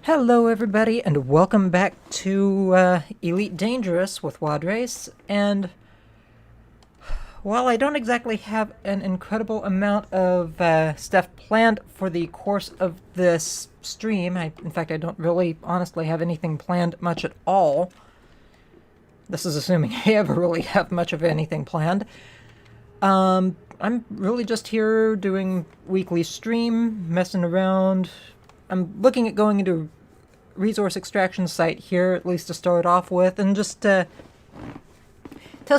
Hello everybody and welcome back to Elitedangerous with Wadres, and while I don't exactly have an incredible amount of stuff planned for the course of this stream, in fact I don't really honestly have anything planned much at all. This is assuming I ever really have much of anything planned. I'm really just here doing weekly stream, messing around. I'm looking at going into resource extraction site here, at least to start off with, and just test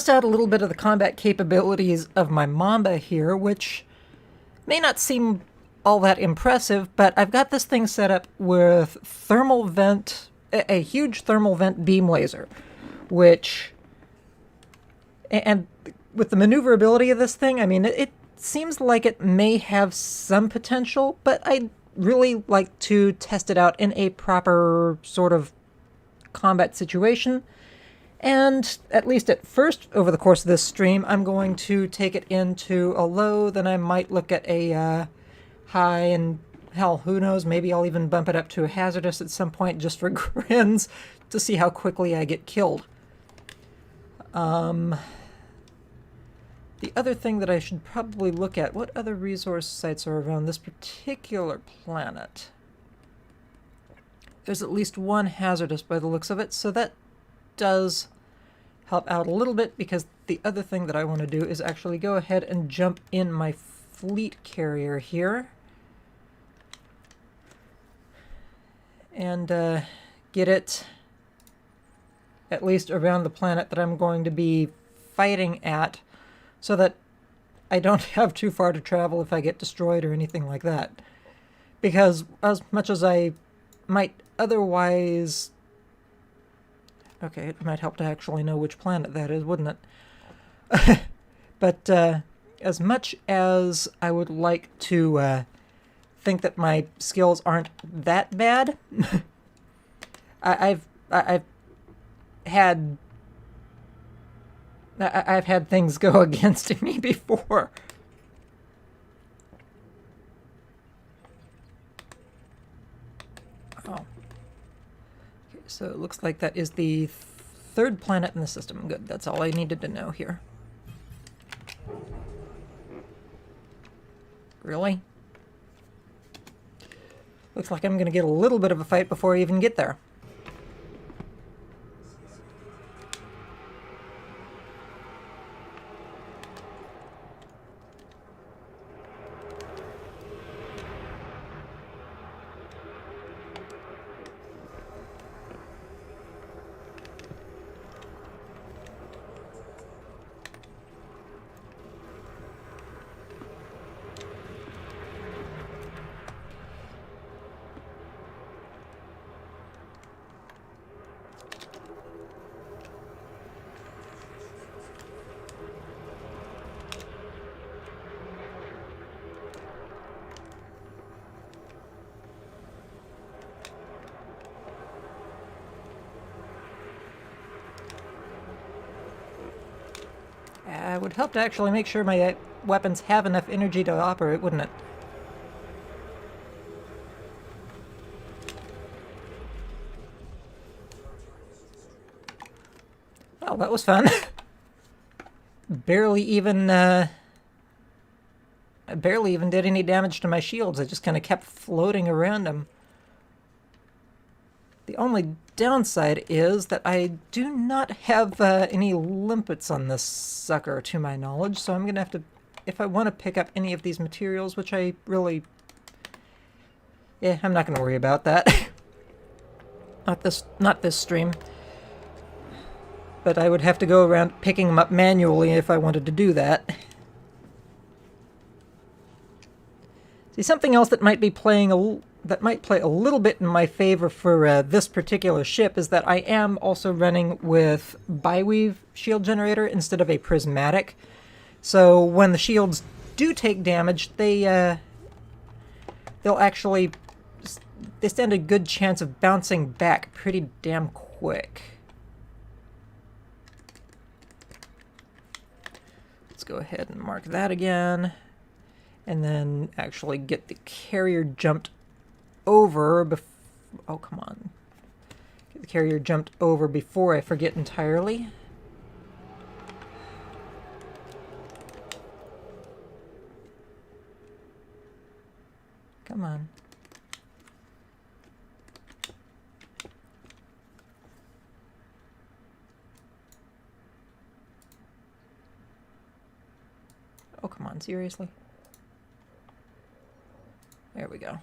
out a little bit of the combat capabilities of my Mamba here, which may not seem all that impressive, but I've got this thing set up with thermal vent, a huge thermal vent beam laser, which, and with the maneuverability of this thing, I mean, it seems like it may have some potential, but I'd really like to test it out in a proper sort of combat situation. And at least at first, over the course of this stream, I'm going to take it into a low, then I might look at a high, and hell, who knows, maybe I'll even bump it up to a hazardous at some point just for grins to see how quickly I get killed. The other thing that I should probably look at, what other resource sites are around this particular planet? There's at least one hazardous by the looks of it, so that does help out a little bit, because the other thing that I want to do is actually go ahead and jump in my fleet carrier here and get it at least around the planet that I'm going to be fighting at, so that I don't have too far to travel if I get destroyed or anything like that. Because as much as I might otherwise... Okay, it might help to actually know which planet that is, wouldn't it? But as much as I would like to think that my skills aren't that bad, I've had things go against me before. Oh. Okay, so it looks like that is the third planet in the system. Good, that's all I needed to know here. Really? Looks like I'm going to get a little bit of a fight before I even get there. It would help to actually make sure my weapons have enough energy to operate, wouldn't it? Well, that was fun. barely even did any damage to my shields. I just kind of kept floating around them. The only downside is that I do not have any limpets on this sucker, to my knowledge, so I'm going to have to, if I want to pick up any of these materials, which I really... Yeah, I'm not going to worry about that. Not this stream. But I would have to go around picking them up manually if I wanted to do that. See, something else that might be playing that might play a little bit in my favor for this particular ship is that I am also running with biweave shield generator instead of a prismatic. So when the shields do take damage, they'll actually, they stand a good chance of bouncing back pretty damn quick. Let's go ahead and mark that again, and then actually get the carrier jumped over Oh, come on. Get the carrier jumped over before I forget entirely. Come on. Oh, come on, seriously? There we go.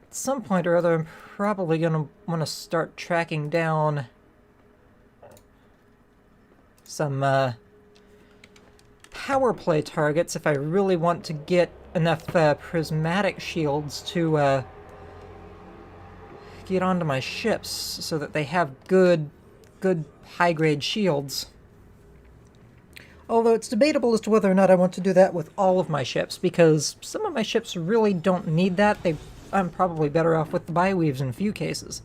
At some point or other, I'm probably going to want to start tracking down some power play targets if I really want to get enough prismatic shields to get onto my ships so that they have good high-grade shields. Although it's debatable as to whether or not I want to do that with all of my ships, because some of my ships really don't need that. I'm probably better off with the bi-weaves in a few cases.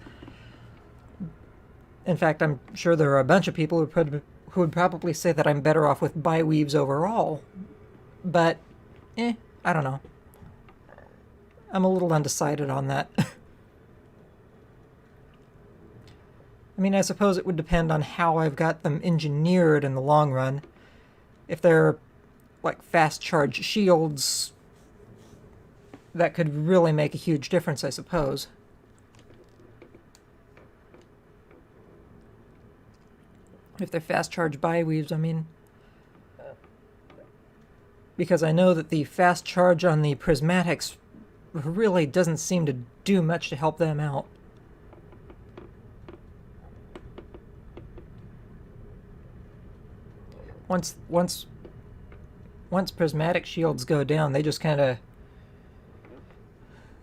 In fact, I'm sure there are a bunch of people who would probably say that I'm better off with bi-weaves overall. But, I don't know. I'm a little undecided on that. I mean, I suppose it would depend on how I've got them engineered in the long run. If they're, like, fast-charge shields, that could really make a huge difference, I suppose. If they're fast-charge bi-weaves, I mean... Because I know that the fast charge on the prismatics really doesn't seem to do much to help them out. Once prismatic shields go down, they just kind of...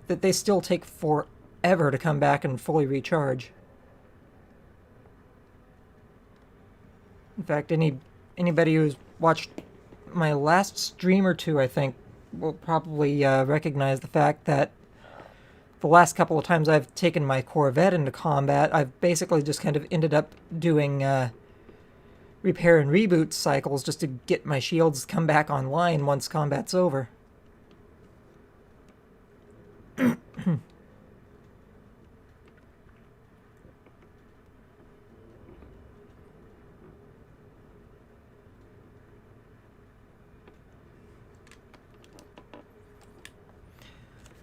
They still take forever to come back and fully recharge. In fact, anybody who's watched my last stream or two, I think, will probably recognize the fact that the last couple of times I've taken my Corvette into combat, I've basically just kind of ended up doing repair and reboot cycles just to get my shields come back online once combat's over.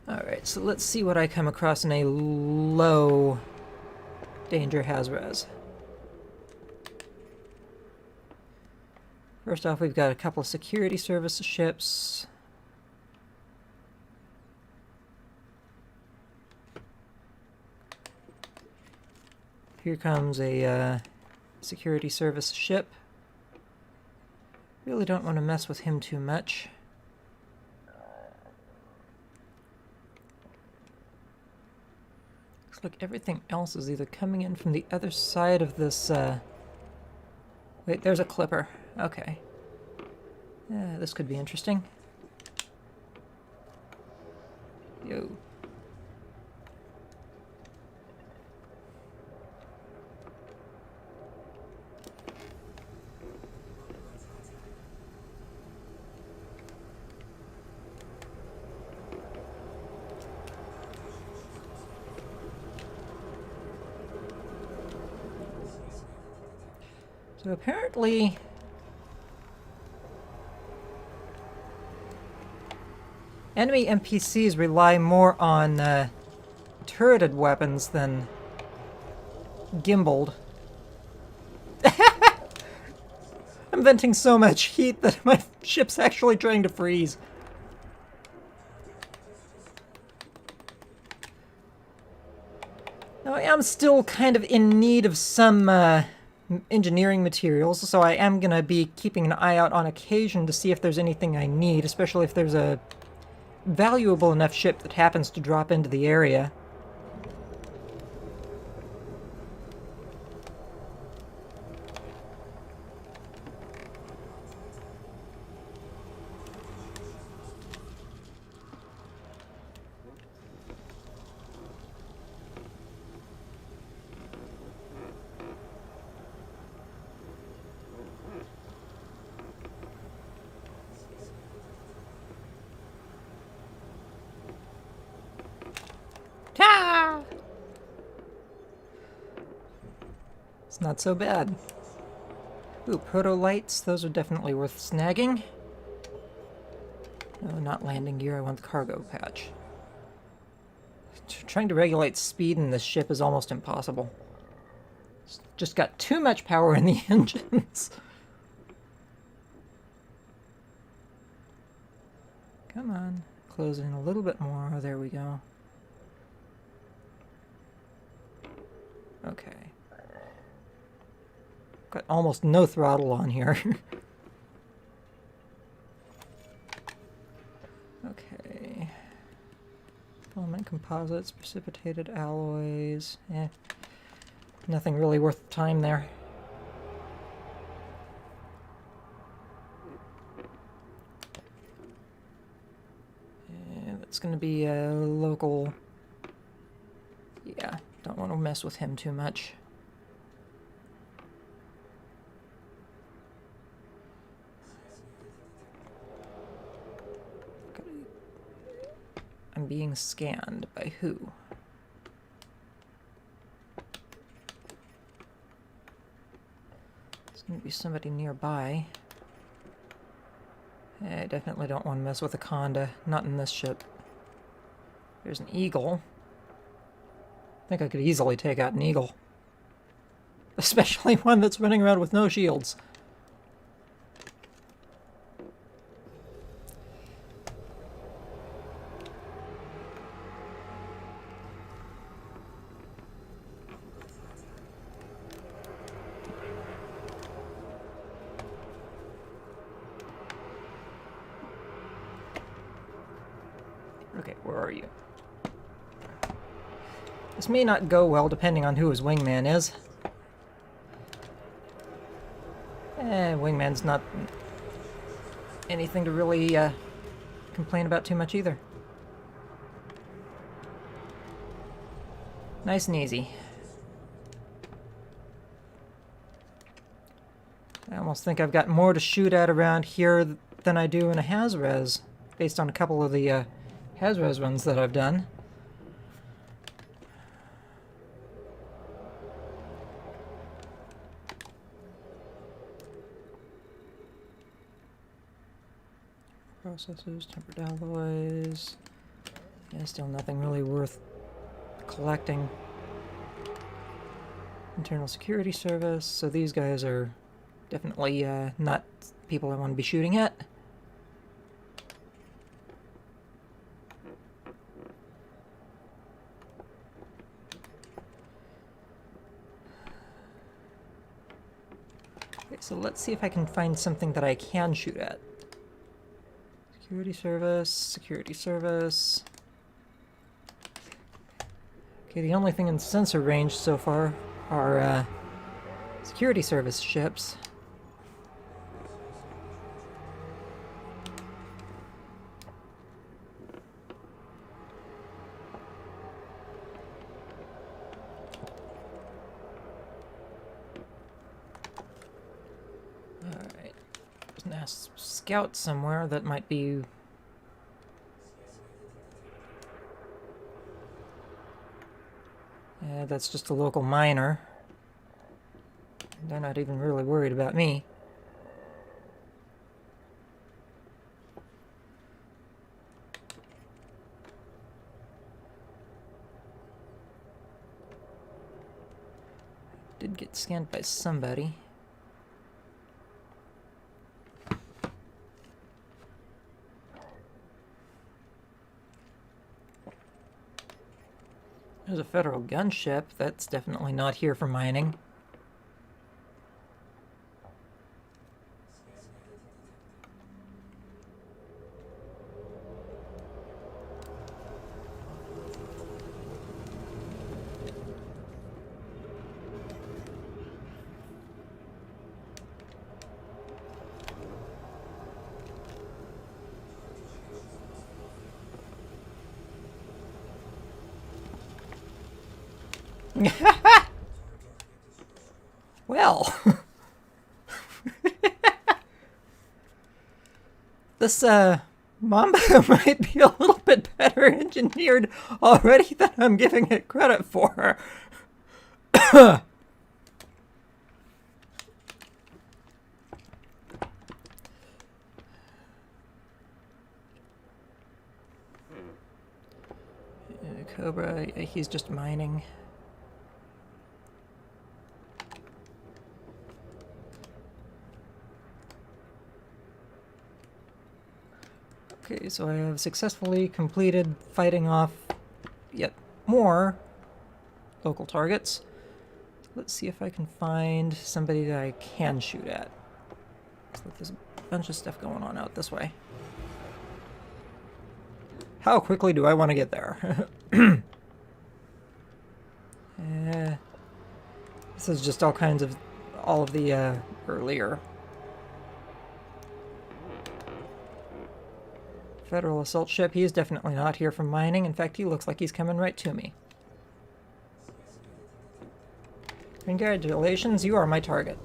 Alright, so let's see what I come across in a low danger Howdy. First off, we've got a couple of security service ships. Here comes a security service ship. Really don't want to mess with him too much. Looks like everything else is either coming in from the other side of this... Wait, there's a clipper. Okay. Yeah, this could be interesting. Yo. So apparently... enemy NPCs rely more on turreted weapons than gimbaled. I'm venting so much heat that my ship's actually trying to freeze. Now I am still kind of in need of some engineering materials, so I am going to be keeping an eye out on occasion to see if there's anything I need, especially if there's a valuable enough ship that happens to drop into the area. It's not so bad. Ooh, proto-lights. Those are definitely worth snagging. No, not landing gear. I want the cargo patch. Trying to regulate speed in this ship is almost impossible. It's just got too much power in the engines. Come on. Close in a little bit more. There we go. Okay. Got almost no throttle on here. Okay. Filament composites, precipitated alloys. Nothing really worth time there. That's going to be a local... Yeah, don't want to mess with him too much. I'm being scanned by who? There's going to be somebody nearby. I definitely don't want to mess with a Conda. Not in this ship. There's an Eagle. I think I could easily take out an Eagle. Especially one that's running around with no shields. Okay, where are you? This may not go well depending on who his wingman is. Wingman's not anything to really complain about too much either. Nice and easy. I almost think I've got more to shoot at around here than I do in a Haz-Res, based on a couple of the Haz-Res runs that I've done. Processors, tempered alloys. Yeah, still nothing really worth collecting. Internal security service. So these guys are definitely not people I want to be shooting at. Okay, so let's see if I can find something that I can shoot at. Security service, security service. Okay, the only thing in sensor range so far are security service ships. Alright. There's a scout somewhere that might be... Yeah, that's just a local miner. They're not even really worried about me. Did get scanned by somebody. There's a federal gunship. That's definitely not here for mining. Well, this Mamba might be a little bit better engineered already than I'm giving it credit for. yeah, he's just mining. Okay, so I have successfully completed fighting off yet more local targets. Let's see if I can find somebody that I can shoot at. Looks like there's a bunch of stuff going on out this way. How quickly do I want to get there? This is just all of the earlier Federal assault ship. He is definitely not here from mining. In fact, he looks like he's coming right to me. Congratulations, you are my target.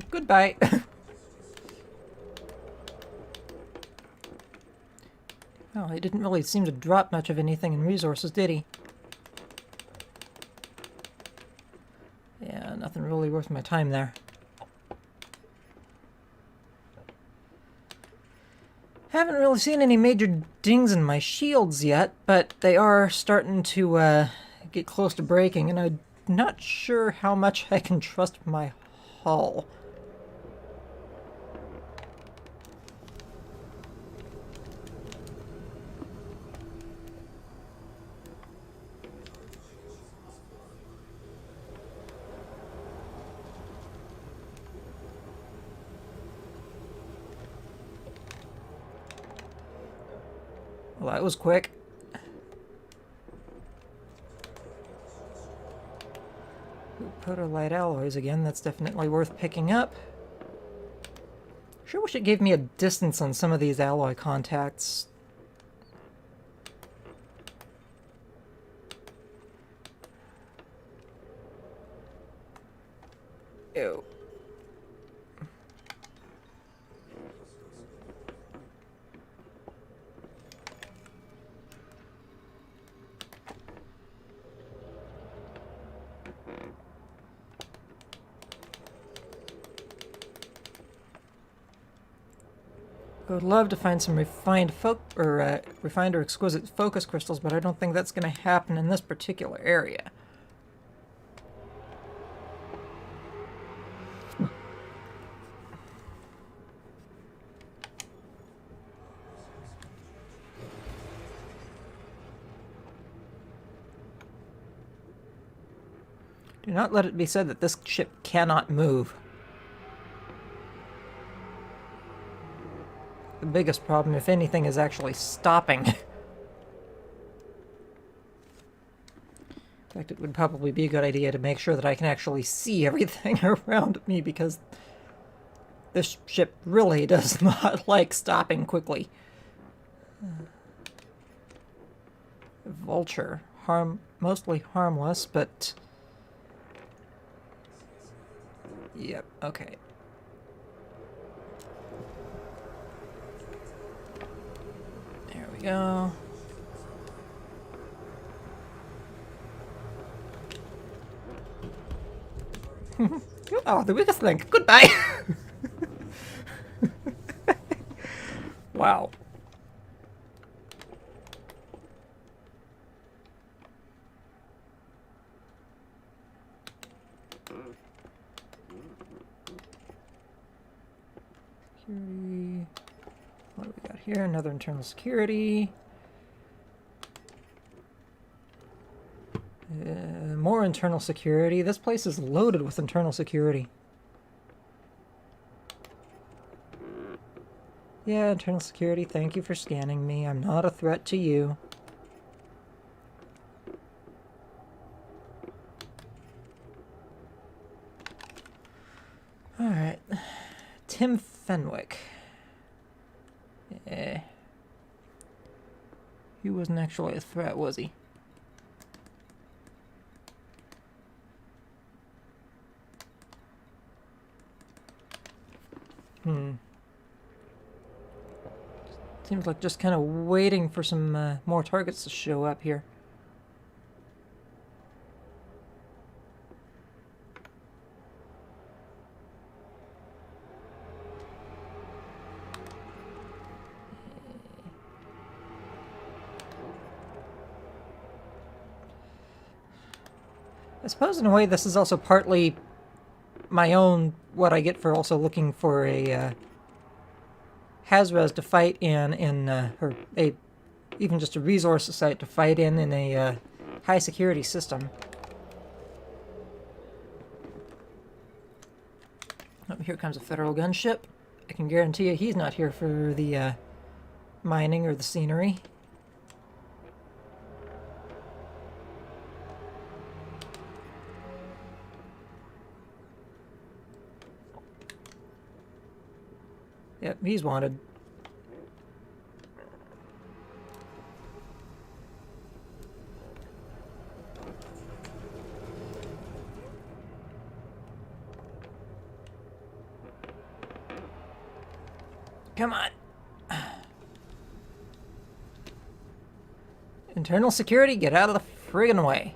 Goodbye. Well, he didn't really seem to drop much of anything in resources, did he? Yeah, nothing really worth my time there. Haven't really seen any major dings in my shields yet, but they are starting to get close to breaking, and I'm not sure how much I can trust my hull. Well, that was quick. Proto-light alloys again, that's definitely worth picking up. Sure wish it gave me a distance on some of these alloy contacts. Ew. I would love to find some refined or exquisite focus crystals, but I don't think that's going to happen in this particular area. Do not let it be said that this ship cannot move. The biggest problem, if anything, is actually stopping. In fact, it would probably be a good idea to make sure that I can actually see everything around me, because this ship really does not like stopping quickly. Vulture. Mostly harmless, but... Yep, okay. There we go. Oh, the weakest link. Goodbye. Wow. Security. What do we got here? Another internal security. More internal security. This place is loaded with internal security. Yeah, internal security, thank you for scanning me. I'm not a threat to you. Alright. Tim Fenwick. He wasn't actually a threat, was he? Seems like just kind of waiting for some more targets to show up here. I suppose in a way this is also partly my own, what I get for also looking for a Hazres to fight in or even just a resource site to fight in a high security system. Oh, here comes a federal gunship. I can guarantee you he's not here for the mining or the scenery. Yep, he's wanted. Come on. Internal security, get out of the friggin' way.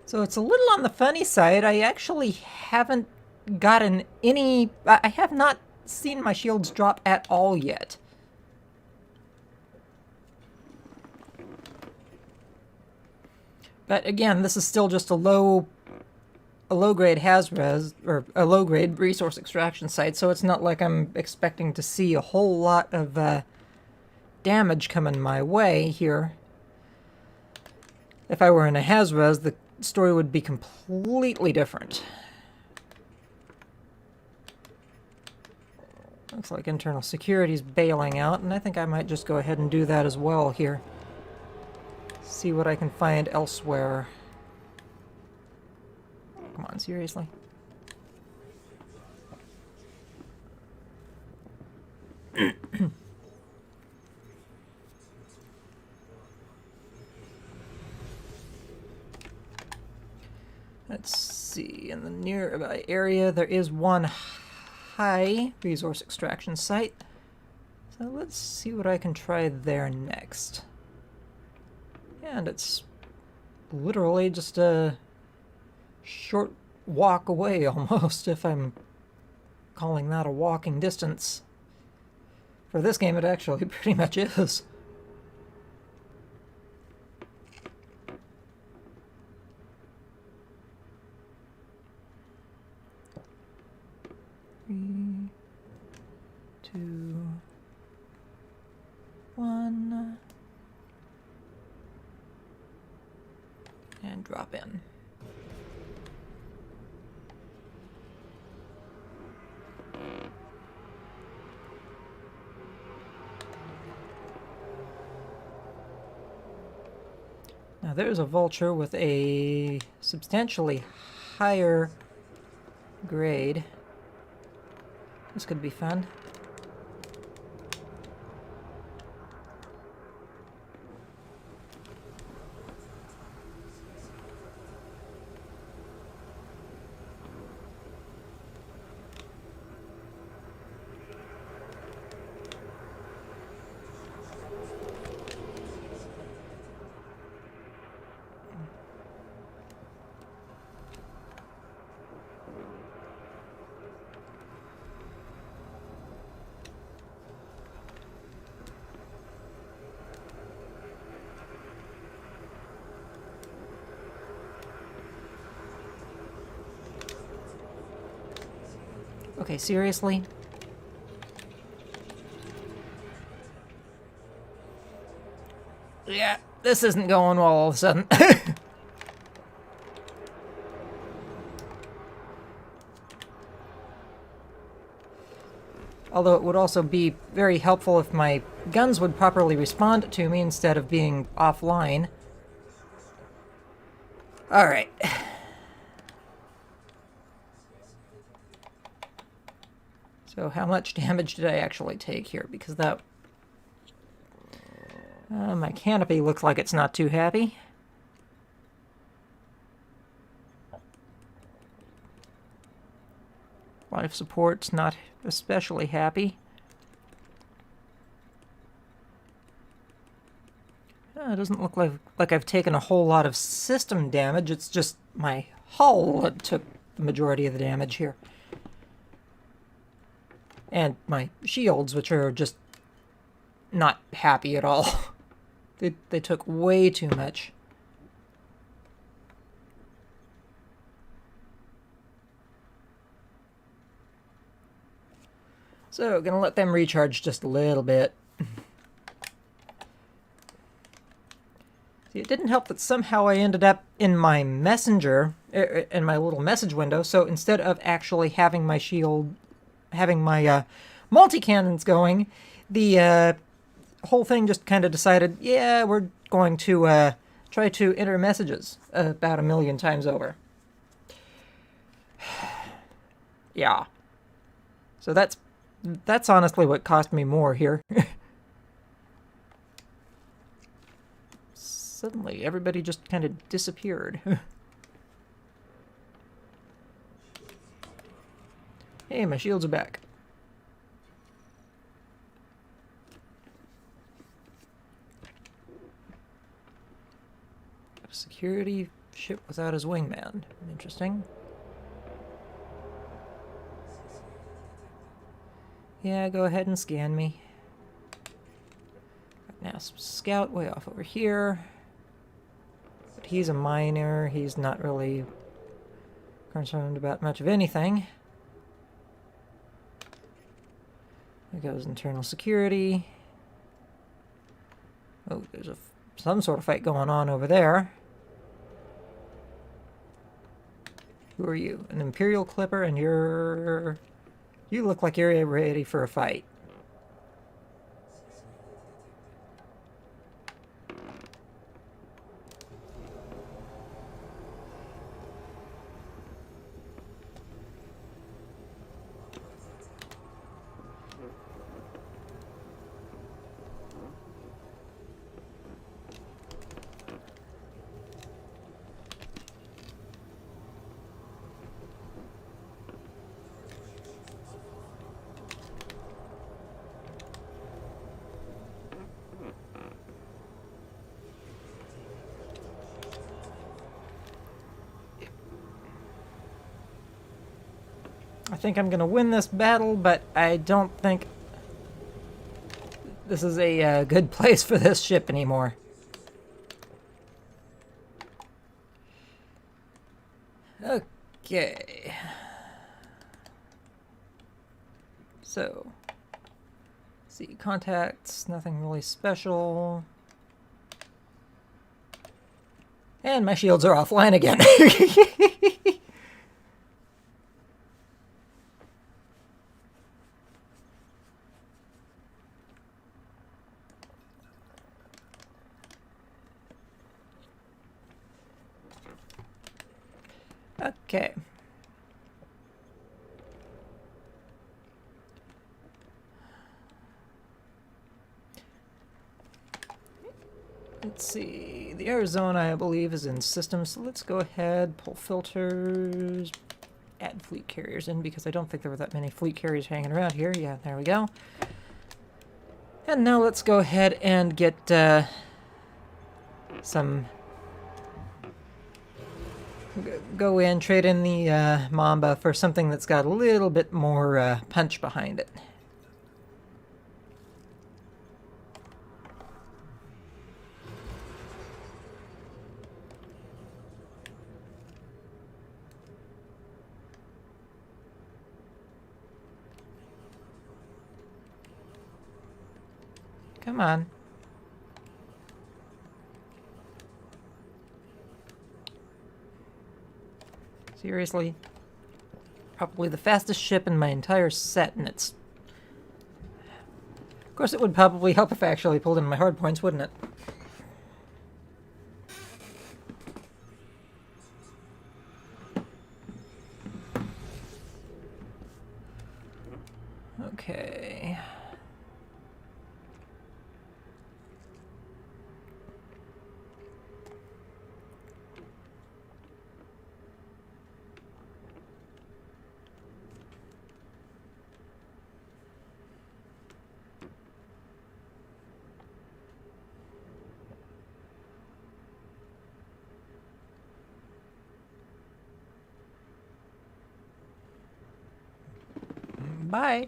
So it's a little on the funny side. I actually haven't gotten any... I have not seen my shields drop at all yet. But again, this is still just a low-grade Hazres, or a low-grade resource extraction site, so it's not like I'm expecting to see a whole lot of damage coming my way here. If I were in a Hazres, the story would be completely different. Looks like internal security's bailing out, and I think I might just go ahead and do that as well here. See what I can find elsewhere. Come on, seriously? Let's see, in the nearby area there is one high resource extraction site. So let's see what I can try there next. And it's literally just a short walk away almost, if I'm calling that a walking distance. For this game it actually pretty much is. Three, two, one, and drop in. Now there's a vulture with a substantially higher grade. This could be fun. Okay, seriously? Yeah, this isn't going well all of a sudden. Although it would also be very helpful if my guns would properly respond to me instead of being offline. Alright. So how much damage did I actually take here? Because that... my canopy looks like it's not too happy. Life support's not especially happy. It doesn't look like I've taken a whole lot of system damage. It's just my hull that took the majority of the damage here. And my shields, which are just not happy at all. They took way too much. So, gonna let them recharge just a little bit. See, it didn't help that somehow I ended up in my messenger, in my little message window, so instead of actually having my shield, having my multi-cannons going, the whole thing just kind of decided, yeah, we're going to try to enter messages about 1 million times over. Yeah. So that's honestly what cost me more here. Suddenly, everybody just kind of disappeared. Hey, my shields are back. Got a security ship without his wingman. Interesting. Yeah, go ahead and scan me. Now, scout way off over here. But he's a miner. He's not really concerned about much of anything. There goes internal security. Oh, there's some sort of fight going on over there. Who are you? An Imperial Clipper, and you look like you're ready for a fight. I think I'm going to win this battle, but I don't think this is a good place for this ship anymore. Okay. So, let's see, contacts, nothing really special. And my shields are offline again. Okay. Let's see. The Arizona, I believe, is in systems, so let's go ahead, pull filters, add fleet carriers in, because I don't think there were that many fleet carriers hanging around here. Yeah, there we go. And now let's go ahead and get some... Go in, trade in the Mamba for something that's got a little bit more punch behind it. Come on. Seriously? Probably the fastest ship in my entire set, and it's... Of course, it would probably help if I actually pulled in my hard points, wouldn't it? Okay. Bye.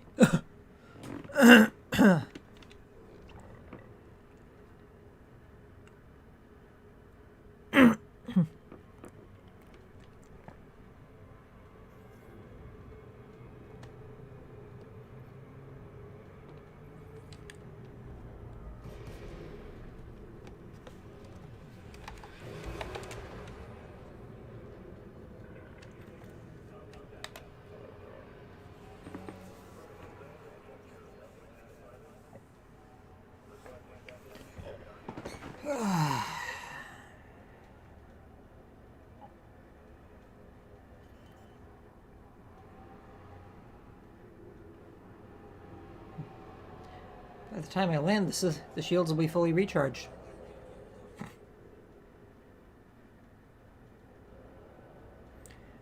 By the time I land, the shields will be fully recharged.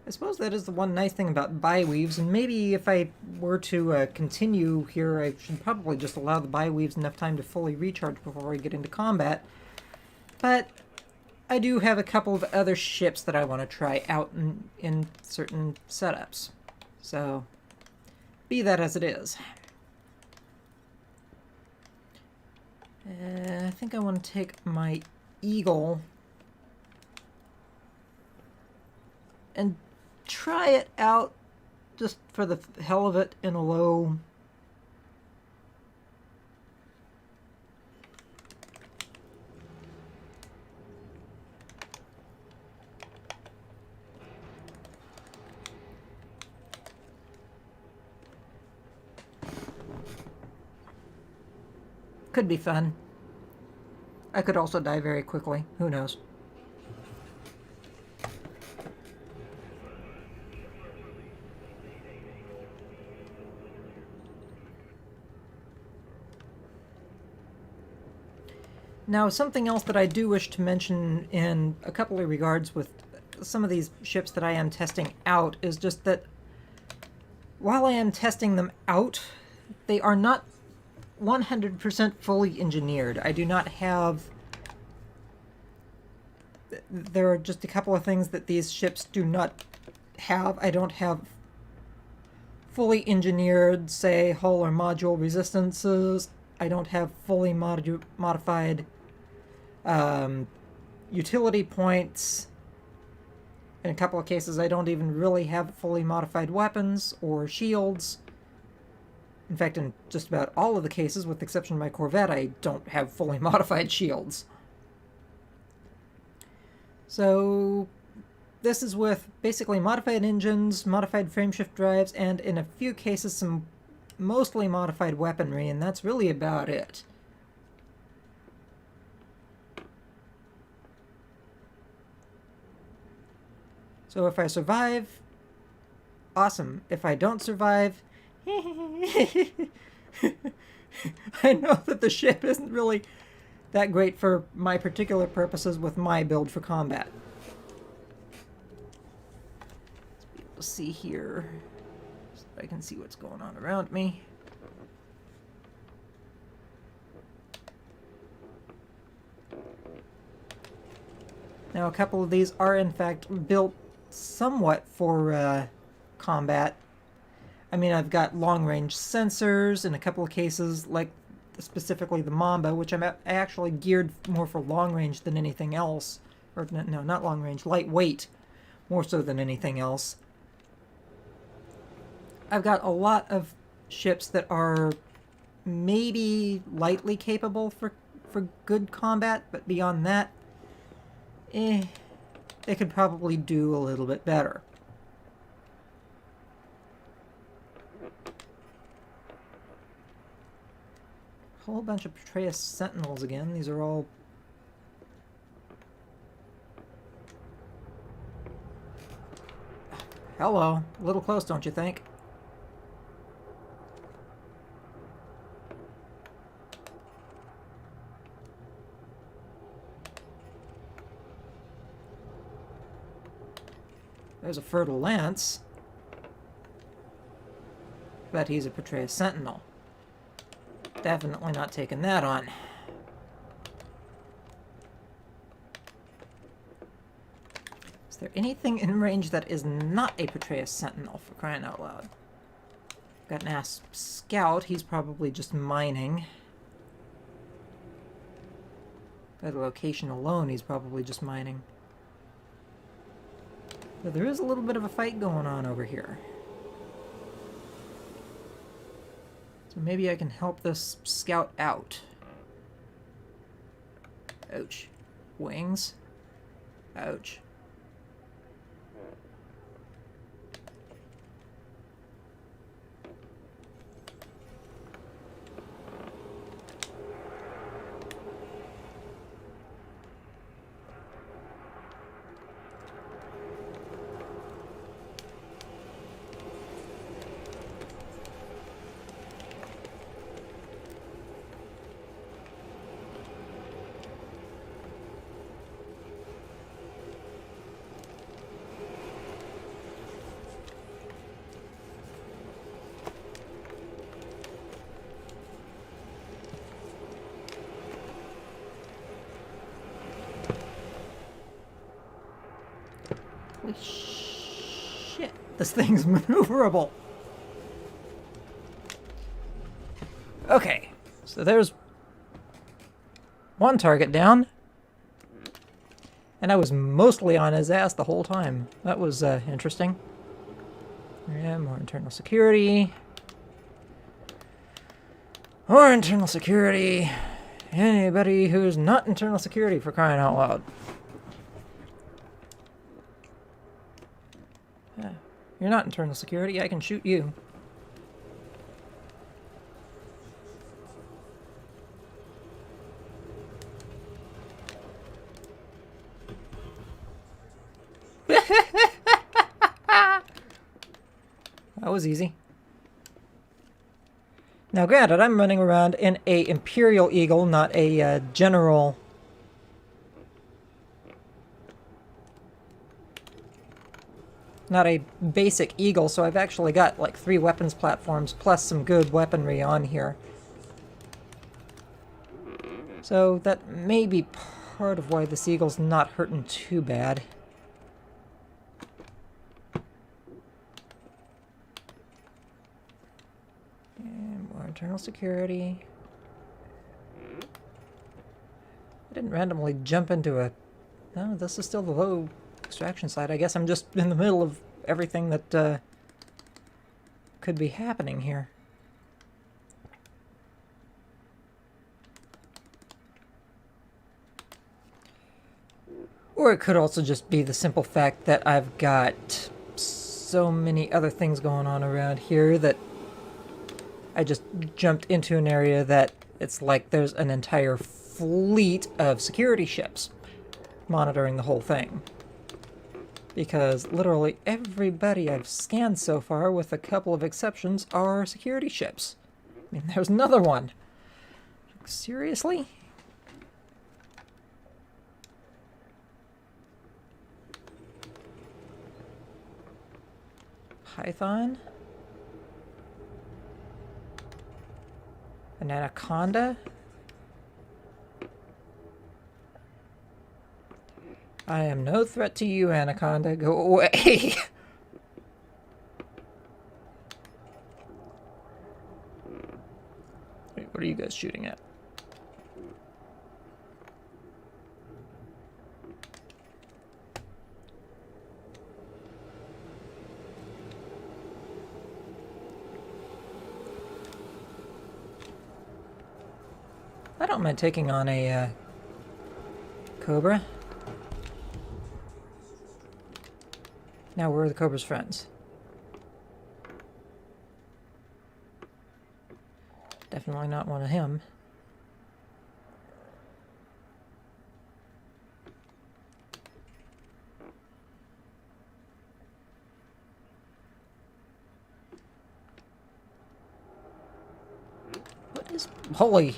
I suppose that is the one nice thing about bi-weaves, and maybe if I were to continue here, I should probably just allow the bi-weaves enough time to fully recharge before I get into combat. But I do have a couple of other ships that I want to try out in certain setups. So, be that as it is. I think I want to take my Eagle and try it out just for the hell of it in a low. Could be fun. I could also die very quickly. Who knows? Now, something else that I do wish to mention in a couple of regards with some of these ships that I am testing out is just that while I am testing them out, they are not 100% fully engineered. I do not have... There are just a couple of things that these ships do not have. I don't have fully engineered, say, hull or module resistances. I don't have fully modified utility points. In a couple of cases, I don't even really have fully modified weapons or shields. In fact, in just about all of the cases, with the exception of my Corvette, I don't have fully modified shields. So, this is with basically modified engines, modified frameshift drives, and in a few cases some mostly modified weaponry, and that's really about it. So if I survive, awesome. If I don't survive, I know that the ship isn't really that great for my particular purposes with my build for combat. Let's be able to see here so that I can see what's going on around me. Now, a couple of these are in fact built somewhat for combat. I mean, I've got long-range sensors in a couple of cases, like specifically the Mamba, which I actually geared more for long-range than anything else. Or, no, not long-range, lightweight, more so than anything else. I've got a lot of ships that are maybe lightly capable for good combat, but beyond that, they could probably do a little bit better. whole bunch of Patreus Sentinels again. These are all... Hello. A little close, don't you think? There's a Fertile Lance. But he's a Patreus Sentinel. Definitely not taking that on. Is there anything in range that is not a Patreus Sentinel, for crying out loud? Got an Asp Scout. He's probably just mining. By the location alone, he's probably just mining. But there is a little bit of a fight going on over here. So maybe I can help this scout out. Ouch. Wings. Ouch. Holy shit, this thing's maneuverable. Okay, so there's one target down. And I was mostly on his ass the whole time. That was interesting. Yeah, more internal security. More internal security. Anybody who's not internal security, for crying out loud. Yeah, you're not internal security, I can shoot you. That was easy. Now granted, I'm running around in a Imperial Eagle, not a General. Not a basic Eagle, so I've actually got like 3 weapons platforms plus some good weaponry on here. So that may be part of why this Eagle's not hurting too bad. And more internal security. I didn't randomly jump into a... No, this is still the low extraction site. I guess I'm just in the middle of everything that could be happening here. Or it could also just be the simple fact that I've got so many other things going on around here that I just jumped into an area that it's like there's an entire fleet of security ships monitoring the whole thing. Because literally everybody I've scanned so far, with a couple of exceptions, are security ships. I mean, there's another one. Seriously? Python? An anaconda? I am no threat to you, anaconda. Go away! Wait, what are you guys shooting at? I don't mind taking on a Cobra. Now, where are the Cobra's friends? Definitely not one of him. Holy.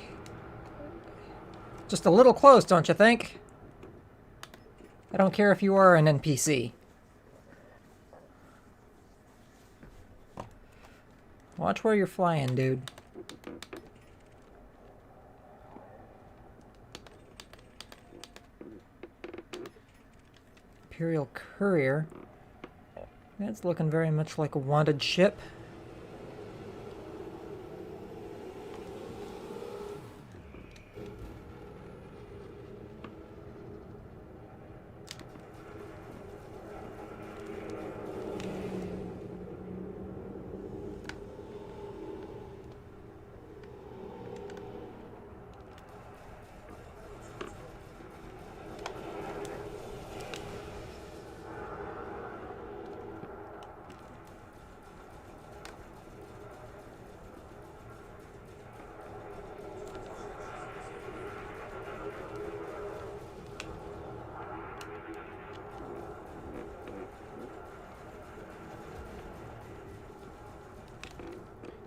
Just a little close, don't you think? I don't care if you are an NPC. Watch where you're flying, dude. Imperial Courier. That's looking very much like a wanted ship.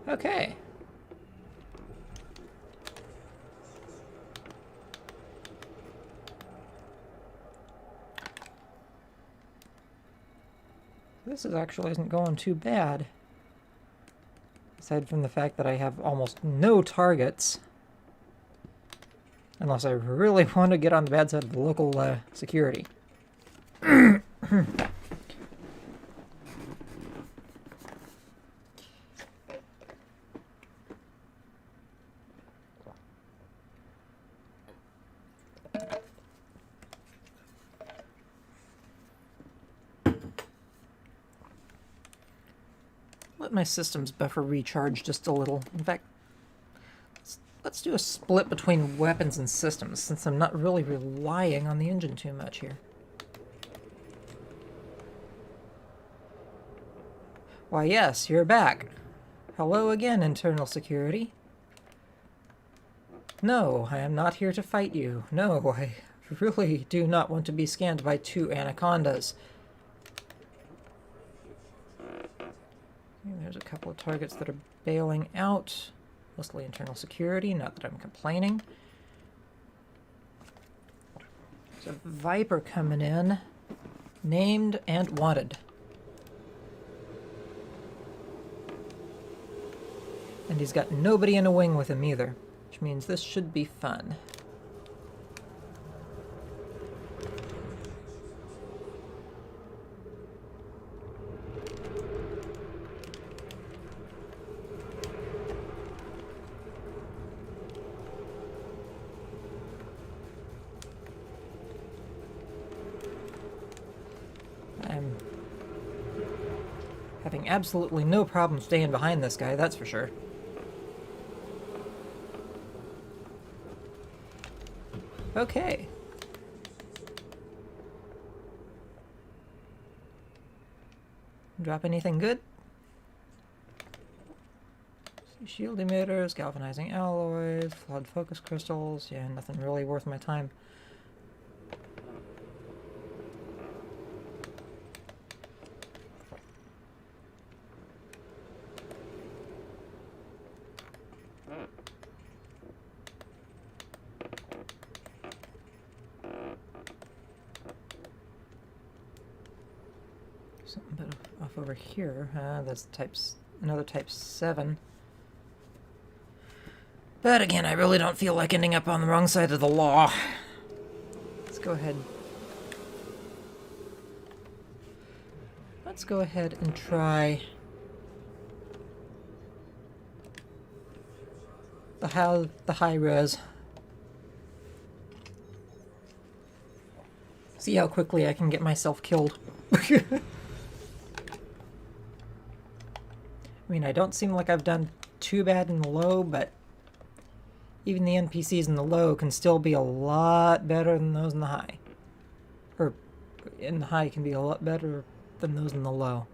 Okay. This actually isn't going too bad. Aside from the fact that I have almost no targets. Unless I really want to get on the bad side of the local security. Let my systems buffer recharge just a little. In fact, let's do a split between weapons and systems, since I'm not really relying on the engine too much here. Why yes, you're back. Hello again, internal security. No, I am not here to fight you. No, I really do not want to be scanned by 2 anacondas. There's a couple of targets that are bailing out. Mostly internal security, not that I'm complaining. There's a Viper coming in. Named and wanted. And he's got nobody in a wing with him either. Which means this should be fun. I'm having absolutely no problem staying behind this guy, that's for sure. Okay. Drop anything good? Shield emitters, galvanizing alloys, flawed focus crystals. Yeah, nothing really worth my time. Something bit off over here. That's another type 7. But again, I really don't feel like ending up on the wrong side of the law. Let's go ahead. Let's go ahead and try the high res. See how quickly I can get myself killed. I mean, I don't seem like I've done too bad in the low, but even the NPCs in the low can still be a lot better than those in the high. Or, in the high can be a lot better than those in the low.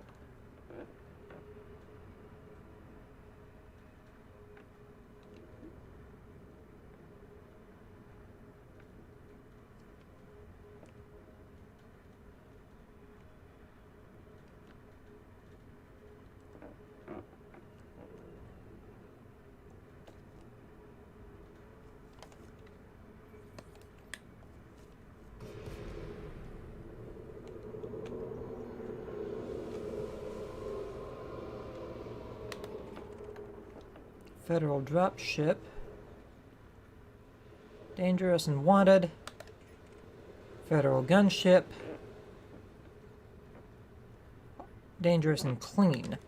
Federal dropship. Dangerous and wanted. Federal gunship. Dangerous and clean.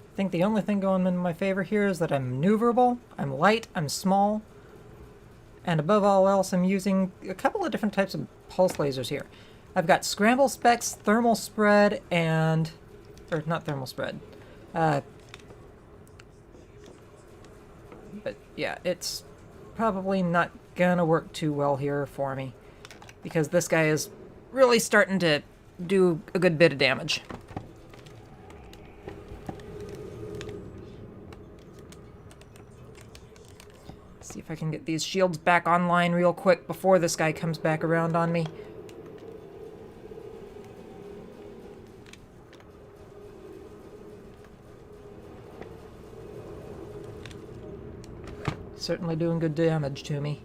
I think the only thing going in my favor here is that I'm maneuverable, I'm light, I'm small, and above all else I'm using a couple of different types of pulse lasers here. I've got scramble specs, thermal spread, and... or not thermal spread. But yeah, it's probably not gonna work too well here for me, because this guy is really starting to do a good bit of damage. See if I can get these shields back online real quick before this guy comes back around on me. Certainly doing good damage to me.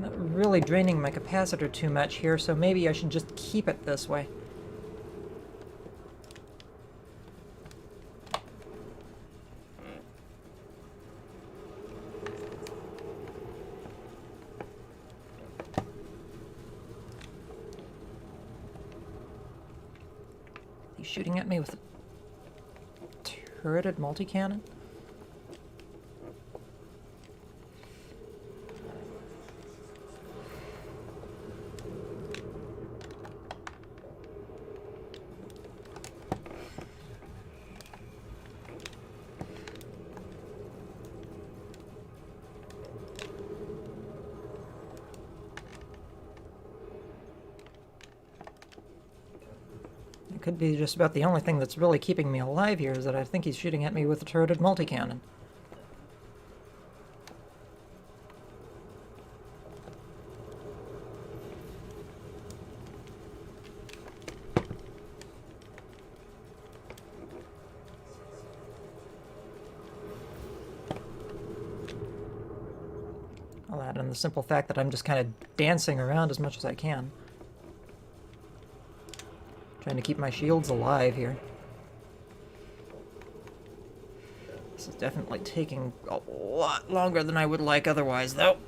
Not really draining my capacitor too much here, so maybe I should just keep it this way. He's shooting at me with a turreted multi-cannon? It could be just about the only thing that's really keeping me alive here is that I think he's shooting at me with a turreted multi-cannon. I'll add in the simple fact that I'm just kind of dancing around as much as I can. Trying to keep my shields alive here. This is definitely taking a lot longer than I would like otherwise, though.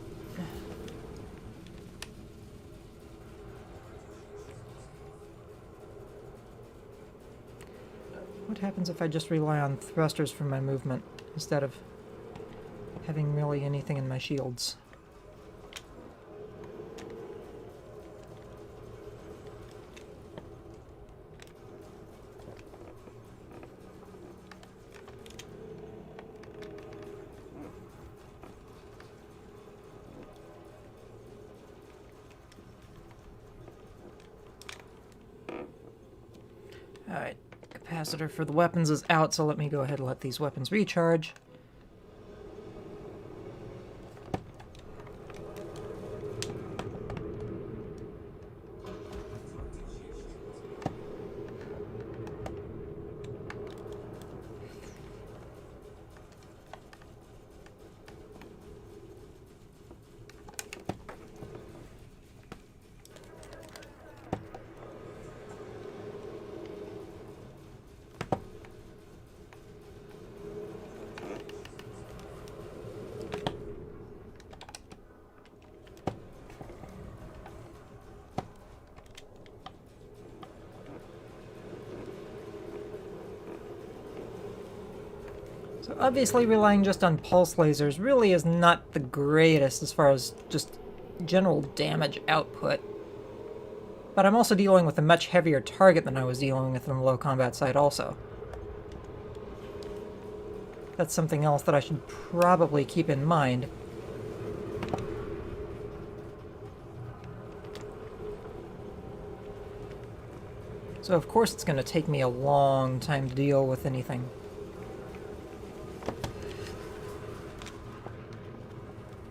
What happens if I just rely on thrusters for my movement instead of having really anything in my shields? Alright, capacitor for the weapons is out, so let me go ahead and let these weapons recharge. So obviously relying just on pulse lasers really is not the greatest as far as just general damage output. But I'm also dealing with a much heavier target than I was dealing with in the low combat side also. That's something else that I should probably keep in mind. So of course it's going to take me a long time to deal with anything.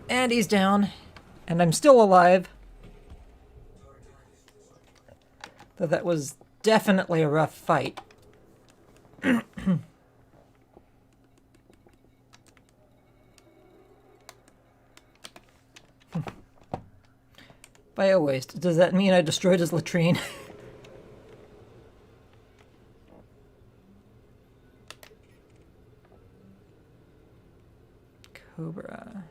And he's down. And I'm still alive. Though that was definitely a rough fight. Bio waste. Does that mean I destroyed his latrine? Cobra.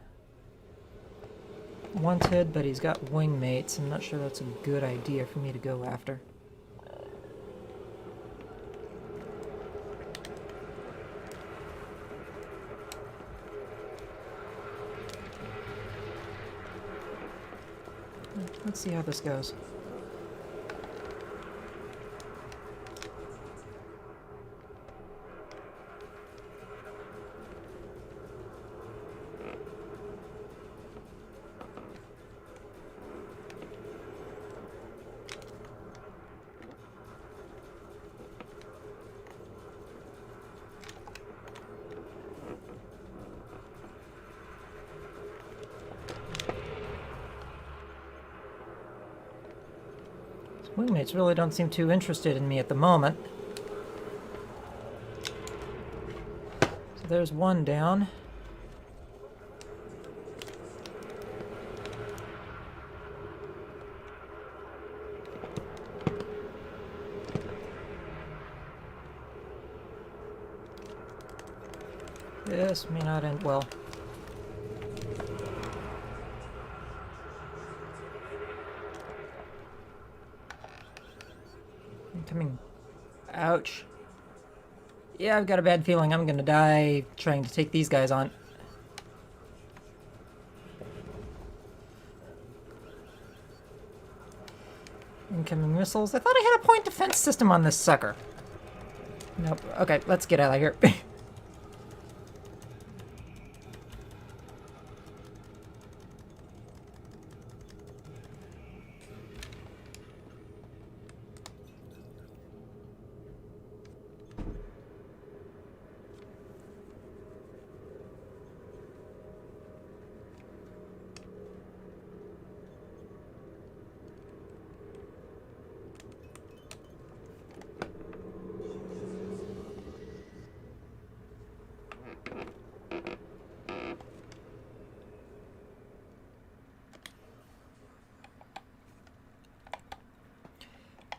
Wanted, but he's got wingmates. I'm not sure that's a good idea for me to go after. Let's see how this goes. Wingmates really don't seem too interested in me at the moment. So there's one down. This may not end well. Incoming. Ouch. Yeah, I've got a bad feeling I'm gonna die trying to take these guys on. Incoming missiles. I thought I had a point defense system on this sucker. Nope. Okay, let's get out of here.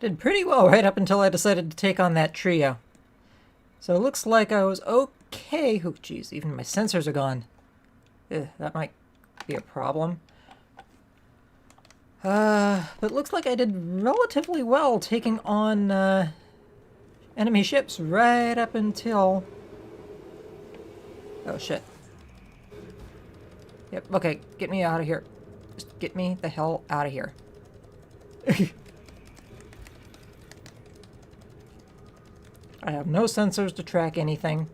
Did pretty well right up until I decided to take on that trio. So it looks like I was okay. Oh, geez, even my sensors are gone. Ugh, that might be a problem. But it looks like I did relatively well taking on enemy ships right up until... Oh, shit. Yep, okay, get me out of here. Just get me the hell out of here. I have no sensors to track anything.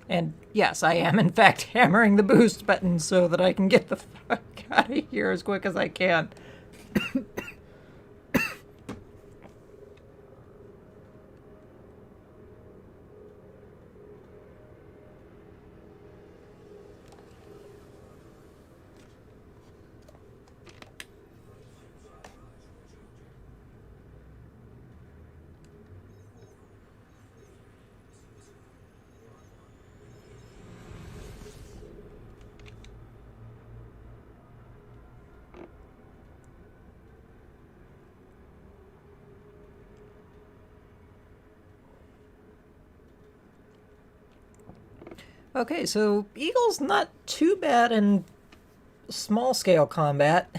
And yes, I am in fact hammering the boost button so that I can get the fuck out of here as quick as I can. Okay, so Eagle's not too bad in small-scale combat.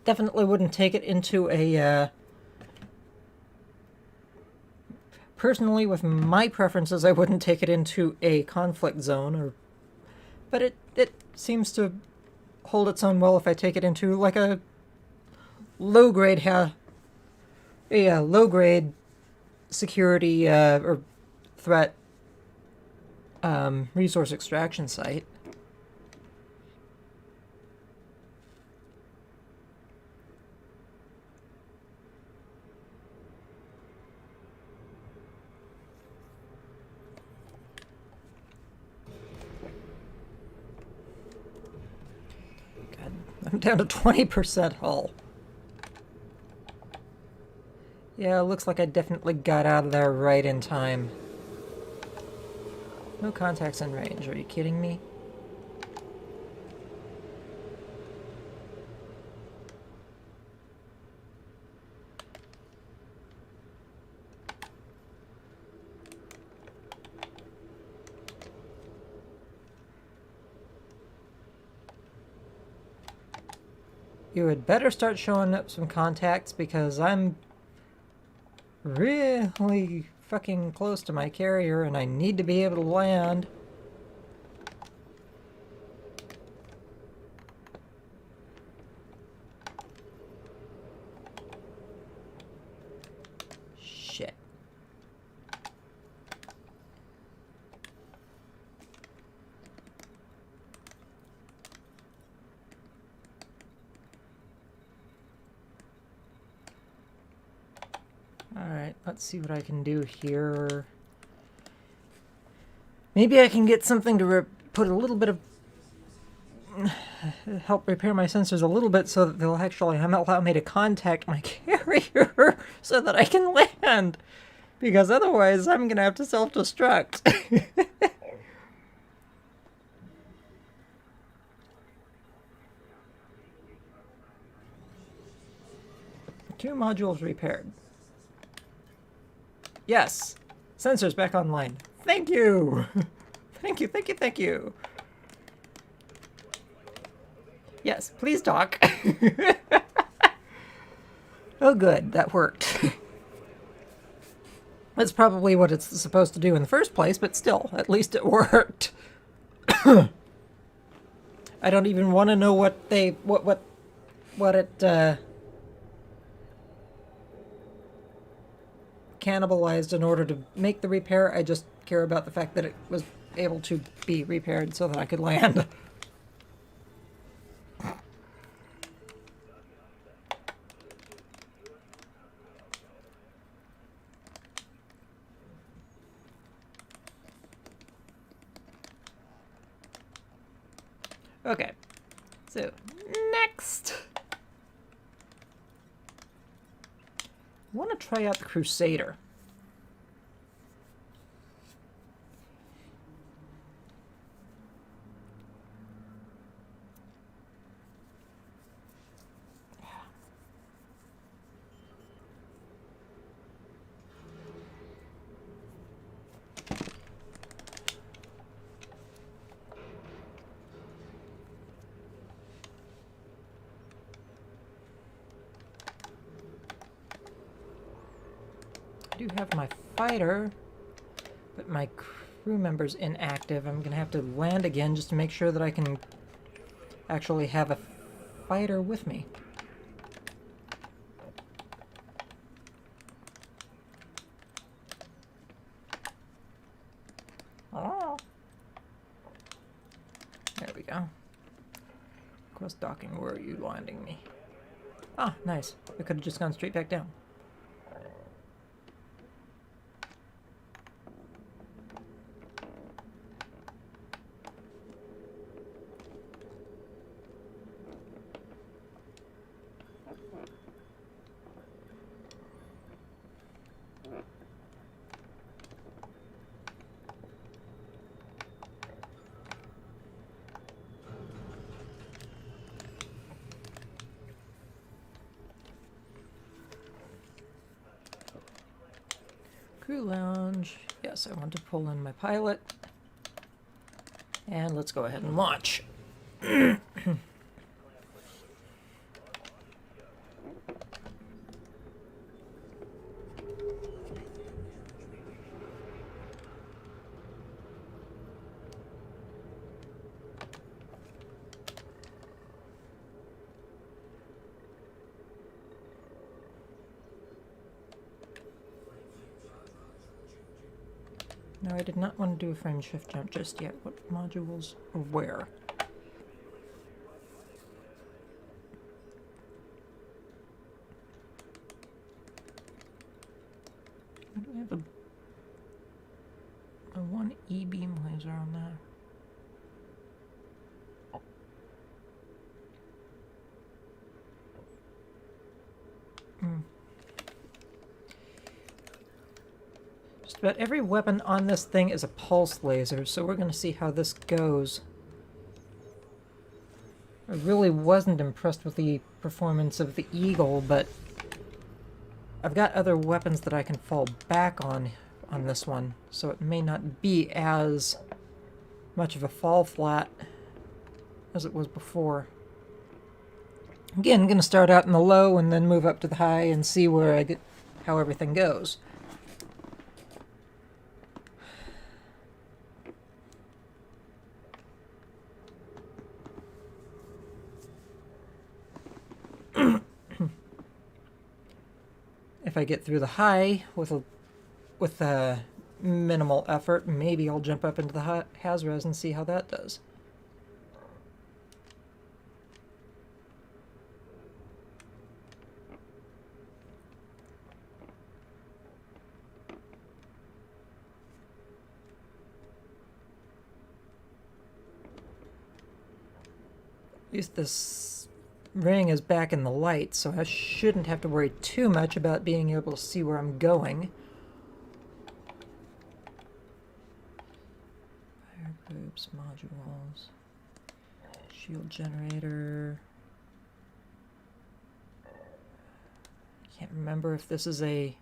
Definitely wouldn't take it into a, personally, with my preferences, I wouldn't take it into a conflict zone, but it seems to hold its own well if I take it into, like, a low-grade, low-grade security, or threat, resource extraction site. God, I'm down to 20% hull. Yeah, looks like I definitely got out of there right in time. No contacts in range, are you kidding me? You had better start showing up some contacts because I'm really fucking close to my carrier and I need to be able to land. Shit. Alright, let's see what I can do here. Maybe I can get something to put a little bit of... help repair my sensors a little bit so that they'll actually allow me to contact my carrier so that I can land. Because otherwise I'm gonna have to self-destruct. 2 modules repaired. Yes! Sensors back online. Thank you! Thank you, thank you, thank you! Yes, please talk. Oh good, that worked. That's probably what it's supposed to do in the first place, but still, at least it worked. I don't even want to know what it cannibalized in order to make the repair. I just care about the fact that it was able to be repaired so that I could land. Okay, so next, I want to try out the Crusader. I do have my fighter, but my crew member's inactive. I'm gonna have to land again just to make sure that I can actually have a fighter with me. Oh. There we go. Cross docking, where are you landing me? Ah, nice. I could have just gone straight back down. Crew lounge. Yes, I want to pull in my pilot. And let's go ahead and launch. No, I did not want to do a frame shift jump just yet. What modules or where? Do we have a one E-beam laser on that? Just about every weapon on this thing is a pulse laser, so we're going to see how this goes. I really wasn't impressed with the performance of the Eagle, but I've got other weapons that I can fall back on this one, so it may not be as much of a fall flat as it was before. Again, I'm going to start out in the low and then move up to the high and see where I get, how everything goes. If I get through the high with a minimal effort, maybe I'll jump up into the Hazres and see how that does. At least this ring is back in the light, so I shouldn't have to worry too much about being able to see where I'm going. Fire groups, modules, shield generator. I can't remember if this is a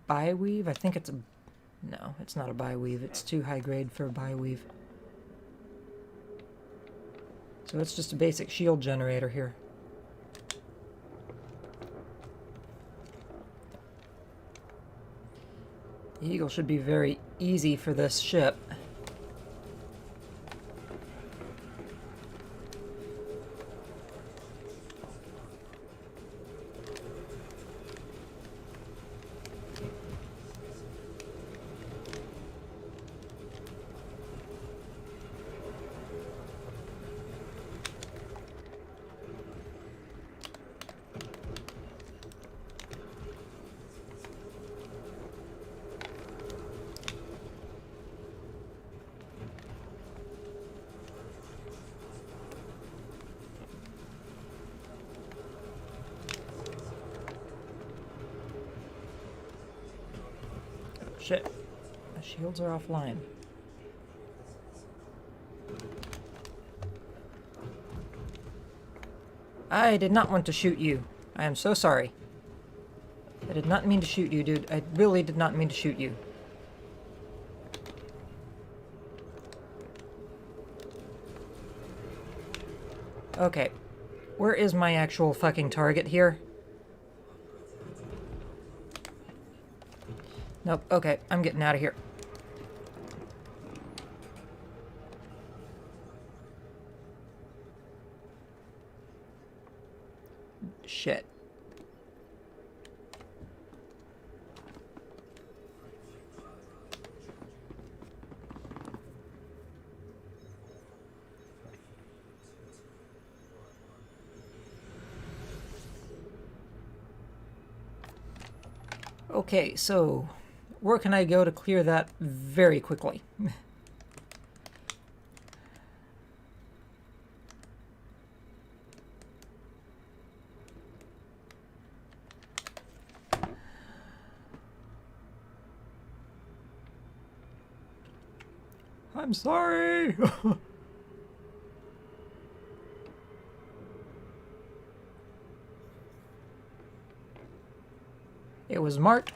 bi-weave. I think it's a... No, it's not a bi-weave. It's too high grade for a bi-weave. So it's just a basic shield generator here. The Eagle should be very easy for this ship. Shit. My shields are offline. I did not want to shoot you. I am so sorry. I did not mean to shoot you, dude. I really did not mean to shoot you. Okay. Where is my actual fucking target here? Nope, okay, I'm getting out of here. Shit. Okay, so where can I go to clear that very quickly? I'm sorry. It was marked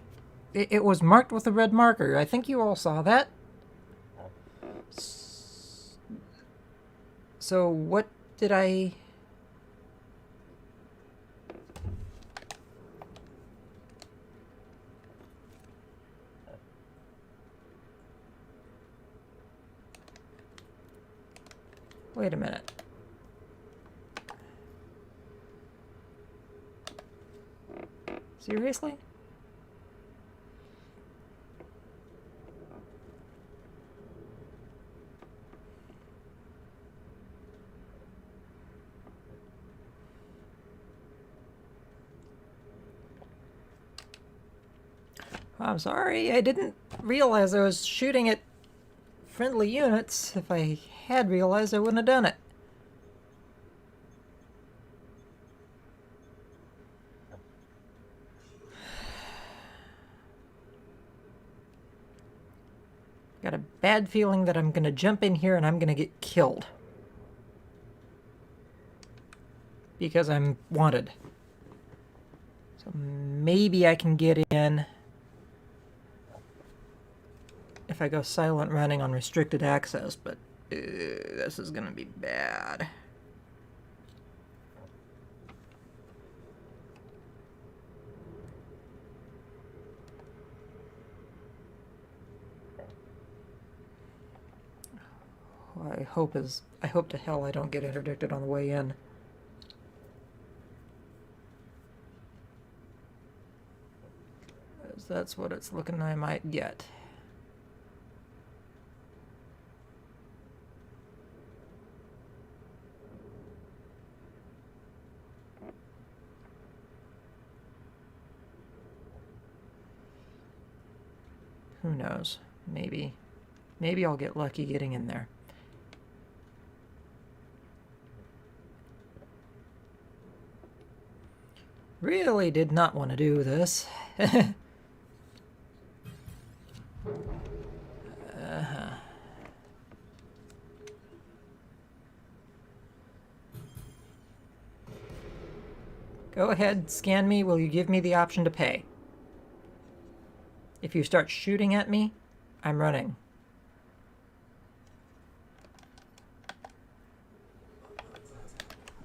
It was marked with a red marker. I think you all saw that. So what did I... Wait a minute. Seriously? I'm sorry, I didn't realize I was shooting at friendly units. If I had realized, I wouldn't have done it. Got a bad feeling that I'm gonna jump in here and I'm gonna get killed. Because I'm wanted. So maybe I can get in if I go silent running on restricted access, but this is gonna be bad. I hope to hell I don't get interdicted on the way in. That's what it's looking I might get. Who knows? Maybe I'll get lucky getting in there. Really did not want to do this. Go ahead, scan me. Will you give me the option to pay? If you start shooting at me, I'm running.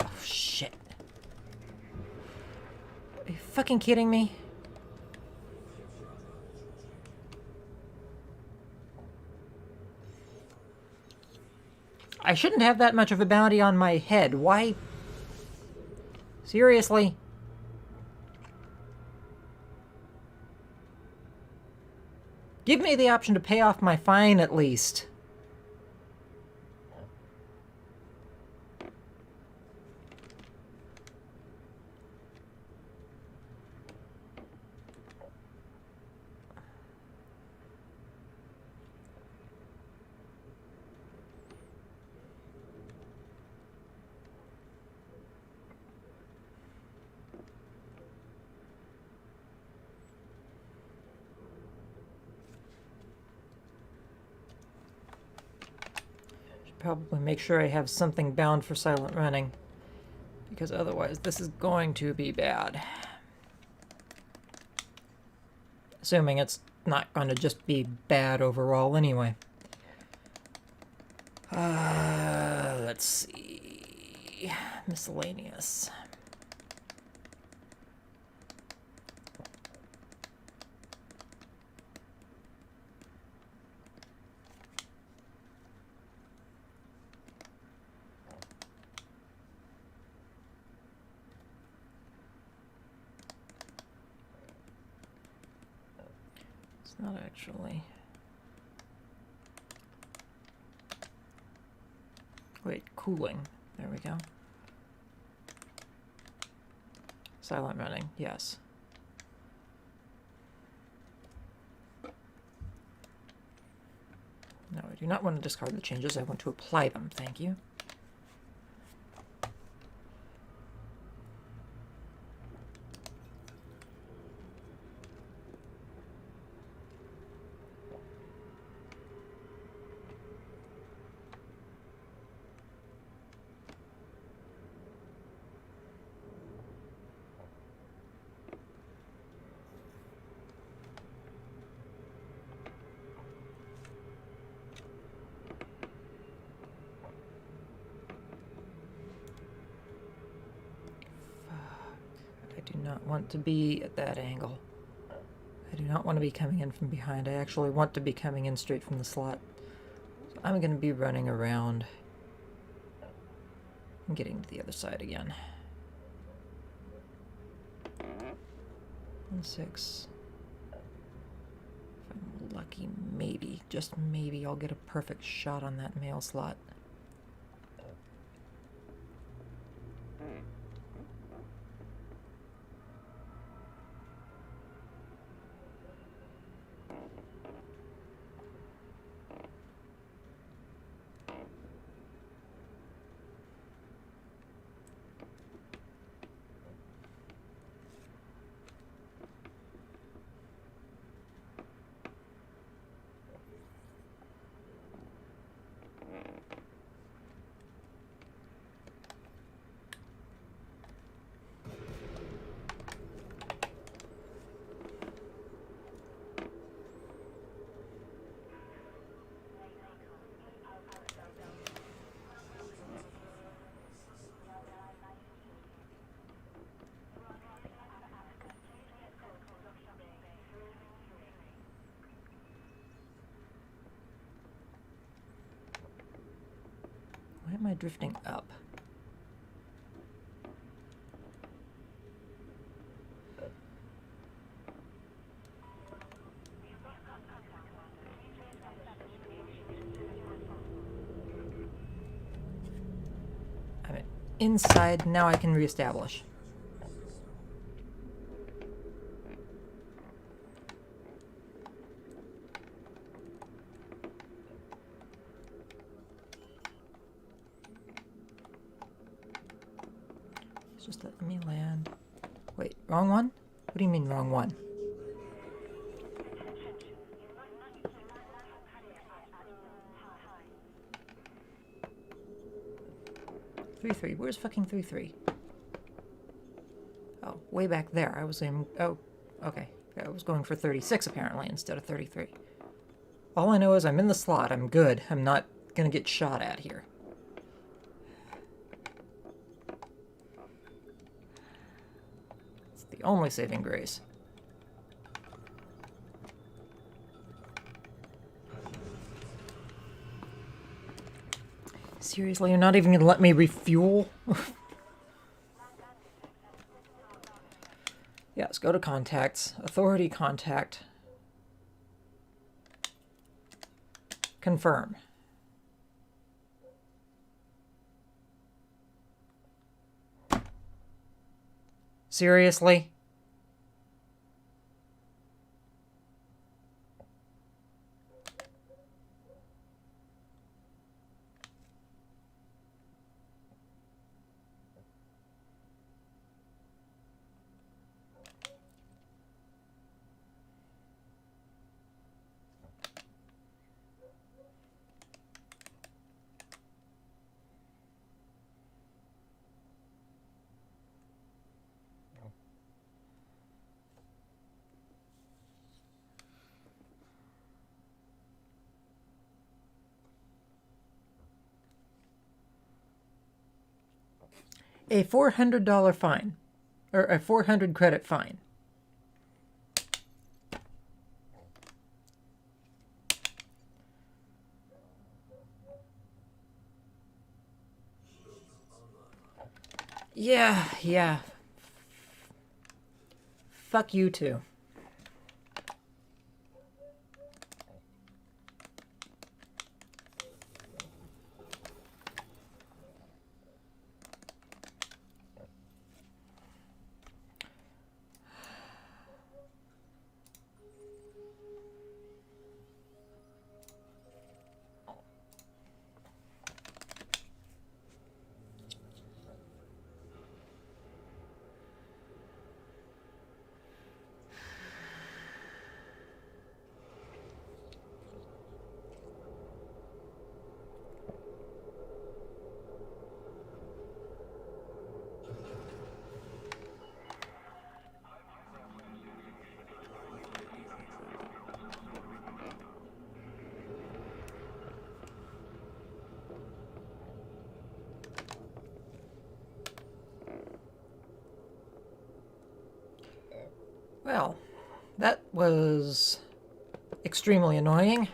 Oh, shit. Are you fucking kidding me? I shouldn't have that much of a bounty on my head. Why? Seriously? Give me the option to pay off my fine at least. Probably make sure I have something bound for silent running, because otherwise this is going to be bad. Assuming it's not going to just be bad overall anyway. Let's see. Miscellaneous. Not actually. Wait, cooling. There we go. Silent running, yes. No, I do not want to discard the changes. I want to apply them, thank you. not want to be at that angle. I do not want to be coming in from behind. I actually want to be coming in straight from the slot. So I'm going to be running around and getting to the other side again. 1-6. If I'm lucky, maybe, just maybe, I'll get a perfect shot on that mail slot. Why am I drifting up? I'm inside, now I can reestablish. Just let me land. Wait, wrong one? What do you mean wrong one? Three. Where's fucking 3-3? Oh, way back there. I was aiming. Oh, okay. I was going for 36 apparently instead of 33. All I know is I'm in the slot. I'm good. I'm not gonna get shot at here. The only saving grace. Seriously, you're not even gonna let me refuel? Yeah, let's go to contacts. Authority contact. Confirm. Seriously? A $400 fine, or a 400 credit fine. Yeah. Fuck you too. was extremely annoying.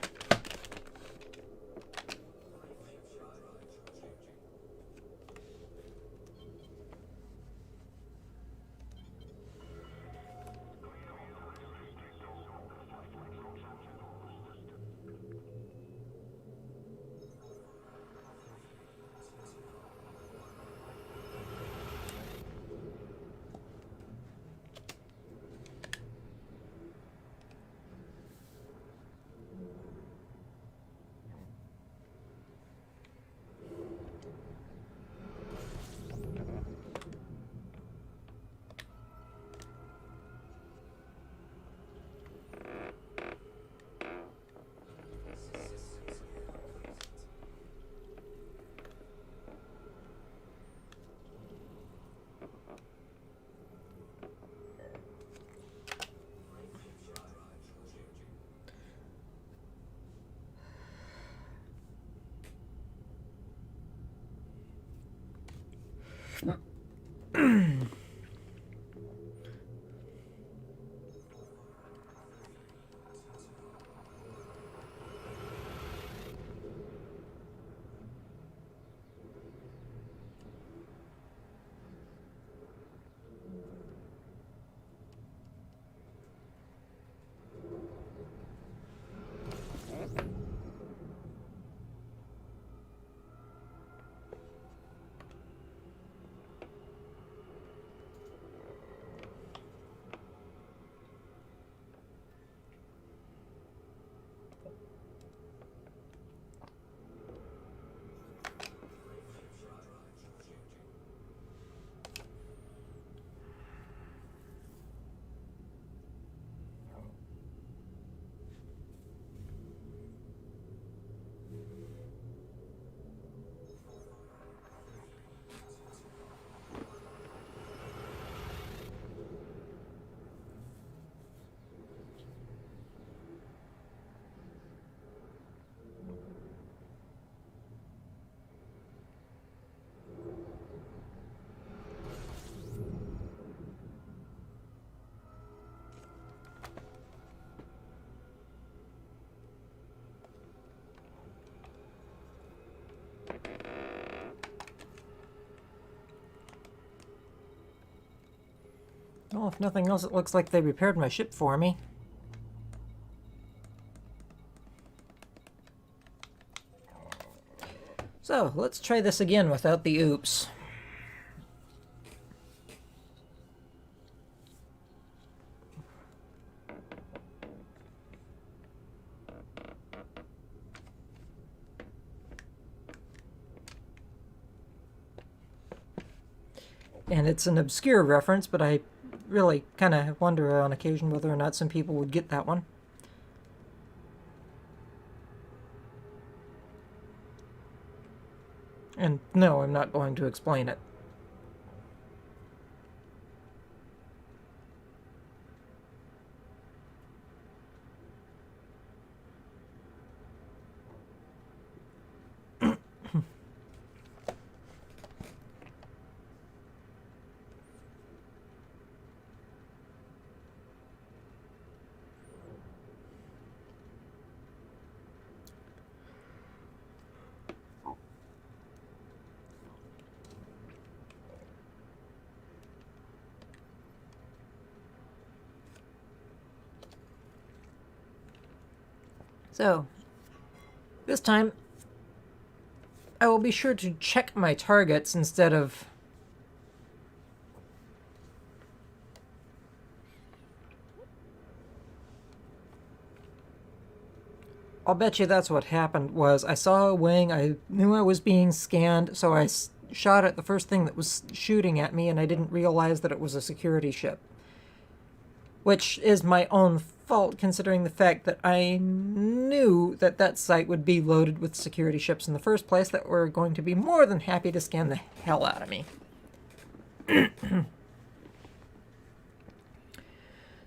Well, if nothing else, it looks like they repaired my ship for me. So, let's try this again without the oops. And it's an obscure reference, but I really kind of wonder on occasion whether or not some people would get that one. And no, I'm not going to explain it. So, this time, I will be sure to check my targets instead of... I'll bet you that's what happened. Was I saw a wing, I knew I was being scanned, so I shot at the first thing that was shooting at me, and I didn't realize that it was a security ship. Which is my own fault, considering the fact that I knew that that site would be loaded with security ships in the first place that were going to be more than happy to scan the hell out of me.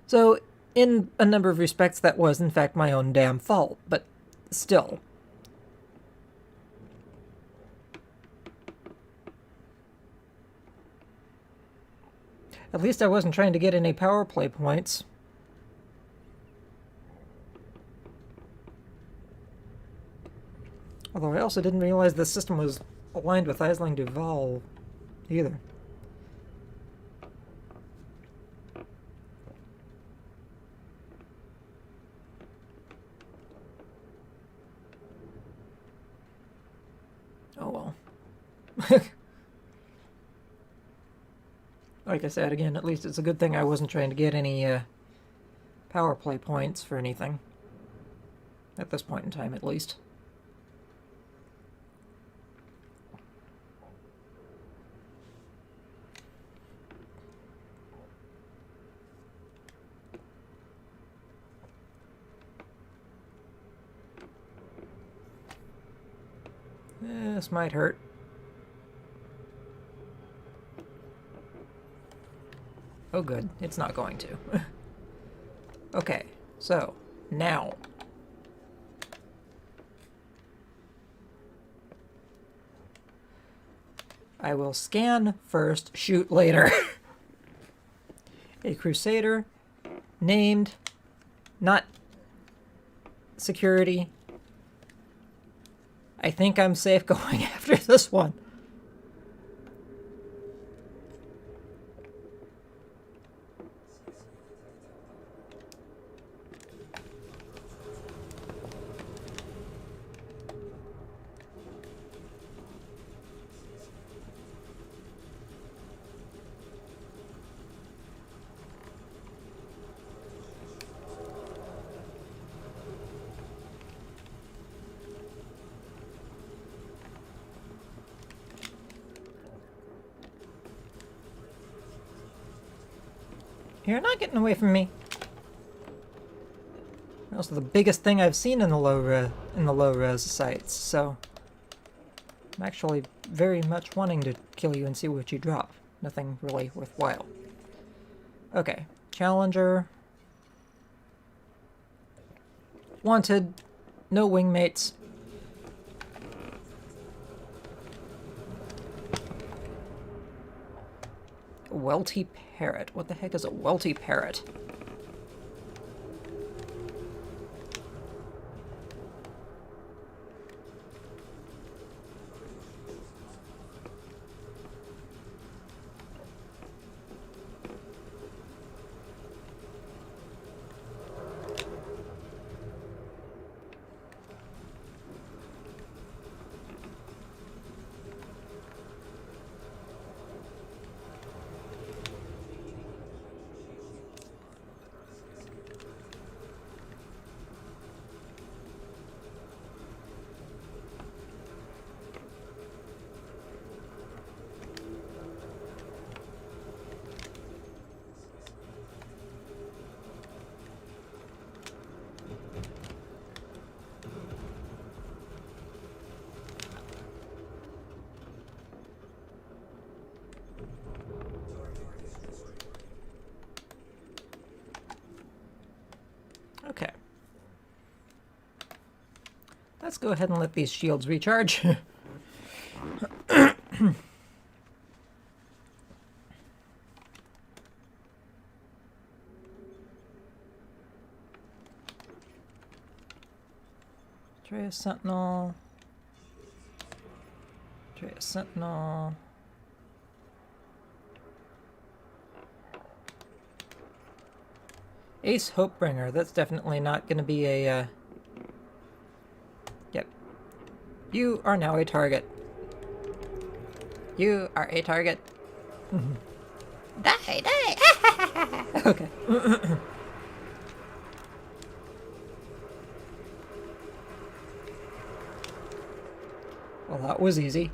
So, in a number of respects, that was in fact my own damn fault, but still. At least I wasn't trying to get any power play points. Although I also didn't realize the system was aligned with Aisling Duval either. Oh well. Like I said, again, at least it's a good thing I wasn't trying to get any power play points for anything. At this point in time, at least. This might hurt. Oh good, it's not going to. Okay, so, now. I will scan first, shoot later. A Crusader, named, not security. I think I'm safe going after this one. You're not getting away from me. Also, the biggest thing I've seen in the low res sites, so I'm actually very much wanting to kill you and see what you drop. Nothing really worthwhile. Okay, Challenger. Wanted. No wingmates. Welty Parrot. What the heck is a Welty Parrot? Okay. Let's go ahead and let these shields recharge. Tray of Sentinel. Tray of Sentinel. Ace Hopebringer. That's definitely not going to be a... Yep. You are now a target. You are a target. Die, die! Okay. Well, that was easy.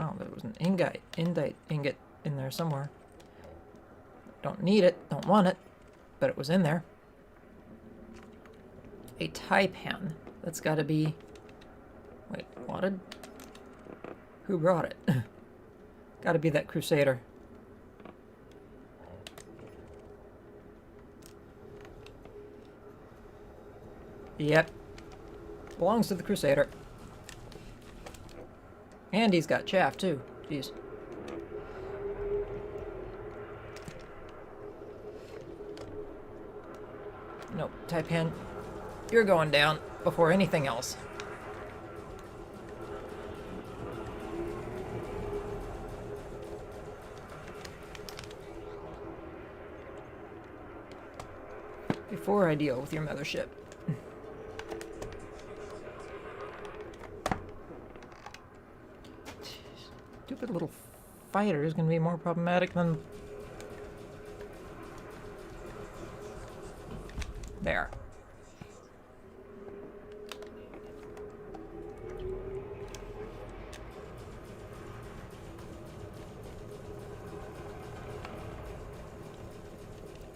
Oh, there was an ingot in there somewhere. Don't need it, don't want it, but it was in there. A taipan. That's gotta be... Wait, wanted? Who brought it? Gotta be that Crusader. Yep. Belongs to the Crusader. And he's got chaff, too. Jeez. Nope, Taipan, you're going down before anything else. Before I deal with your mothership. Stupid little fighter is going to be more problematic than... There.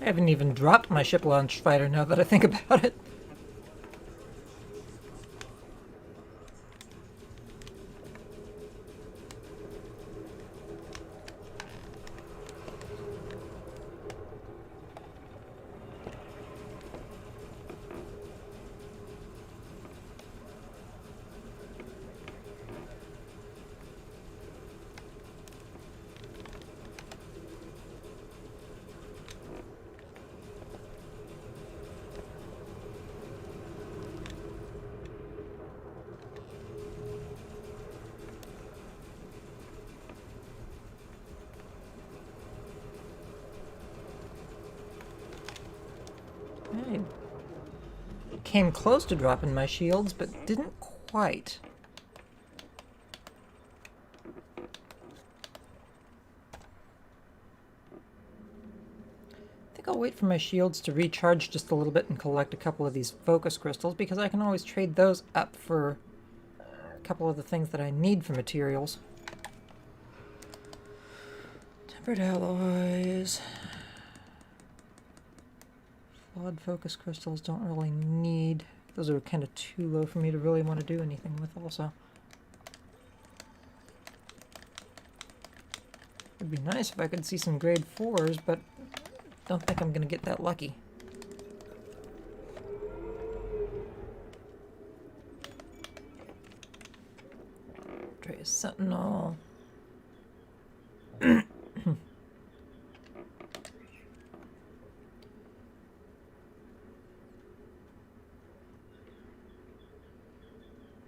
I haven't even dropped my ship launch fighter now that I think about it. I came close to dropping my shields, but didn't quite. I think I'll wait for my shields to recharge just a little bit and collect a couple of these focus crystals, because I can always trade those up for a couple of the things that I need for materials. Tempered alloys. Flawed focus crystals don't really need. Those are kind of too low for me to really want to do anything with also. It'd be nice if I could see some grade 4s, but don't think I'm going to get that lucky. Trace Sentinel.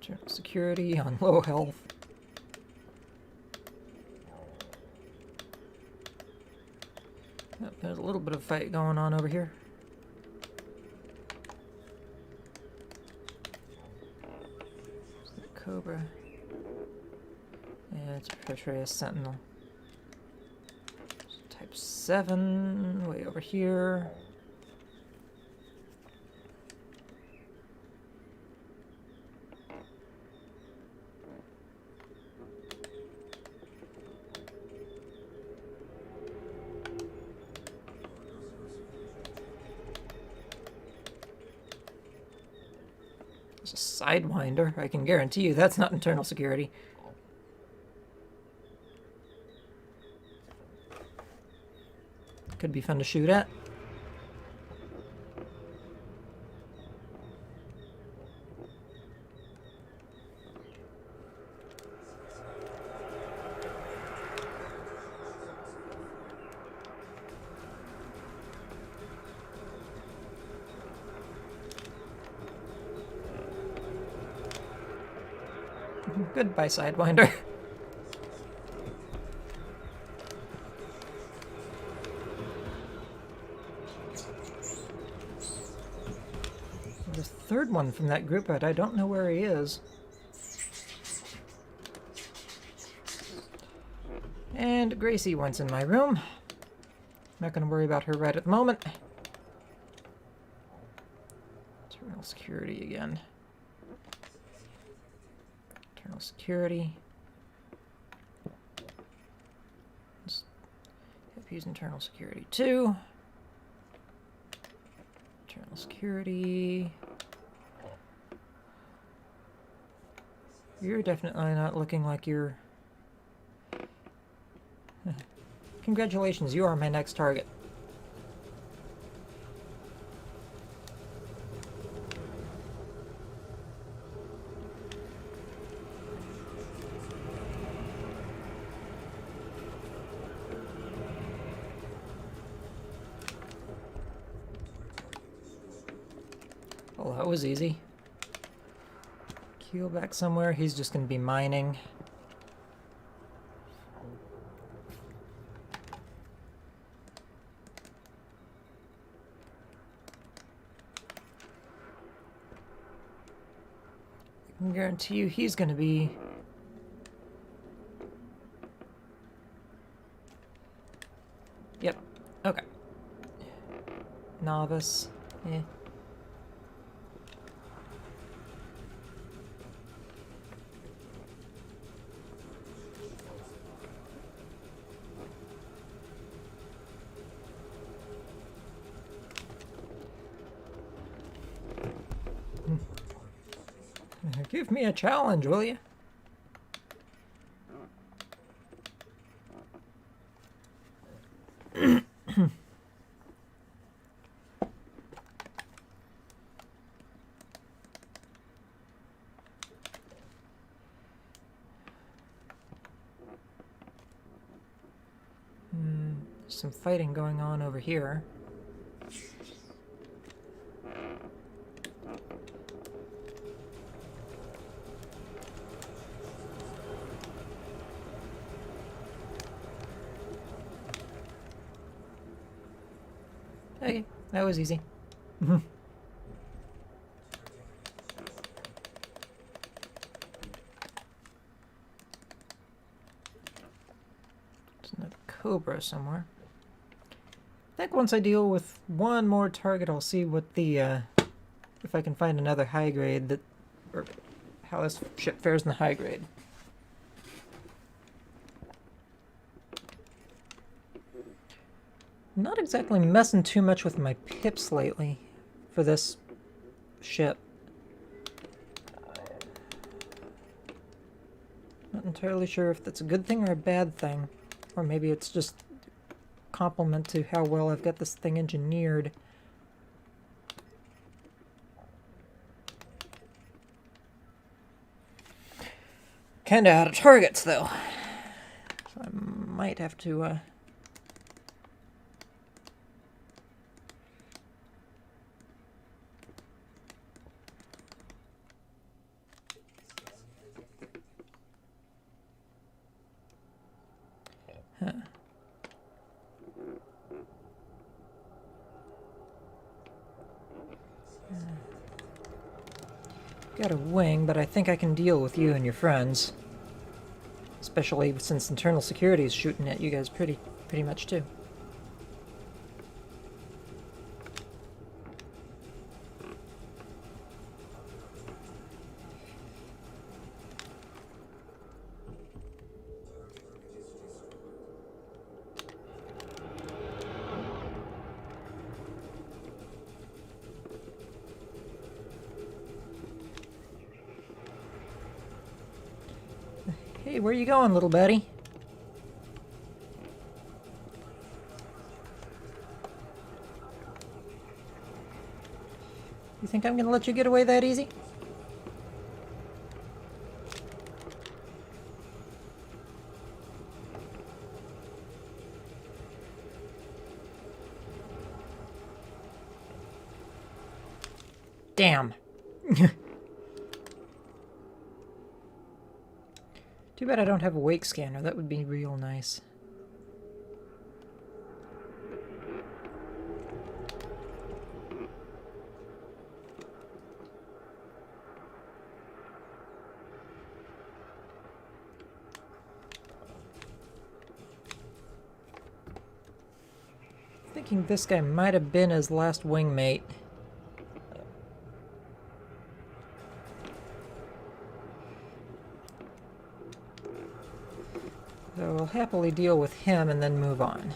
Internal security on low health. Yep, there's a little bit of fight going on over here. It's the Cobra. Yeah, it's Petraeus Sentinel. Type 7, way over here. There's a Sidewinder. I can guarantee you that's not internal security. Could be fun to shoot at. Goodbye, Sidewinder. There's a third one from that group, but I don't know where he is. And Gracie went's in my room. Not going to worry about her right at the moment. Internal security again. Internal security. Let's use internal security 2. Internal security. You're definitely not looking like you're... Congratulations, you are my next target. Well, that was easy. Keel back somewhere. He's just going to be mining. I can guarantee you he's going to be... Yep. Okay. Novice. Eh. Give me a challenge, will you? Some fighting going on over here. Okay, that was easy. There's another cobra somewhere. I think once I deal with one more target, I'll see what the, if I can find another high grade that, or how this ship fares in the high grade. Not exactly messing too much with my pips lately for this ship. Not entirely sure if that's a good thing or a bad thing. Or maybe it's just a compliment to how well I've got this thing engineered. Kinda out of targets, though. So I might have to, got a wing, but I think I can deal with you and your friends. Especially since internal security is shooting at you guys pretty much too. Hey, where you going, little buddy? You think I'm gonna let you get away that easy? Damn. Too bad I don't have a wake scanner. That would be real nice. Thinking this guy might have been his last wingmate. So we'll happily deal with him and then move on.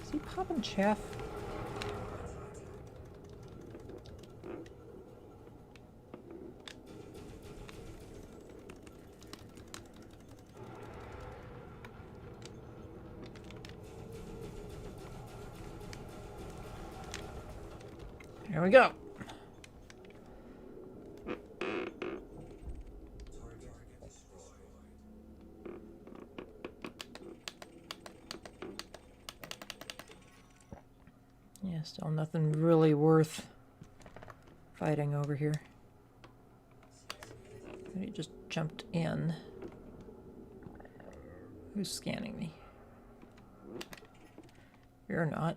Is he popping chaff? Here we go. Yeah, still nothing really worth fighting over here. He just jumped in. Who's scanning me? You're not.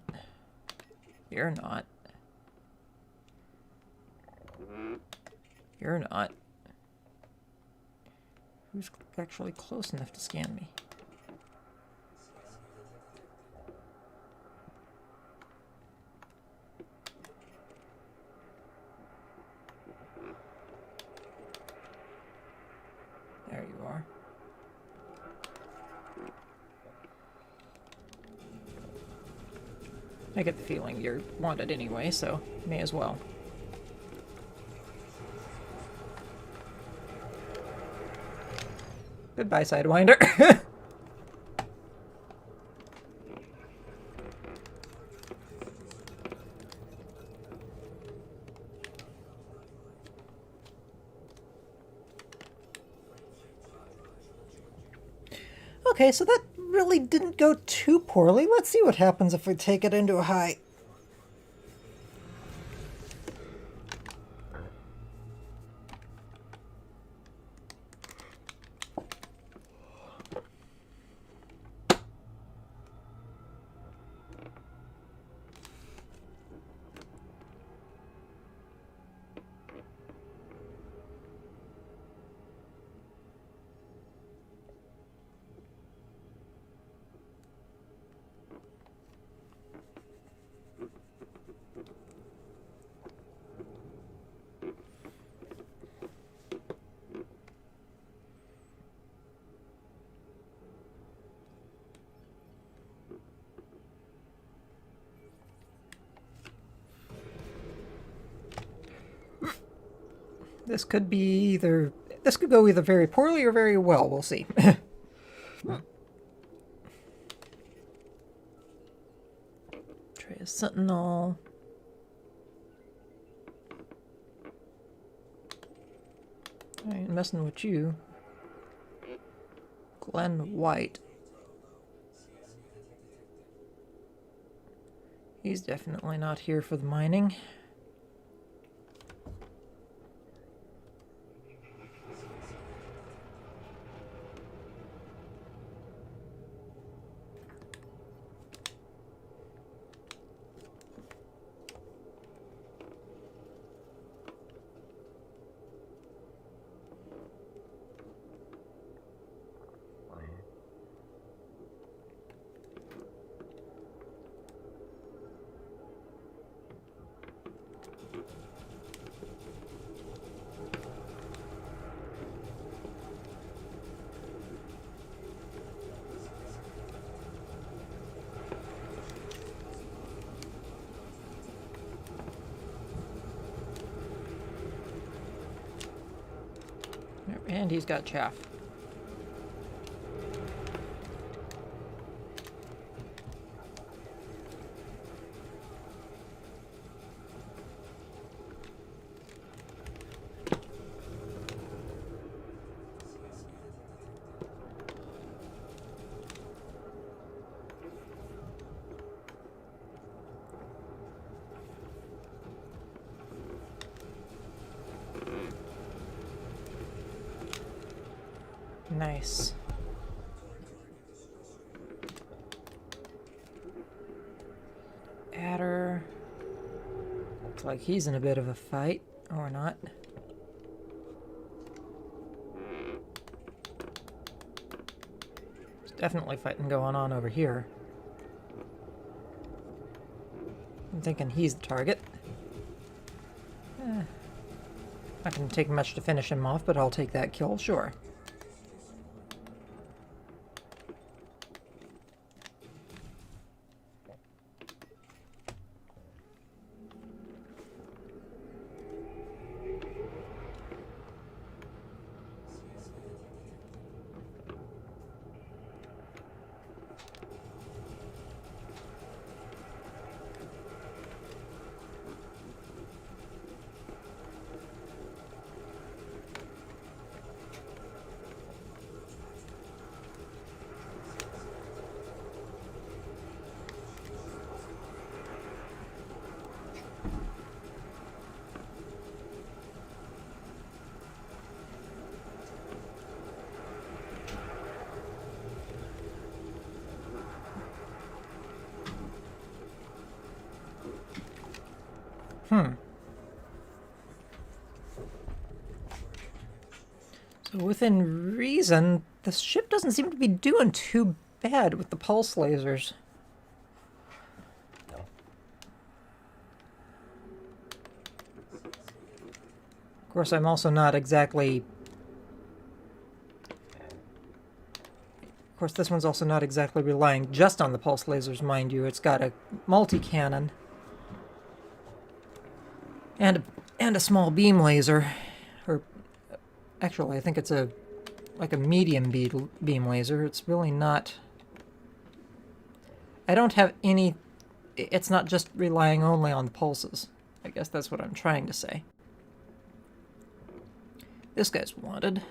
You're not. You're not. Who's actually close enough to scan me? There you are. I get the feeling you're wanted anyway, so may as well. Goodbye, Sidewinder. Okay, so that really didn't go too poorly. Let's see what happens if we take it into a high. This could go either very poorly or very well. We'll see. Try a sentinel. I ain't messing with you. Glenn White. He's definitely not here for the mining. And he's got chaff. Nice. Adder. Looks like he's in a bit of a fight, or not. There's definitely fighting going on over here. I'm thinking he's the target. Not gonna take much to finish him off, but I'll take that kill, sure. So within reason, this ship doesn't seem to be doing too bad with the pulse lasers. Of course, I'm also not exactly... Of course, this one's also not exactly relying just on the pulse lasers, mind you. It's got a multi-cannon. And a small beam laser. Or, actually, I think it's like a medium beam laser. It's really not... I don't have any... It's not just relying only on the pulses. I guess that's what I'm trying to say. This guy's wanted.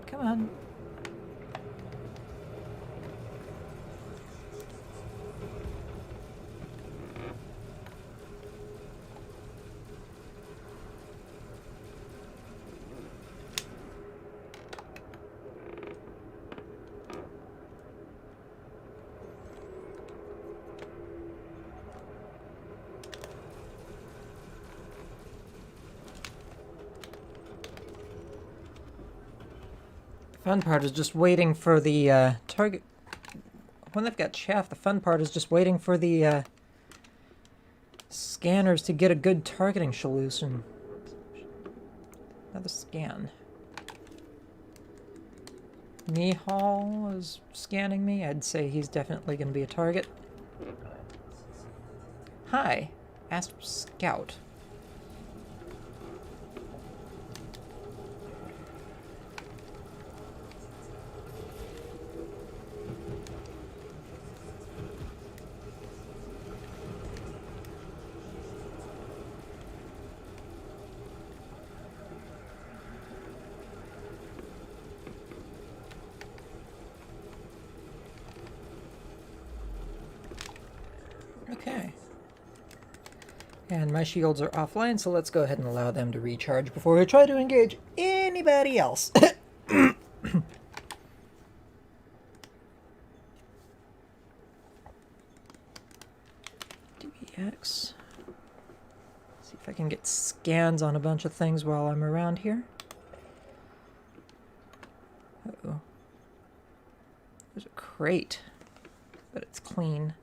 Come on. Fun part is just waiting for the target. When they've got chaff, the fun part is just waiting for the scanners to get a good targeting solution. Another scan. Nihal is scanning me. I'd say he's definitely going to be a target. Hi, Asp Scout. Okay. And my shields are offline, so let's go ahead and allow them to recharge before we try to engage anybody else. DBX. See if I can get scans on a bunch of things while I'm around here. Uh-oh. There's a crate, but it's clean.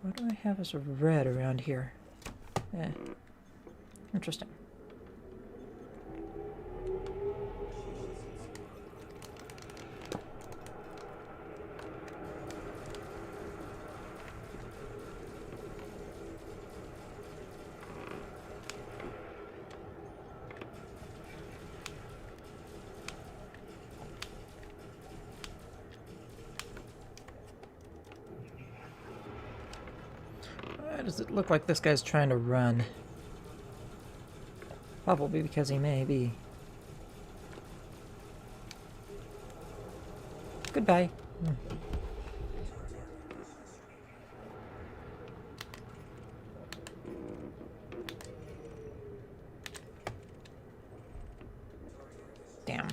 What do I have as a red around here? Interesting. Why does it look like this guy's trying to run? Probably because he may be. Goodbye. Damn.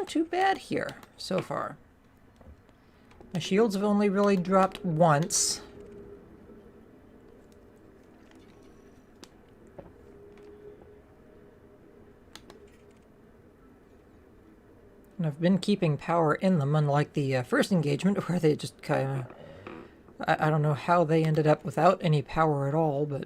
doing too bad here so far. My shields have only really dropped once. And I've been keeping power in them, unlike the first engagement, where they just kind of... I don't know how they ended up without any power at all, but...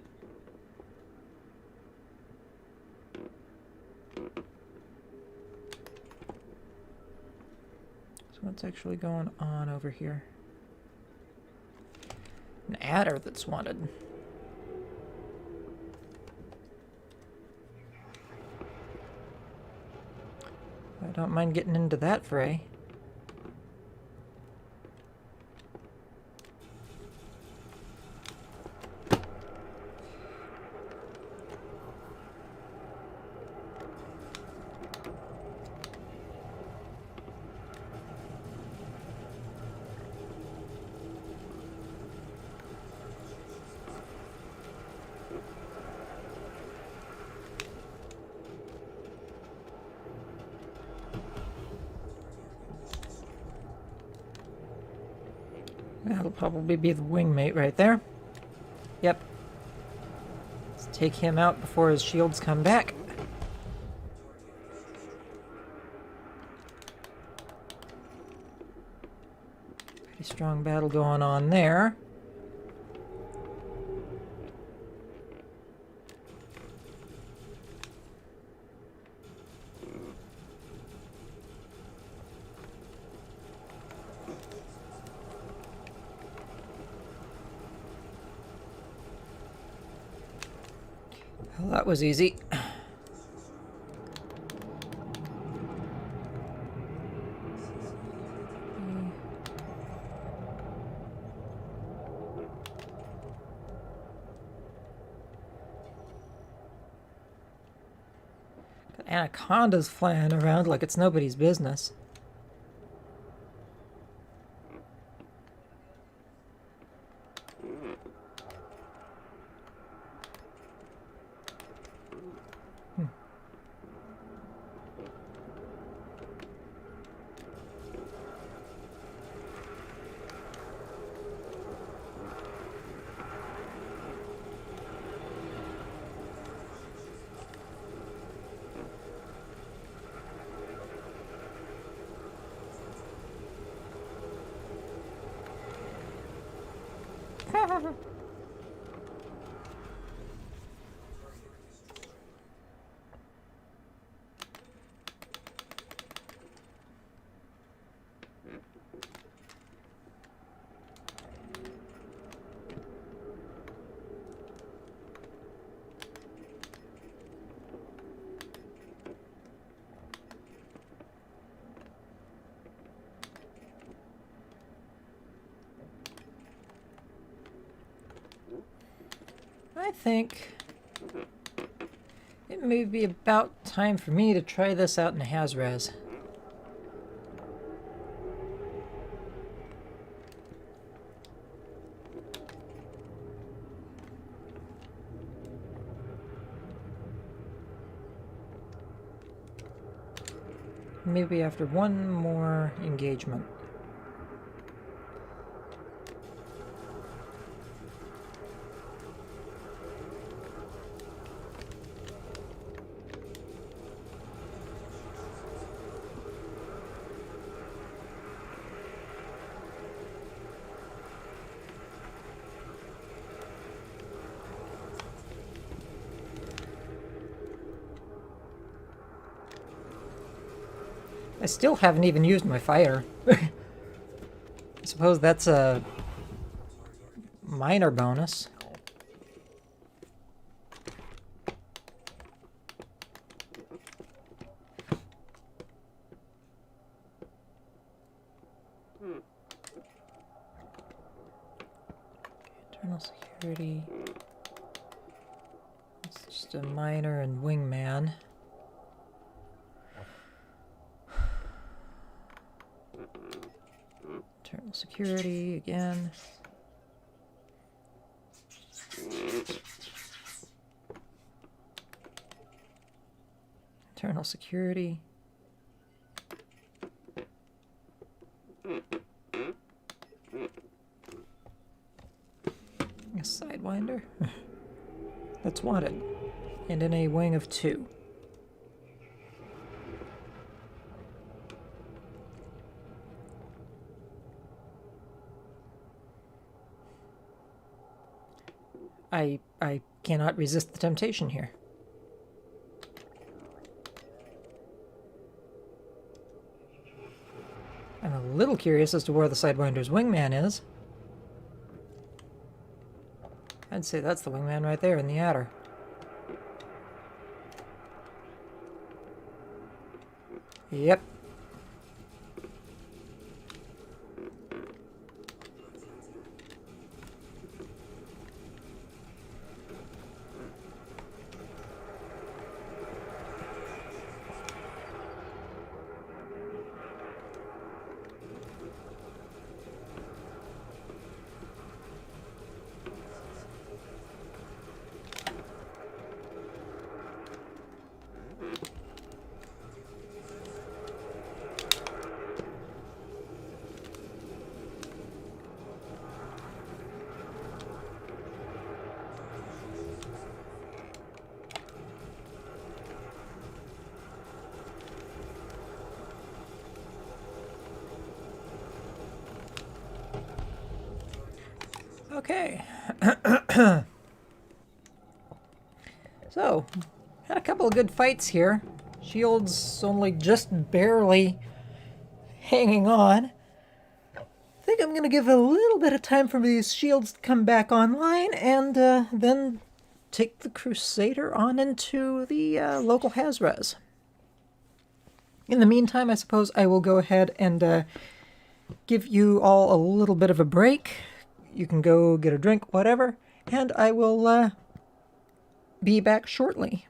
So what's actually going on over here? An adder that's wanted. I don't mind getting into that fray. That'll probably be the wingmate right there. Yep. Let's take him out before his shields come back. Pretty strong battle going on there. Well, that was easy. Got anacondas flying around like it's nobody's business. I think it may be about time for me to try this out in Howdy. Maybe after one more engagement. I still haven't even used my fire. I suppose that's a minor bonus. Internal security. It's just a miner and wingman. Internal security again. Internal security. Sidewinder that's wanted, and in a wing of 2. I cannot resist the temptation here. I'm a little curious as to where the Sidewinder's wingman is. I'd say that's the wingman right there in the adder. Yep. Okay. So, had a couple of good fights here. Shield's only just barely hanging on. I think I'm going to give a little bit of time for these shields to come back online, and then take the Crusader on into the local Hazres. In the meantime, I suppose I will go ahead and give you all a little bit of a break. You can go get a drink, whatever, and I will be back shortly.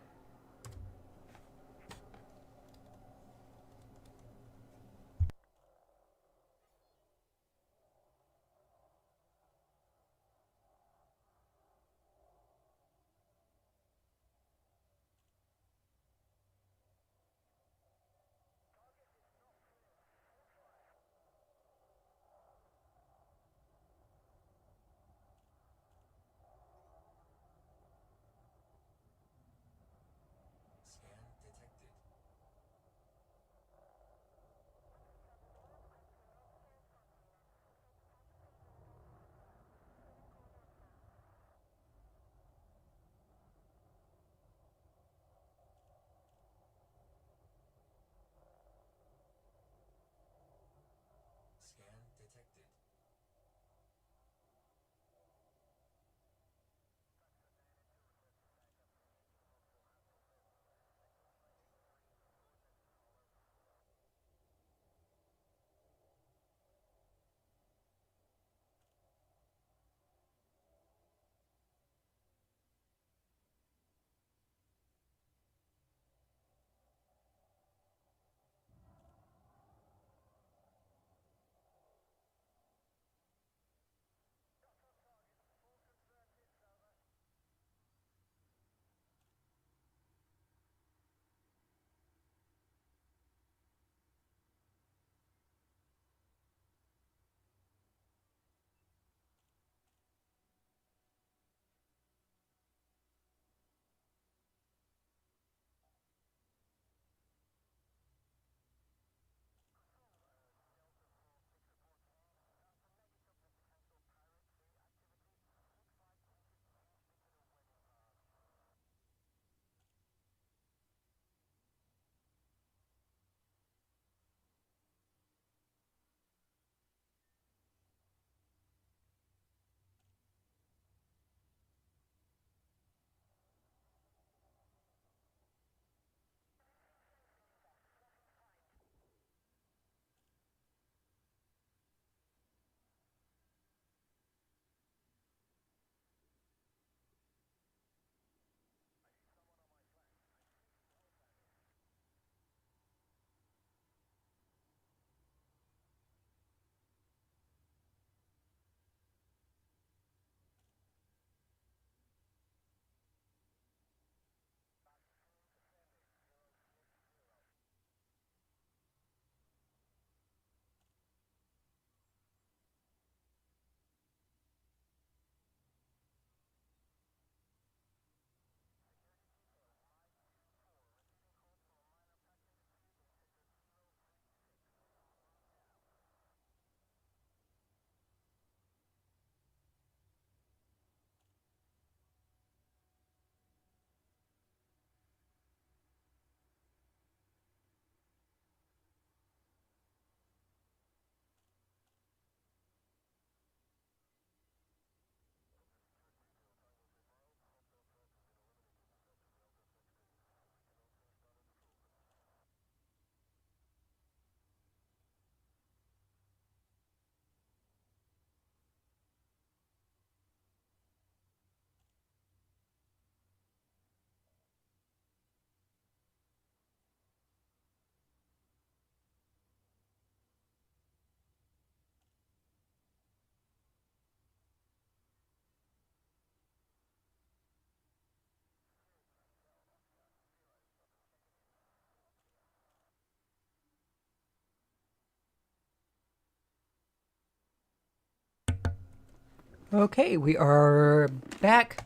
Okay, we are back.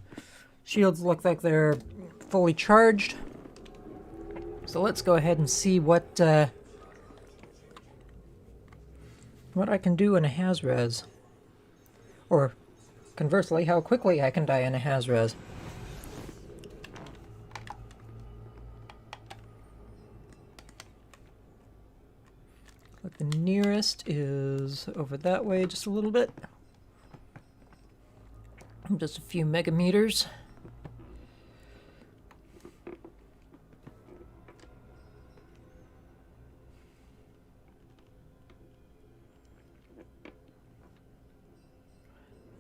Shields look like they're fully charged. So let's go ahead and see what I can do in a Haz-Res. Or, conversely, how quickly I can die in a Haz-Res. But the nearest is over that way just a little bit. Just a few megameters.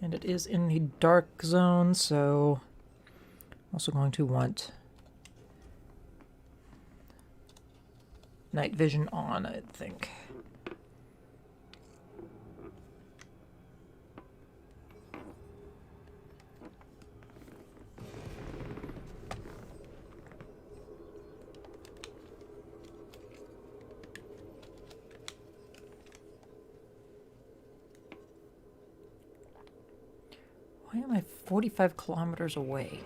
And it is in the dark zone, so I'm also going to want night vision on, I think. Why am I 45 kilometers away?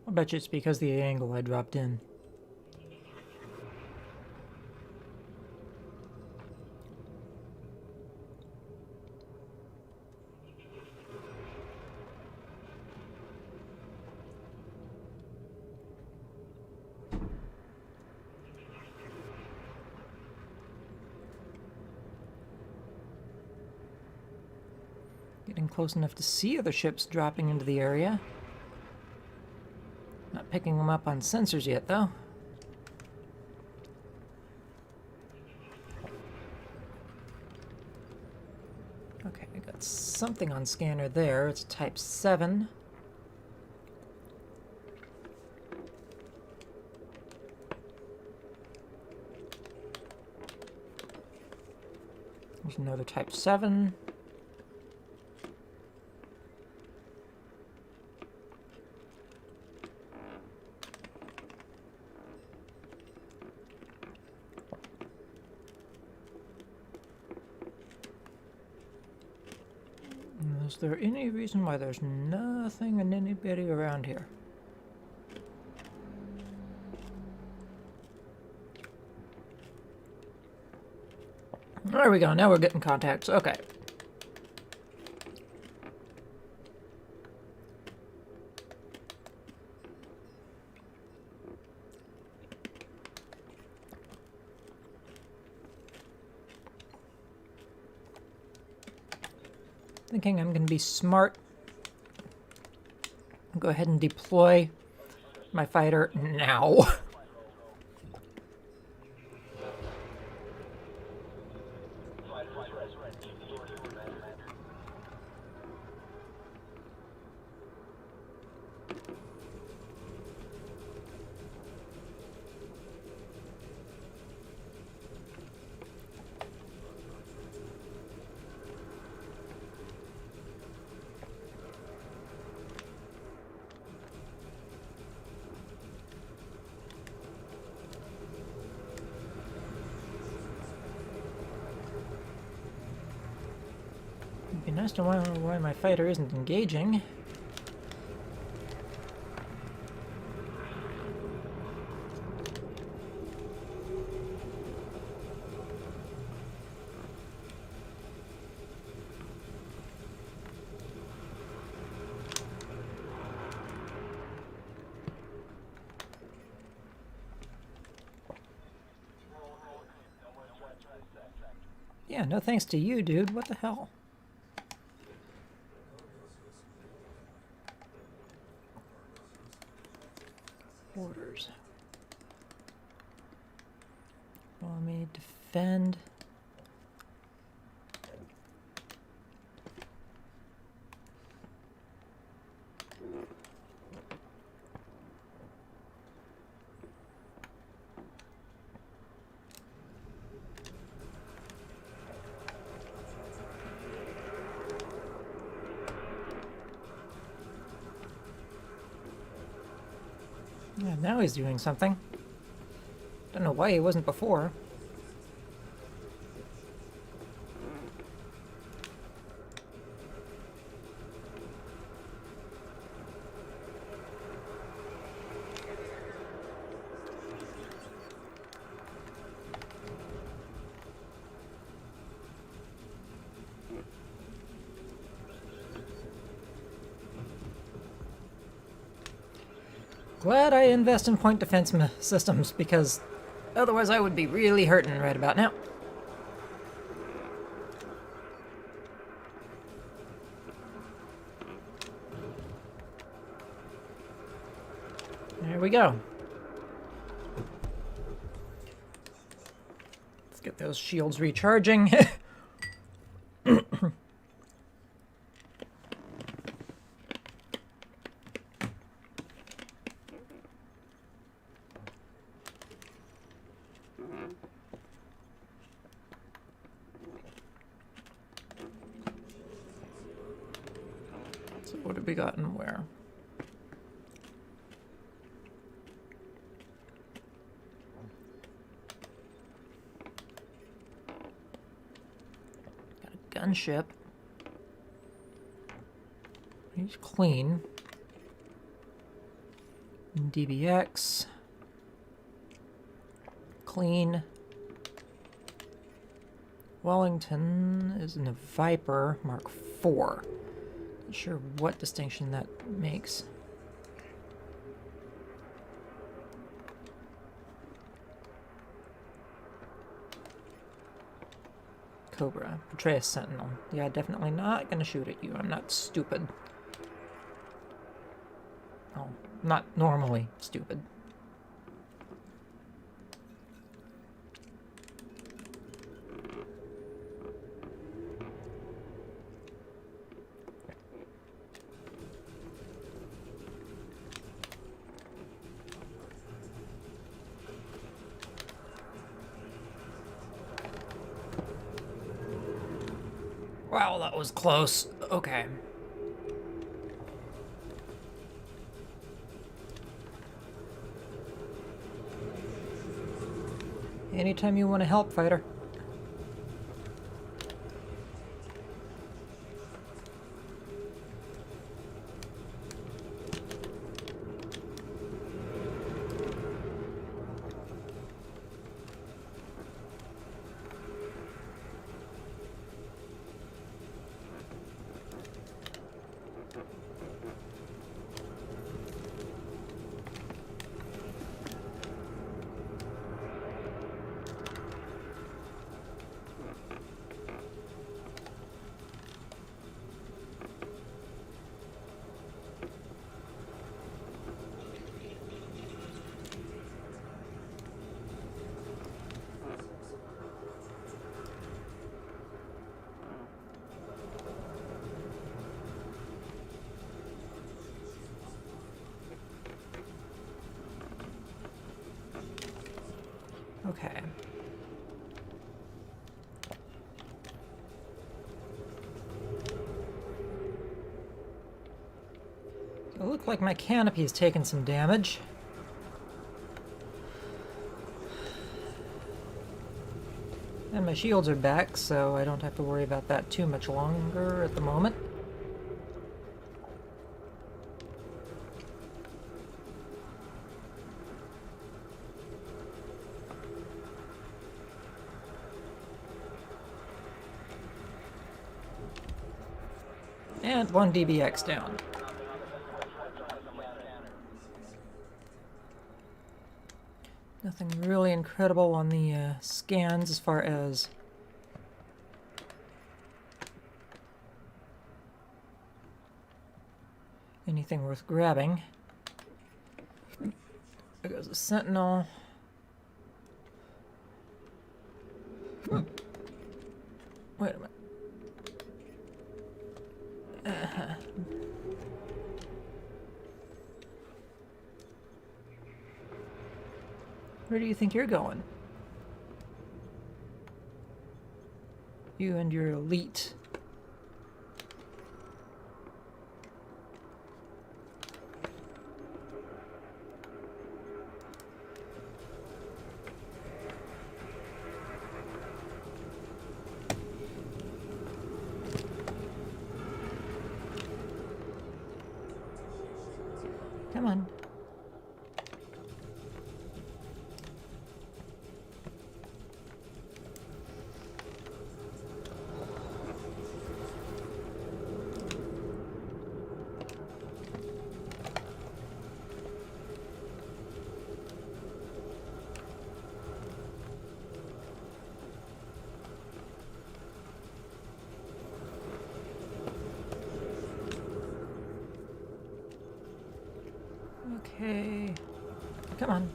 I bet you it's because the angle I dropped in. Getting close enough to see other ships dropping into the area. Not picking them up on sensors yet, though. Okay, I got something on scanner there. It's type 7. There's another type 7. Is there any reason why there's nothing and anybody around here? There we go, now we're getting contacts. Okay. Thinking I'm going to be smart. Go ahead and deploy my fighter now. It'd be nice to know why my fighter isn't engaging. Yeah, no thanks to you, dude. What the hell? Orders. Follow me, defend. Yeah, now he's doing something. Don't know why he wasn't before. Glad I invest in point defense systems, because otherwise I would be really hurting right about now. There we go. Let's get those shields recharging. So what have we gotten where? Got a gunship. He's clean. DBX. Clean. Wellington is in a Viper Mark IV. Not sure what distinction that makes. Cobra. Portray a sentinel. Yeah, definitely not gonna shoot at you. I'm not stupid. Oh, not normally stupid. Wow, that was close. Okay. Anytime you want to help, fighter. Okay. So it looks like my canopy's taken some damage. And my shields are back, so I don't have to worry about that too much longer at the moment. And one DBX down. Nothing really incredible on the scans as far as anything worth grabbing. There goes a sentinel. Wait a minute. Where do you think you're going? You and your elite. Come on. Okay. Come on.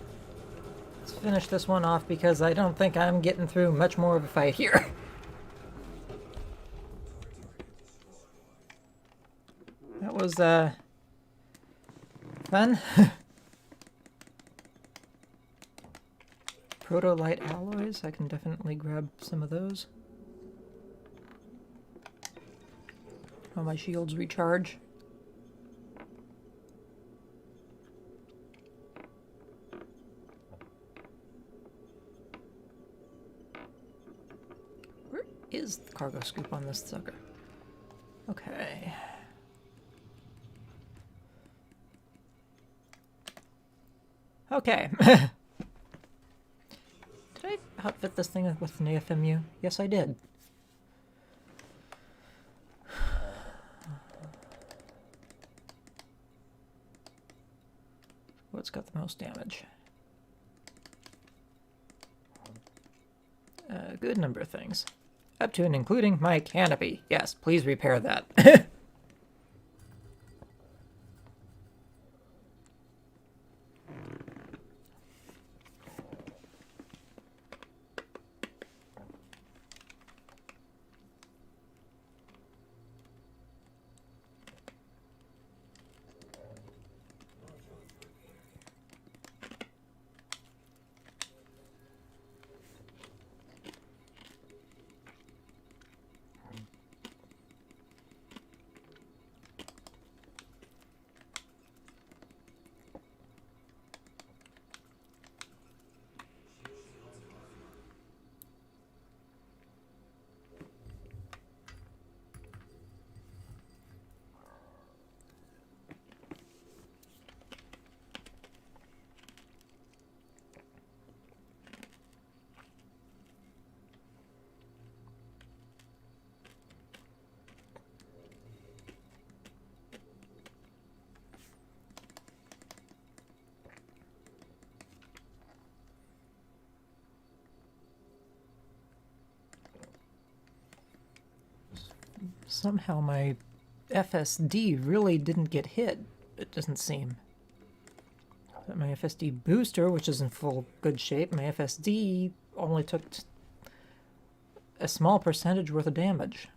Let's finish this one off because I don't think I'm getting through much more of a fight here. That was, fun. Proto-light alloys. I can definitely grab some of those. While my shields recharge. Where is the cargo scoop on this sucker? Okay. Okay. Did I outfit this thing with an AFMU? Yes, I did. What's got the most damage? A good number of things. Up to and including my canopy. Yes, please repair that. Somehow my FSD really didn't get hit, it doesn't seem. But my FSD booster, which is in full good shape, my FSD only took a small percentage worth of damage.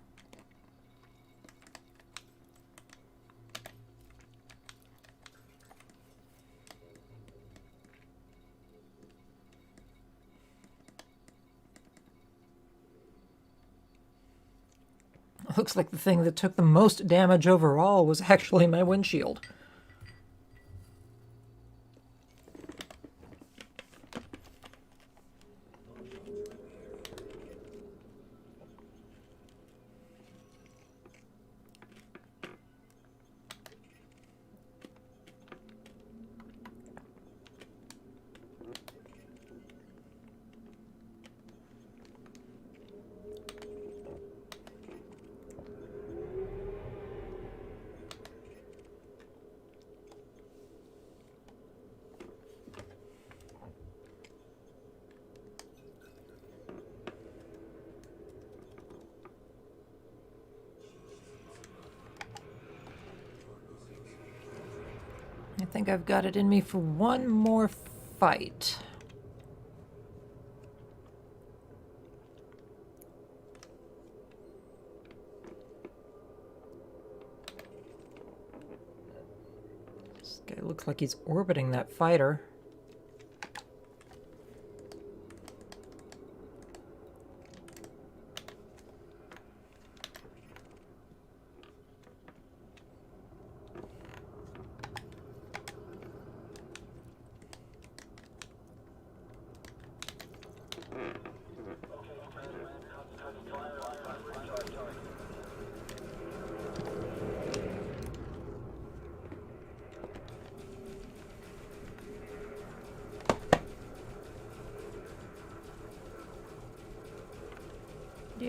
Looks like the thing that took the most damage overall was actually my windshield. I think I've got it in me for one more fight. This guy looks like he's orbiting that fighter.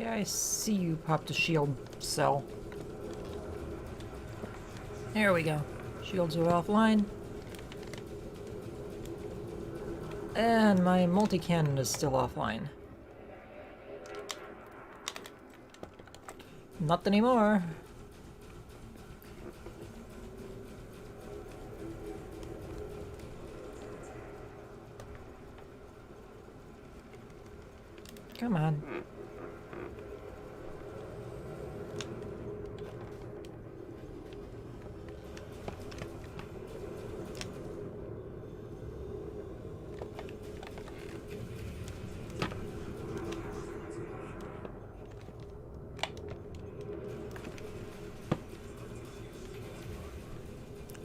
Okay, I see you popped a shield cell. There we go. Shields are offline. And my multi-cannon is still offline. Not anymore. Come on.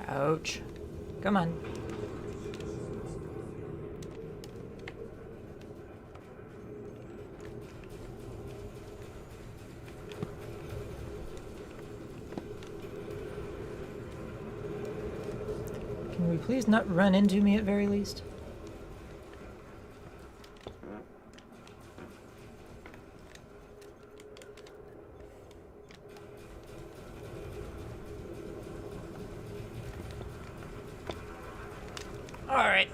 Ouch. Come on. Can we please not run into me at very least? Alright.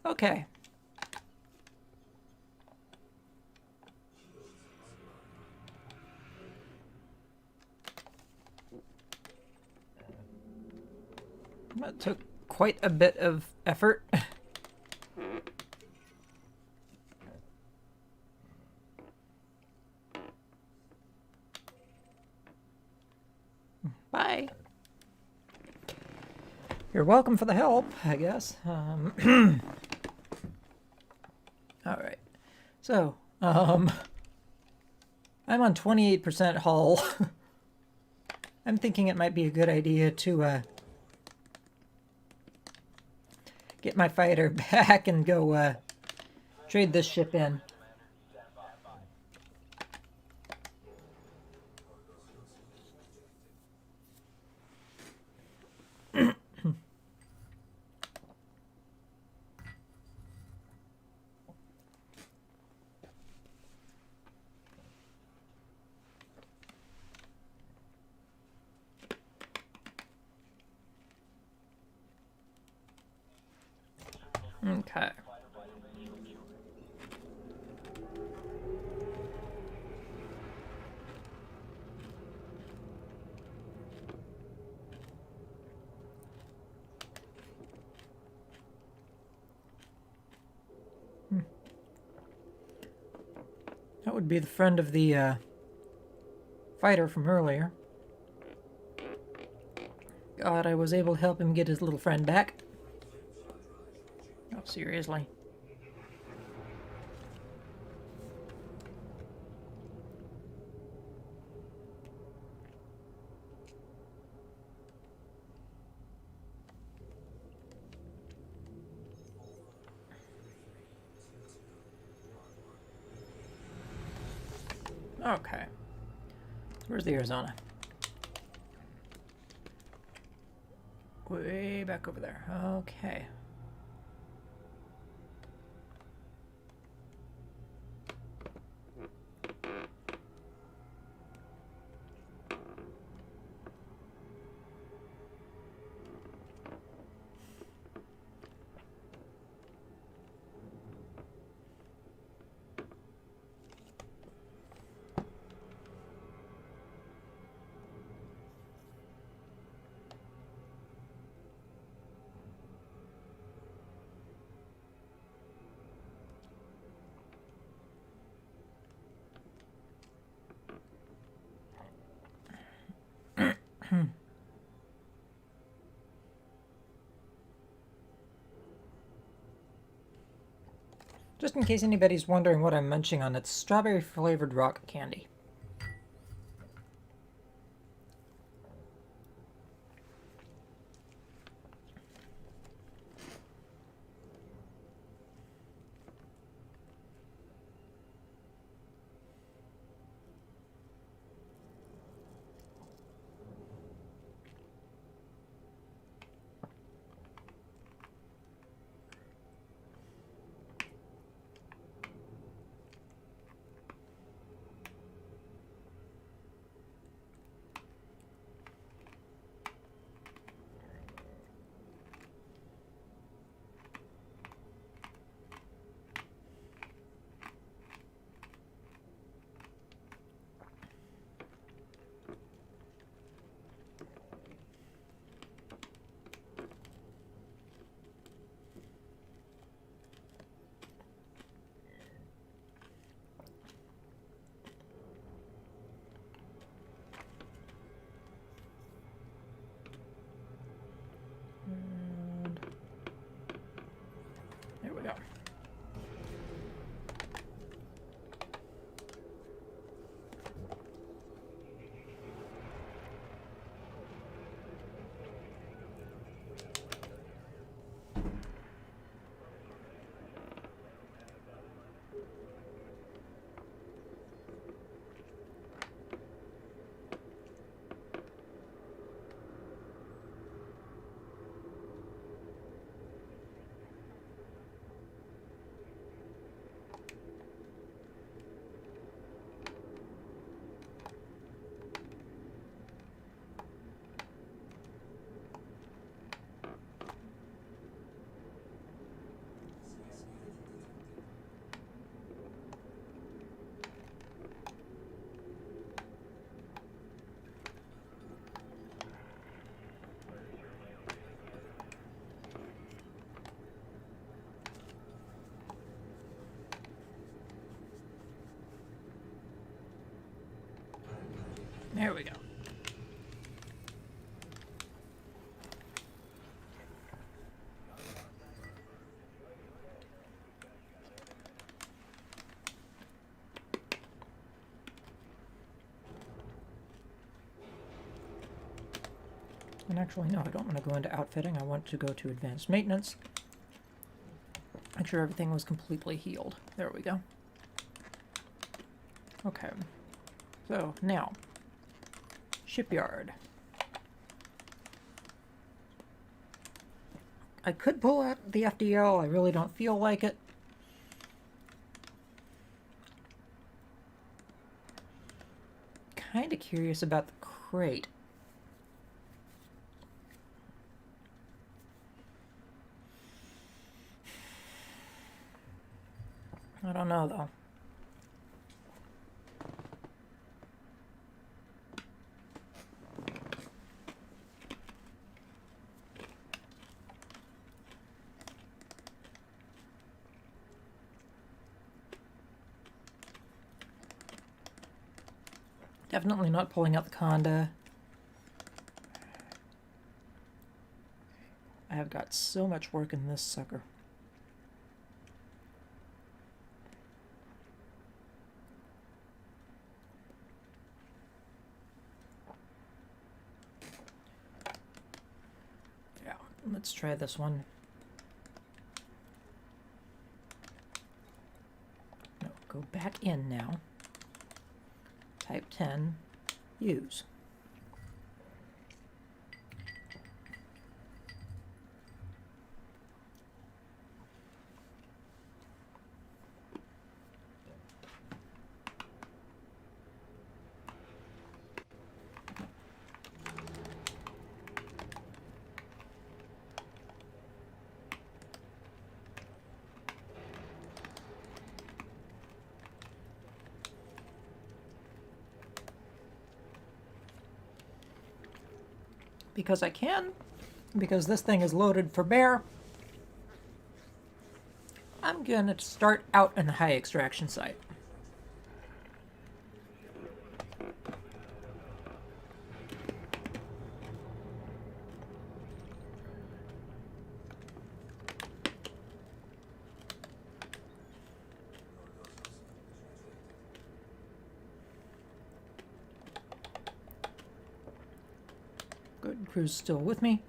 Okay. That took quite a bit of effort. Bye. You're welcome for the help, I guess. Alright. So, I'm on 28% hull. I'm thinking it might be a good idea to, get my fighter back and go, trade this ship in. Okay. That would be the friend of the fighter from earlier. God, I was able to help him get his little friend back. Oh, seriously. Okay. Where's the Arizona? Way back over there. Okay. Just in case anybody's wondering what I'm munching on, it's strawberry flavored rock candy. There we go. And actually, no, I don't want to go into outfitting. I want to go to advanced maintenance. Make sure everything was completely healed. There we go. Okay. So, now. Shipyard. I could pull out the FDL. I really don't feel like it. Kind of curious about the crate. I don't know, though. Definitely not pulling out the Conda. I have got so much work in this sucker. Yeah, let's try this one. No, go back in now. Type 10, use. Because I can, because this thing is loaded for bear, I'm going to start out in the high extraction site. Good, crew's still with me.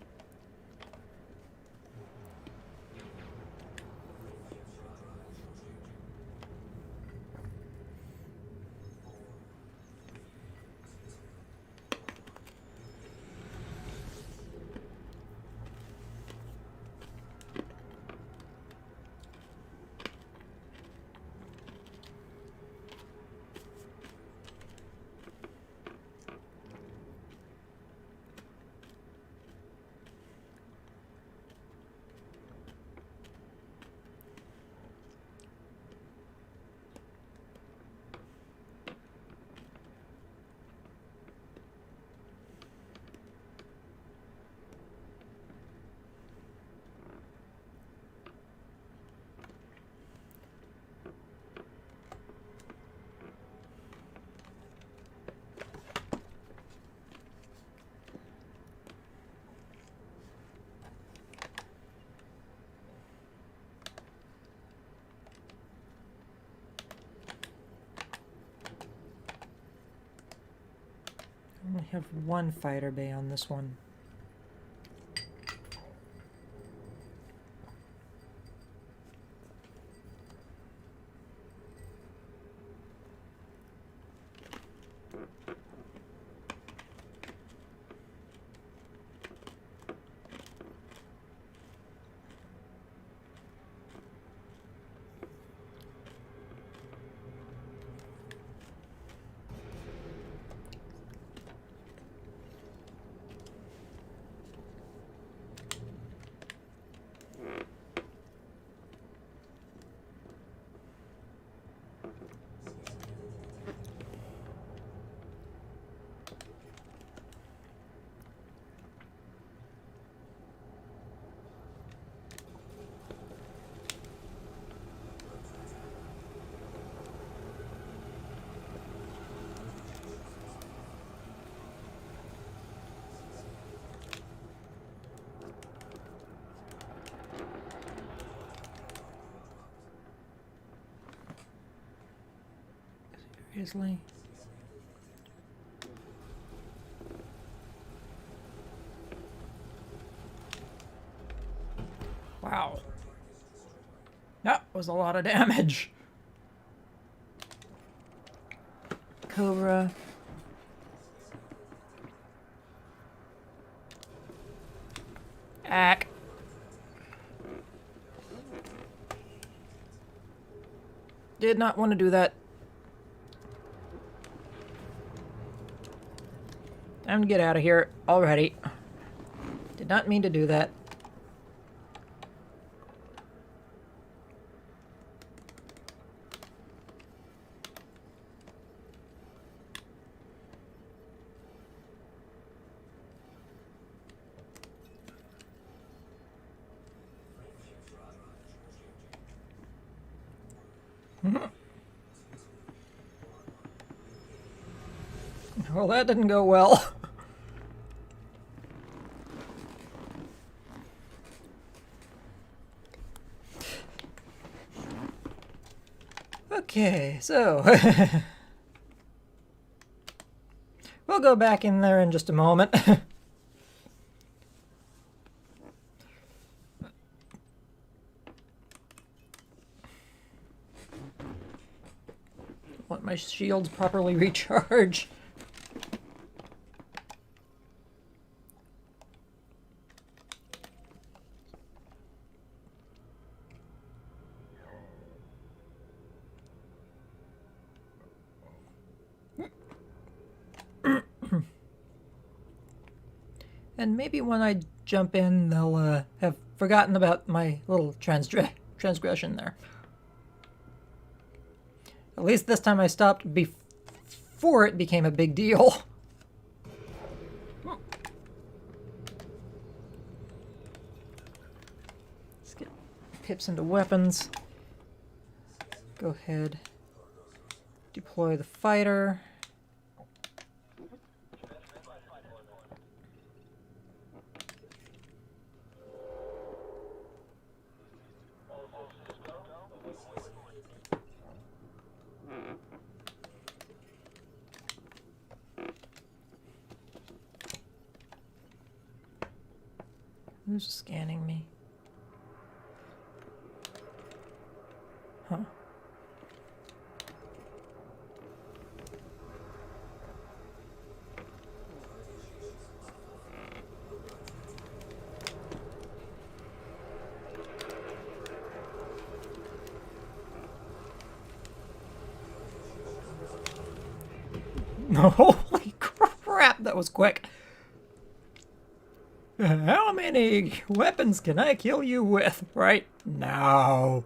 I only have one fighter bay on this one. Seriously? Wow. That was a lot of damage. Cobra. Ack. Did not want to do that. Time to get out of here already. Did not mean to do that. Well, that didn't go well. Okay, so we'll go back in there in just a moment. Let my shields properly recharge. And maybe when I jump in, they'll have forgotten about my little transgression there. At least this time I stopped before it became a big deal. Let's get pips into weapons. Go ahead. Deploy the fighter. Who's scanning me? Huh. Holy crap, that was quick. How many weapons can I kill you with right now?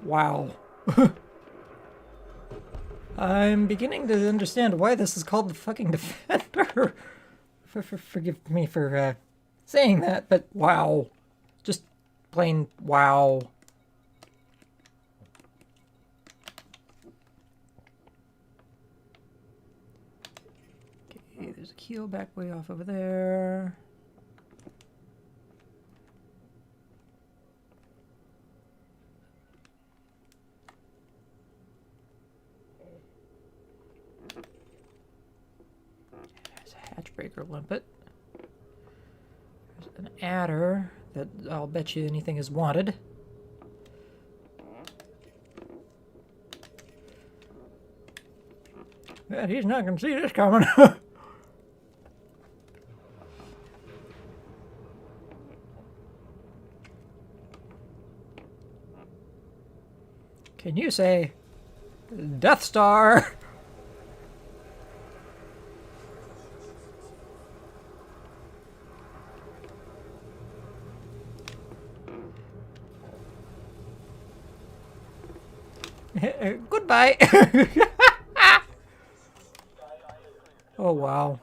Wow. I'm beginning to understand why this is called the fucking Defender. Forgive me for saying that, but wow. Just plain wow. Okay, there's a keel back way off over there. There's a hatchbreaker limpet. There's an adder that I'll bet you anything is wanted. Yeah, he's not gonna see this coming. Can you say Death Star? Goodbye. Oh, wow.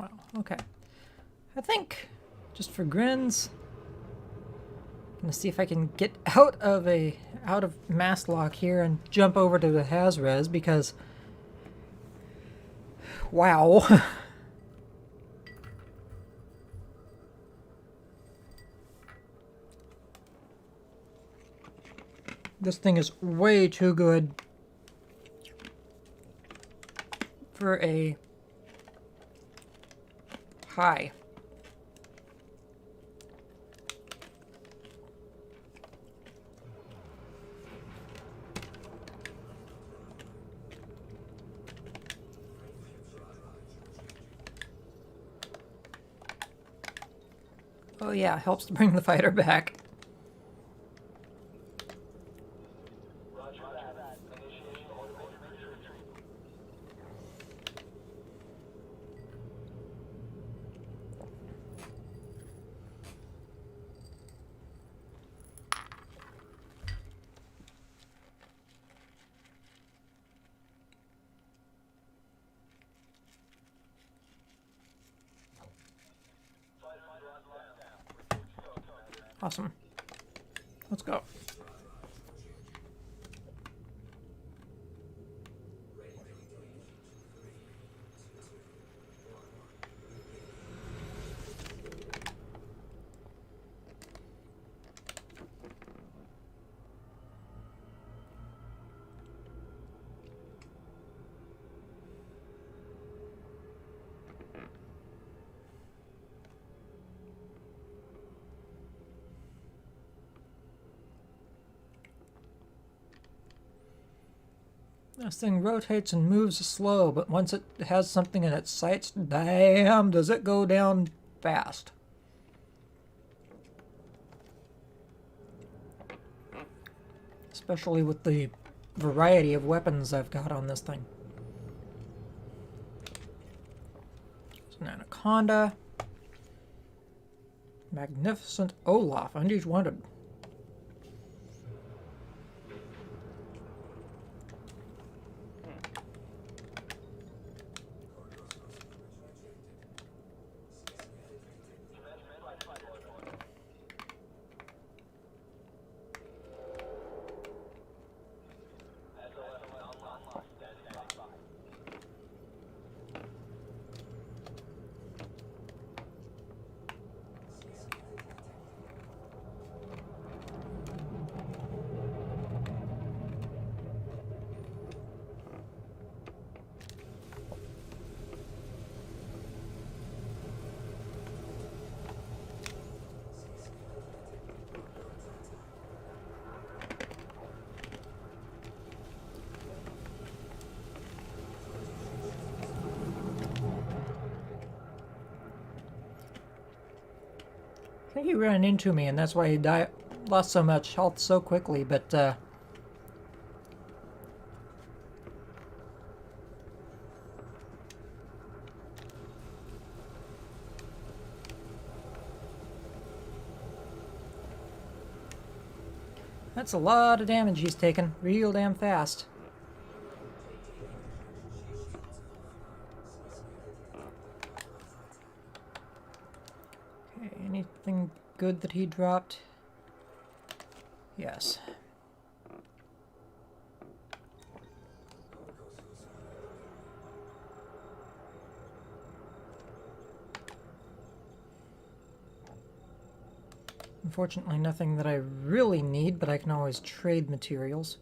Wow, okay. I think, just for grins, I'm gonna see if I can get out of mass lock here and jump over to the Howdres because, wow. This thing is way too good for a high. Oh yeah, helps to bring the fighter back. Awesome. Let's go. This thing rotates and moves slow, but once it has something in its sights, damn, does it go down fast. Especially with the variety of weapons I've got on this thing. It's an Anaconda. Magnificent Olaf, unused wanted. I think he ran into me, and that's why he lost so much health so quickly, but, that's a lot of damage he's taken, real damn fast. Okay, anything good that he dropped? Yes. Unfortunately, nothing that I really need, but I can always trade materials.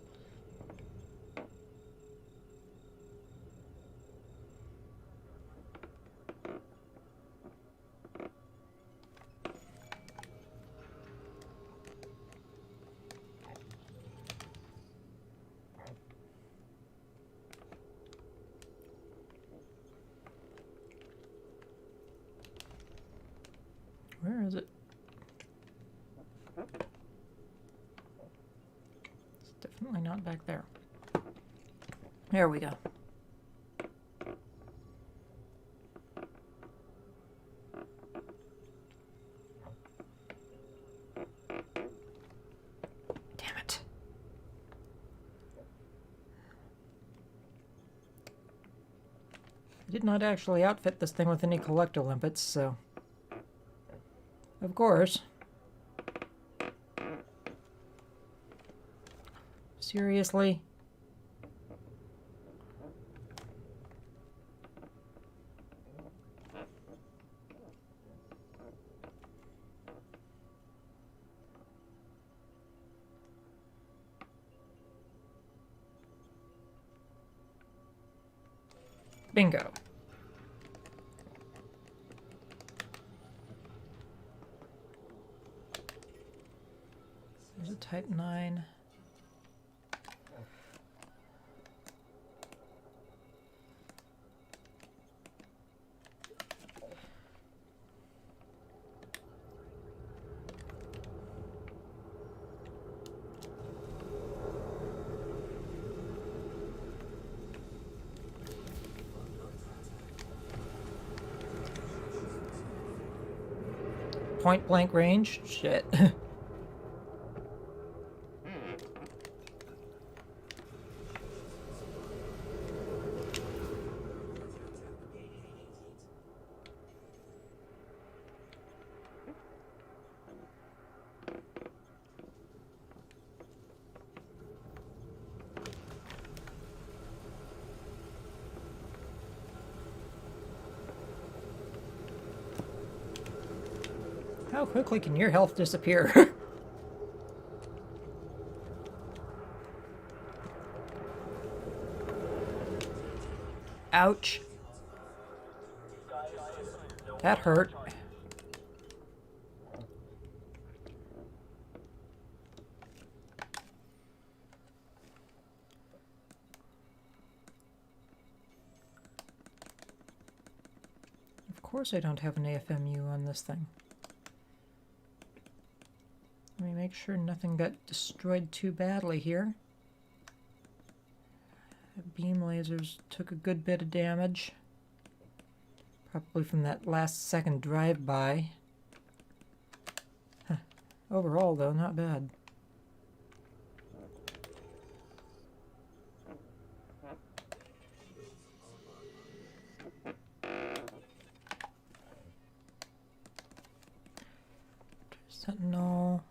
Where is it? It's definitely not back there. There we go. Damn it. I did not actually outfit this thing with any collector limpets, so... Of course. Seriously? Bingo. There's a Type 9. Point blank range? Shit. How quickly can your health disappear? Ouch. That hurt. Of course I don't have an AFMU on this thing. Let me make sure nothing got destroyed too badly here. The beam lasers took a good bit of damage. Probably from that last second drive-by. Huh. Overall, though, not bad. Sentinel.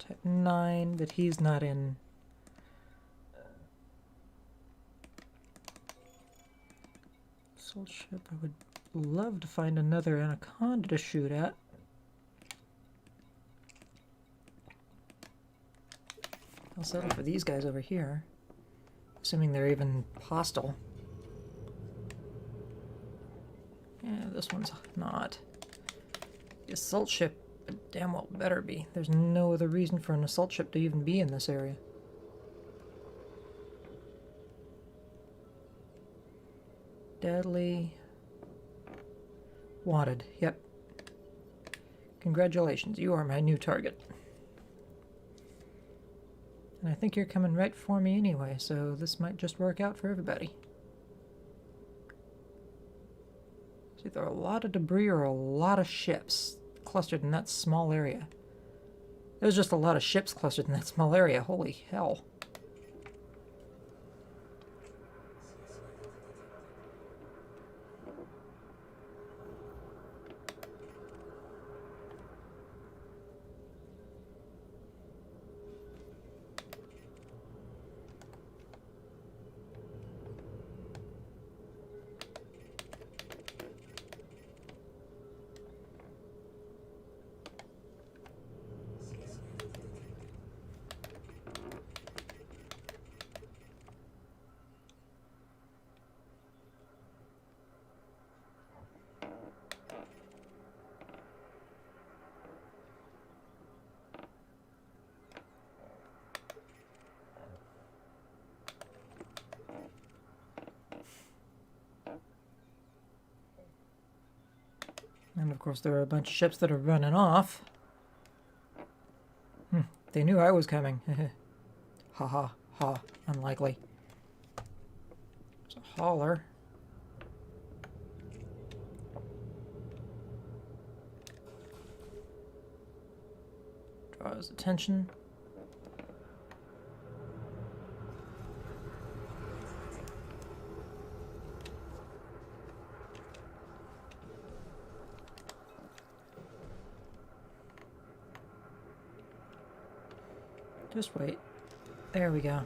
Type 9, but he's not in. Soul ship, I would love to find another anaconda to shoot at. I'll settle for these guys over here, assuming they're even hostile. Yeah, this one's not. The assault ship damn well better be. There's no other reason for an assault ship to even be in this area. Deadly. Wanted. Yep. Congratulations, you are my new target. And I think you're coming right for me anyway, so this might just work out for everybody. It's either a lot of debris or a lot of ships clustered in that small area. There's just a lot of ships clustered in that small area. Holy hell. And of course there are a bunch of ships that are running off. They knew I was coming. Ha ha ha. Unlikely. There's a hauler. Draw his attention. Just wait. There we go.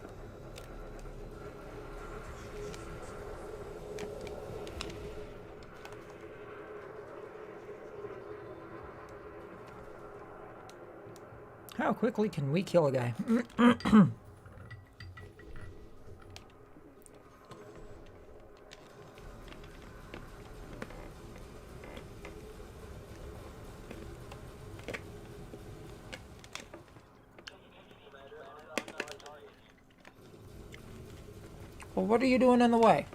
How quickly can we kill a guy? Well, what are you doing in the way?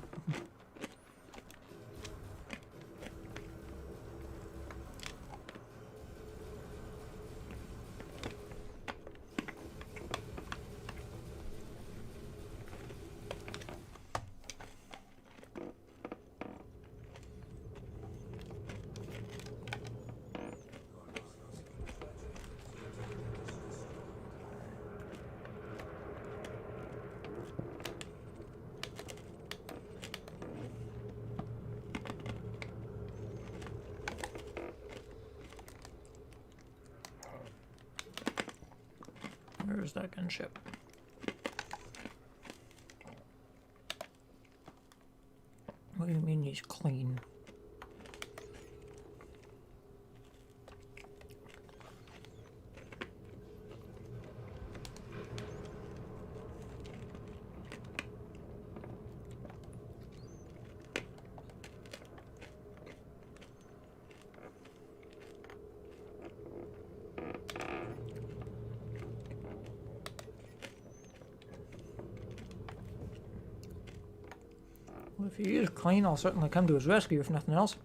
Where's that gunship? What do you mean he's clean? Well, if he is clean, I'll certainly come to his rescue if nothing else.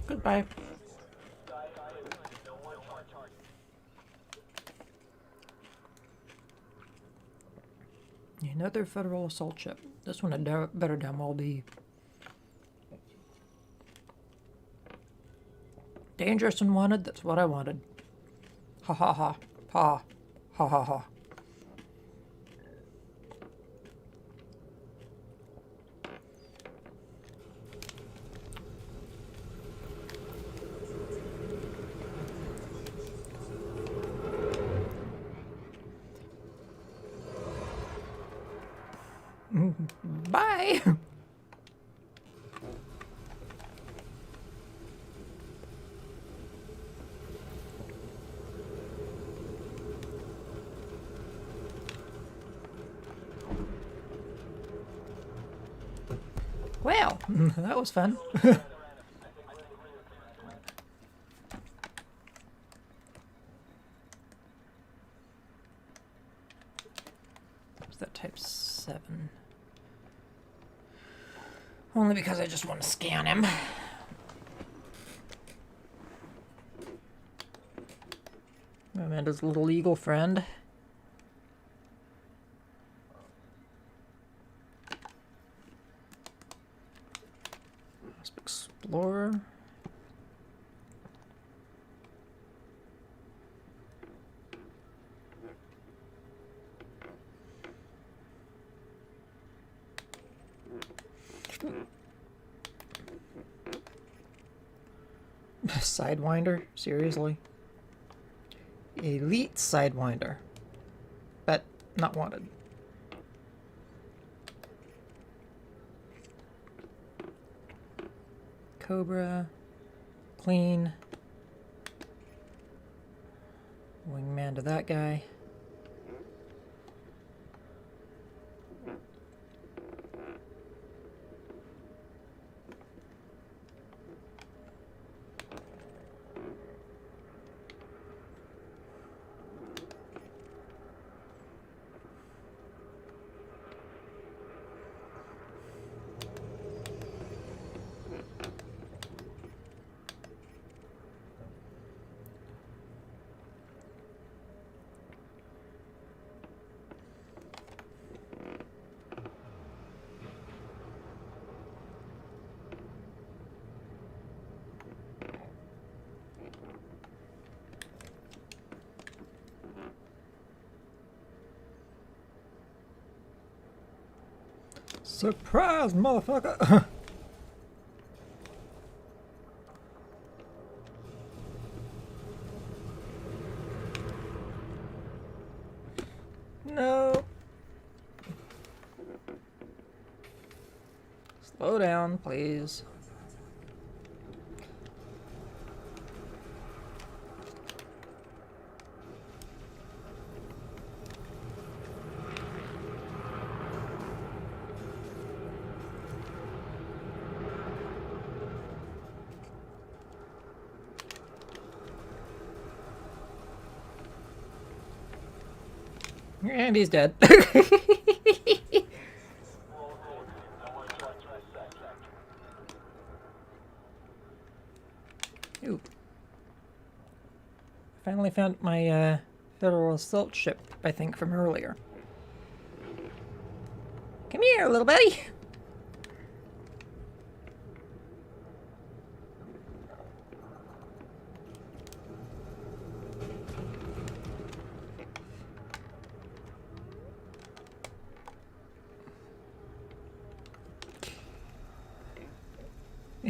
Goodbye. Another federal assault ship. This one had better damn well be dangerous and wanted. That's what I wanted. Ha ha ha. Ha. Ha ha ha. Bye! Well, that was fun. What's that type 7? Only because I just want to scan him. Amanda's little eagle friend. Explorer. Sidewinder? Seriously? Elite Sidewinder. But not wanted. Cobra. Clean. Wingman to that guy. Surprise, motherfucker! No. Slow down, please. And he's dead. Ooh. Finally found my Federal Assault ship, I think, from earlier. Come here, little buddy.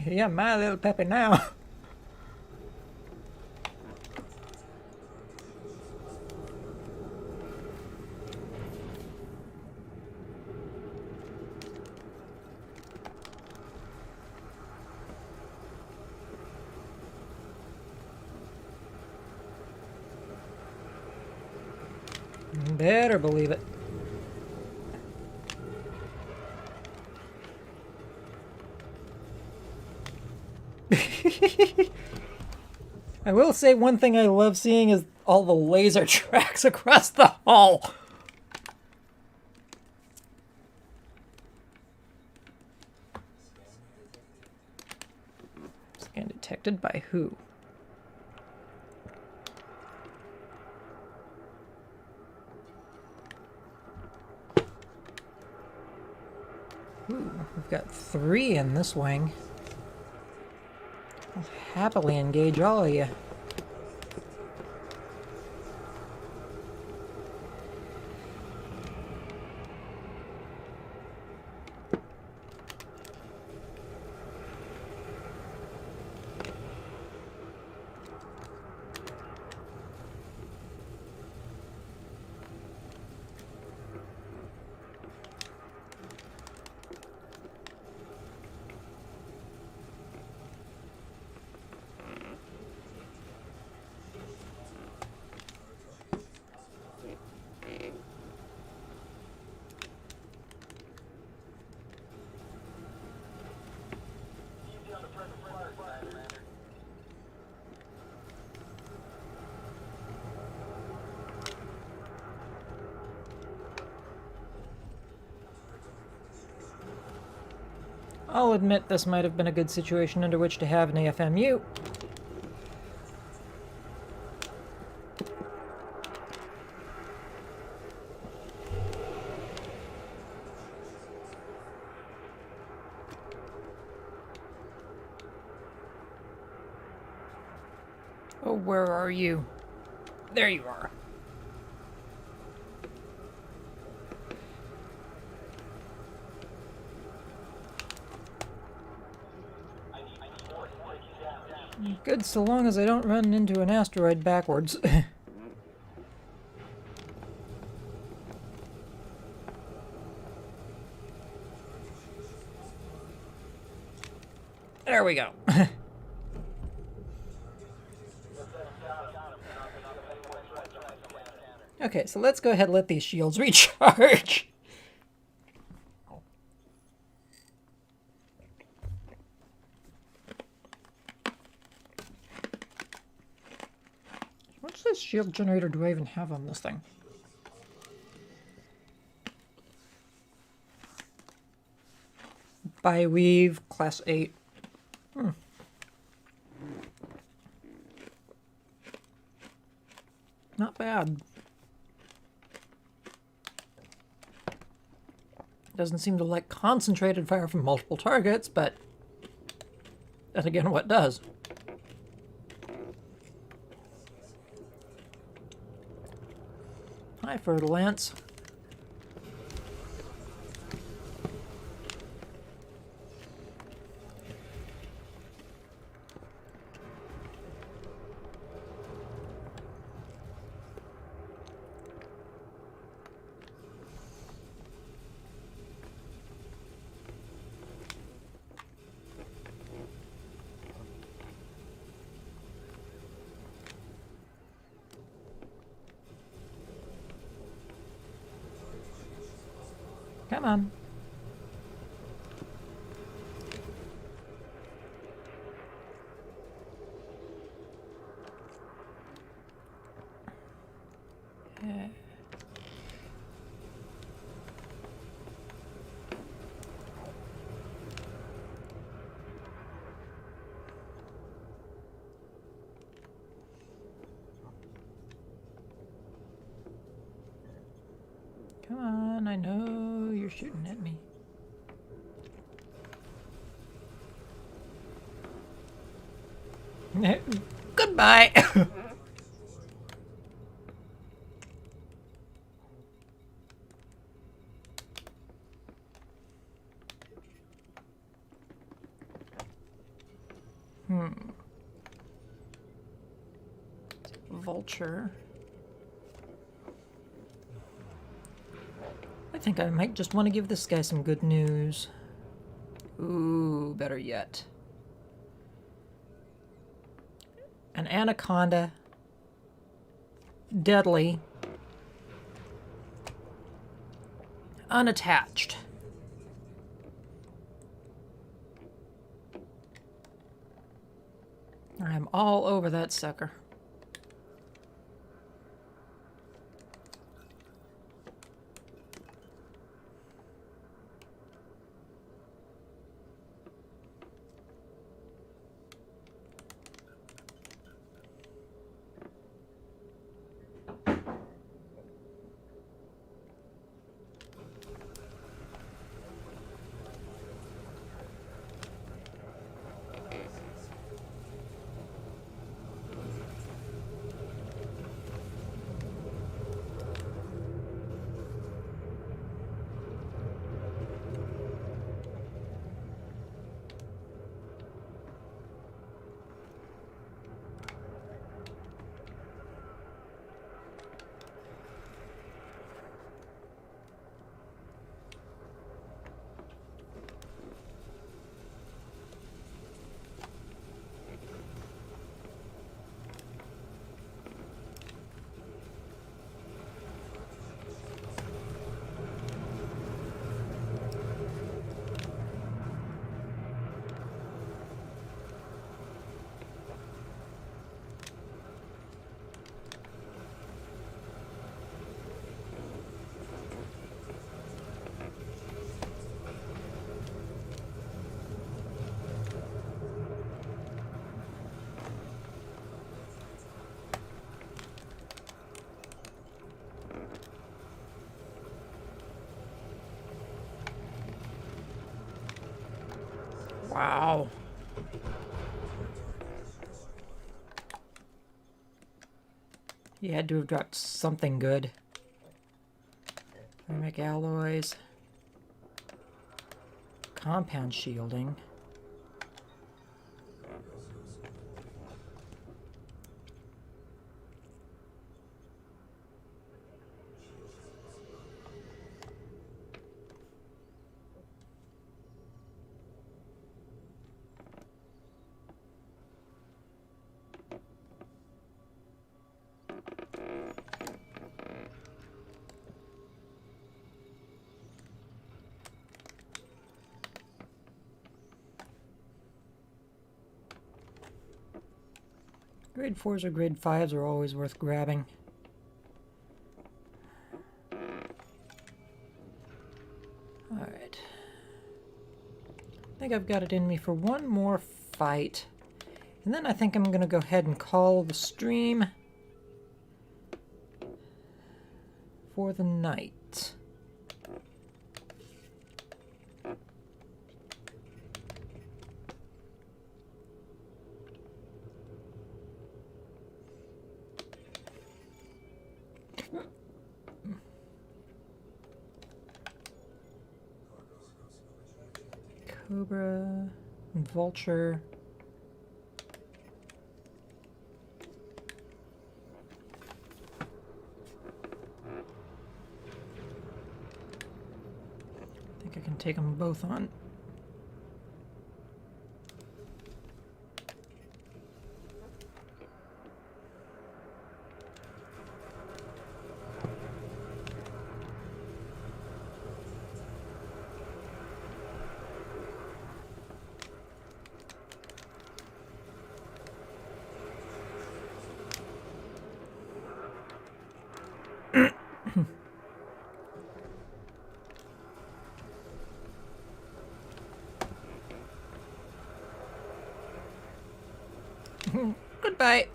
Yeah, my little puppy now. Better believe it. I will say one thing I love seeing is all the laser tracks across the hull. Scan detected by who? Ooh, we've got 3 in this wing. I'll happily engage all of you. I'll admit this might have been a good situation under which to have an AFMU. Oh, where are you? There you are. Good, so long as I don't run into an asteroid backwards. There we go. Okay, so let's go ahead and let these shields recharge. What's this shield generator do I even have on this thing? Bi-weave, class 8. Not bad. Doesn't seem to like concentrated fire from multiple targets, but then again, what does? Hi, Fertilance. Come on. Come on, I know you're shooting at me. Goodbye. Vulture. I think I might just want to give this guy some good news. Ooh, better yet. An anaconda. Deadly. Unattached. I'm all over that sucker. Wow. He had to have dropped something good. Thermic alloys. Compound shielding. Grade 4s or grade 5s are always worth grabbing. Alright. I think I've got it in me for one more fight. And then I think I'm going to go ahead and call the stream for the night. Cobra and Vulture. I think I can take them both on. Goodbye.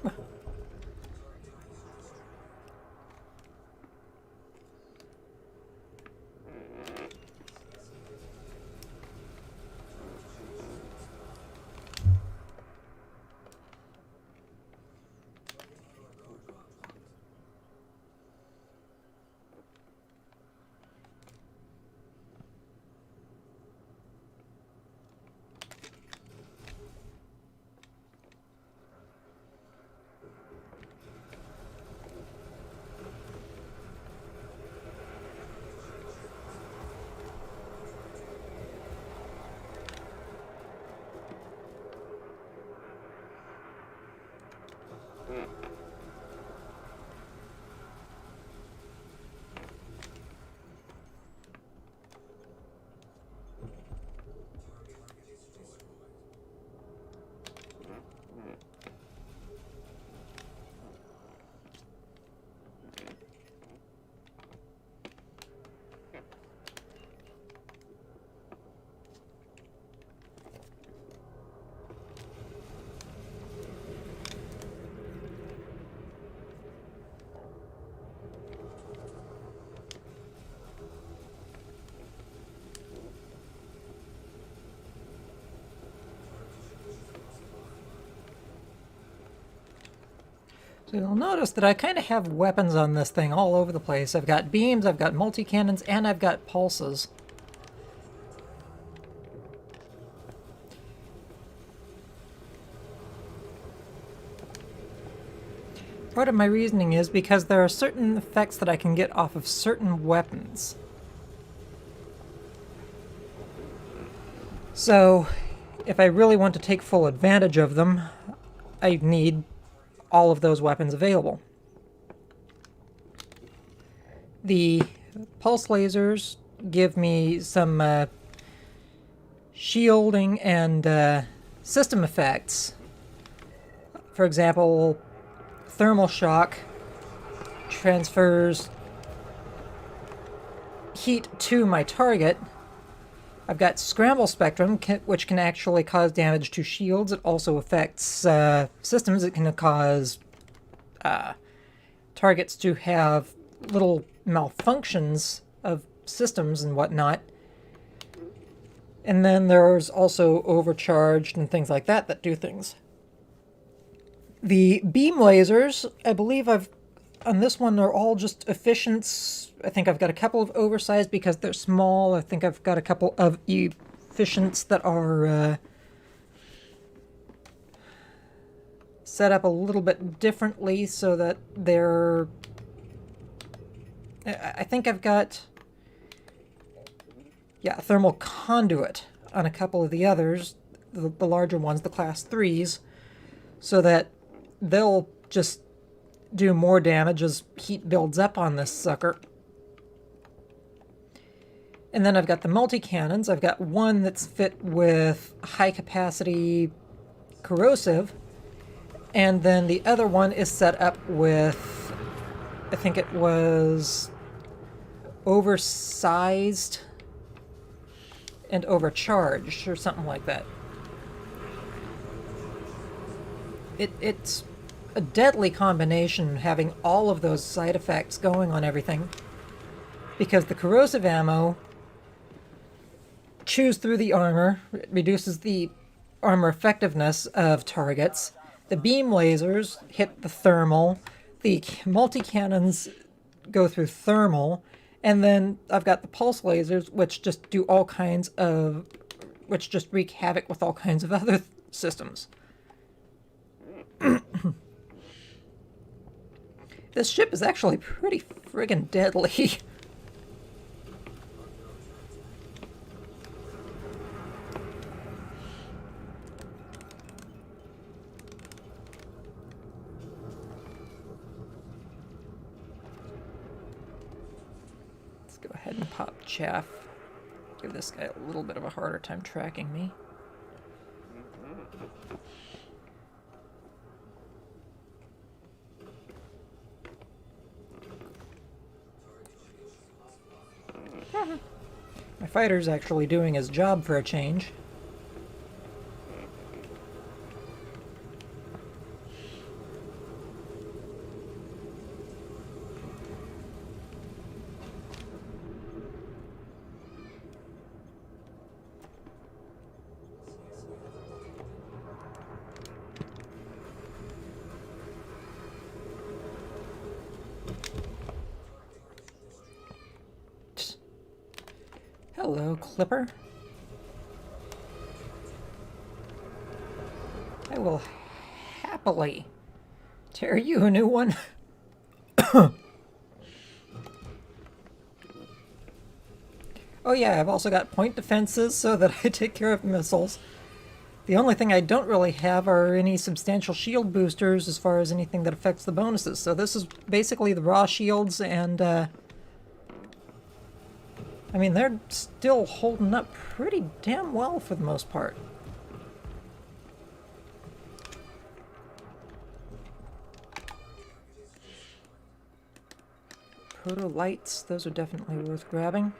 So you'll notice that I kind of have weapons on this thing all over the place. I've got beams, I've got multi-cannons, and I've got pulses. Part of my reasoning is because there are certain effects that I can get off of certain weapons. So, if I really want to take full advantage of them, I need all of those weapons available. The pulse lasers give me some shielding and system effects. For example, thermal shock transfers heat to my target. I've got Scramble Spectrum, which can actually cause damage to shields. It also affects systems. It can cause targets to have little malfunctions of systems and whatnot. And then there's also overcharged and things like that that do things. The beam lasers, I believe on this one, they're all just efficients. I think I've got a couple of oversized because they're small. I think I've got a couple of efficients that are set up a little bit differently so that they're... I think I've got, yeah, a thermal conduit on a couple of the others, the larger ones, the class 3s, so that they'll just do more damage as heat builds up on this sucker. And then I've got the multi-cannons. I've got one that's fit with high-capacity corrosive, and then the other one is set up with, I think it was oversized and overcharged, or something like that. It's a deadly combination having all of those side effects going on everything, because the corrosive ammo chews through the armor, it reduces the armor effectiveness of targets. The beam lasers hit the thermal, the multi-cannons go through thermal, and then I've got the pulse lasers, which just do all kinds of, which just wreak havoc with all kinds of other systems. This ship is actually pretty friggin' deadly. Let's go ahead and pop chaff. Give this guy a little bit of a harder time tracking me. My fighter's actually doing his job for a change. Hello, Clipper. I will happily tear you a new one. Oh yeah, I've also got point defenses so that I take care of missiles. The only thing I don't really have are any substantial shield boosters as far as anything that affects the bonuses. So this is basically the raw shields, and I mean, they're still holding up pretty damn well for the most part. Proto lights, those are definitely worth grabbing.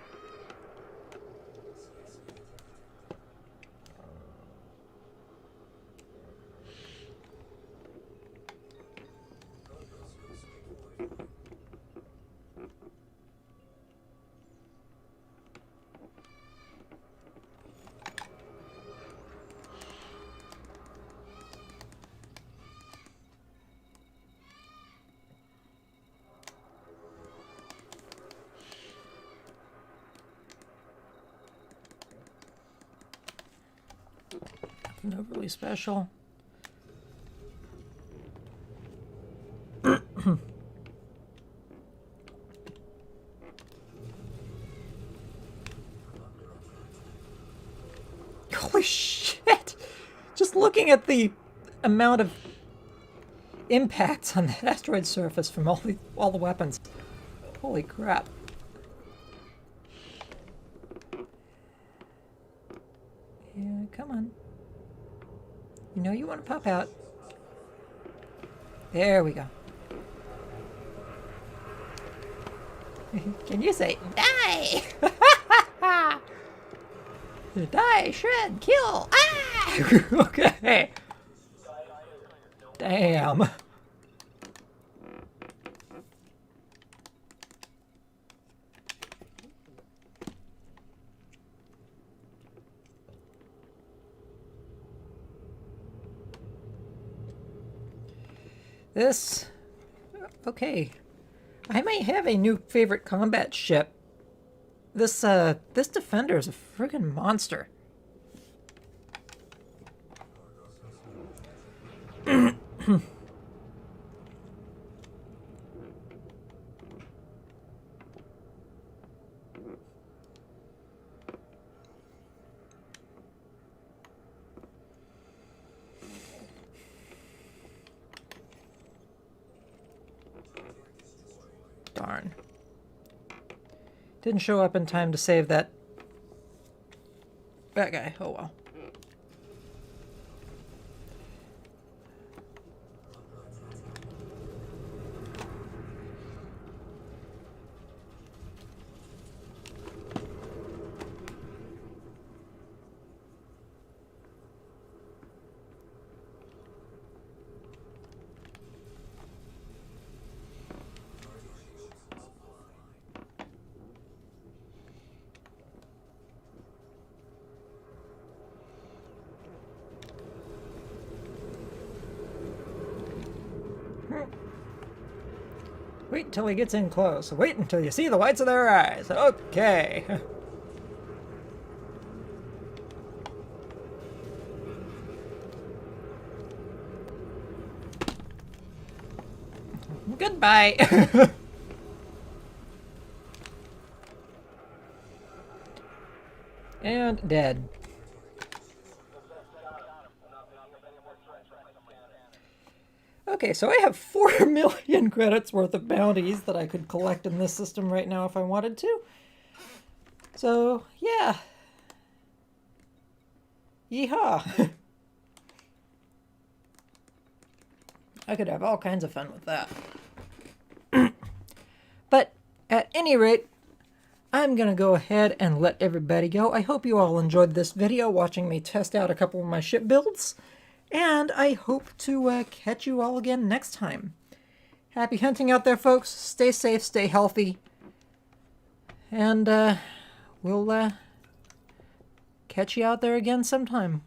Nothing overly special. Holy shit! Just looking at the amount of impacts on that asteroid surface from all the weapons. Holy crap. Yeah, come on. You know you want to pop out. There we go. Can you say, die? Die, shred, kill! Ah! Okay. Damn. This, okay, I might have a new favorite combat ship. This Defender is a friggin' monster. Darn. Didn't show up in time to save that guy. Oh well. Wait until he gets in close. Wait until you see the whites of their eyes. Okay. Goodbye. And dead. Okay, so I have 4 million credits worth of bounties that I could collect in this system right now if I wanted to. So, yeah. Yeehaw. I could have all kinds of fun with that. But, at any rate, I'm going to go ahead and let everybody go. I hope you all enjoyed this video watching me test out a couple of my ship builds. And I hope to catch you all again next time. Happy hunting out there, folks. Stay safe, stay healthy. And we'll catch you out there again sometime.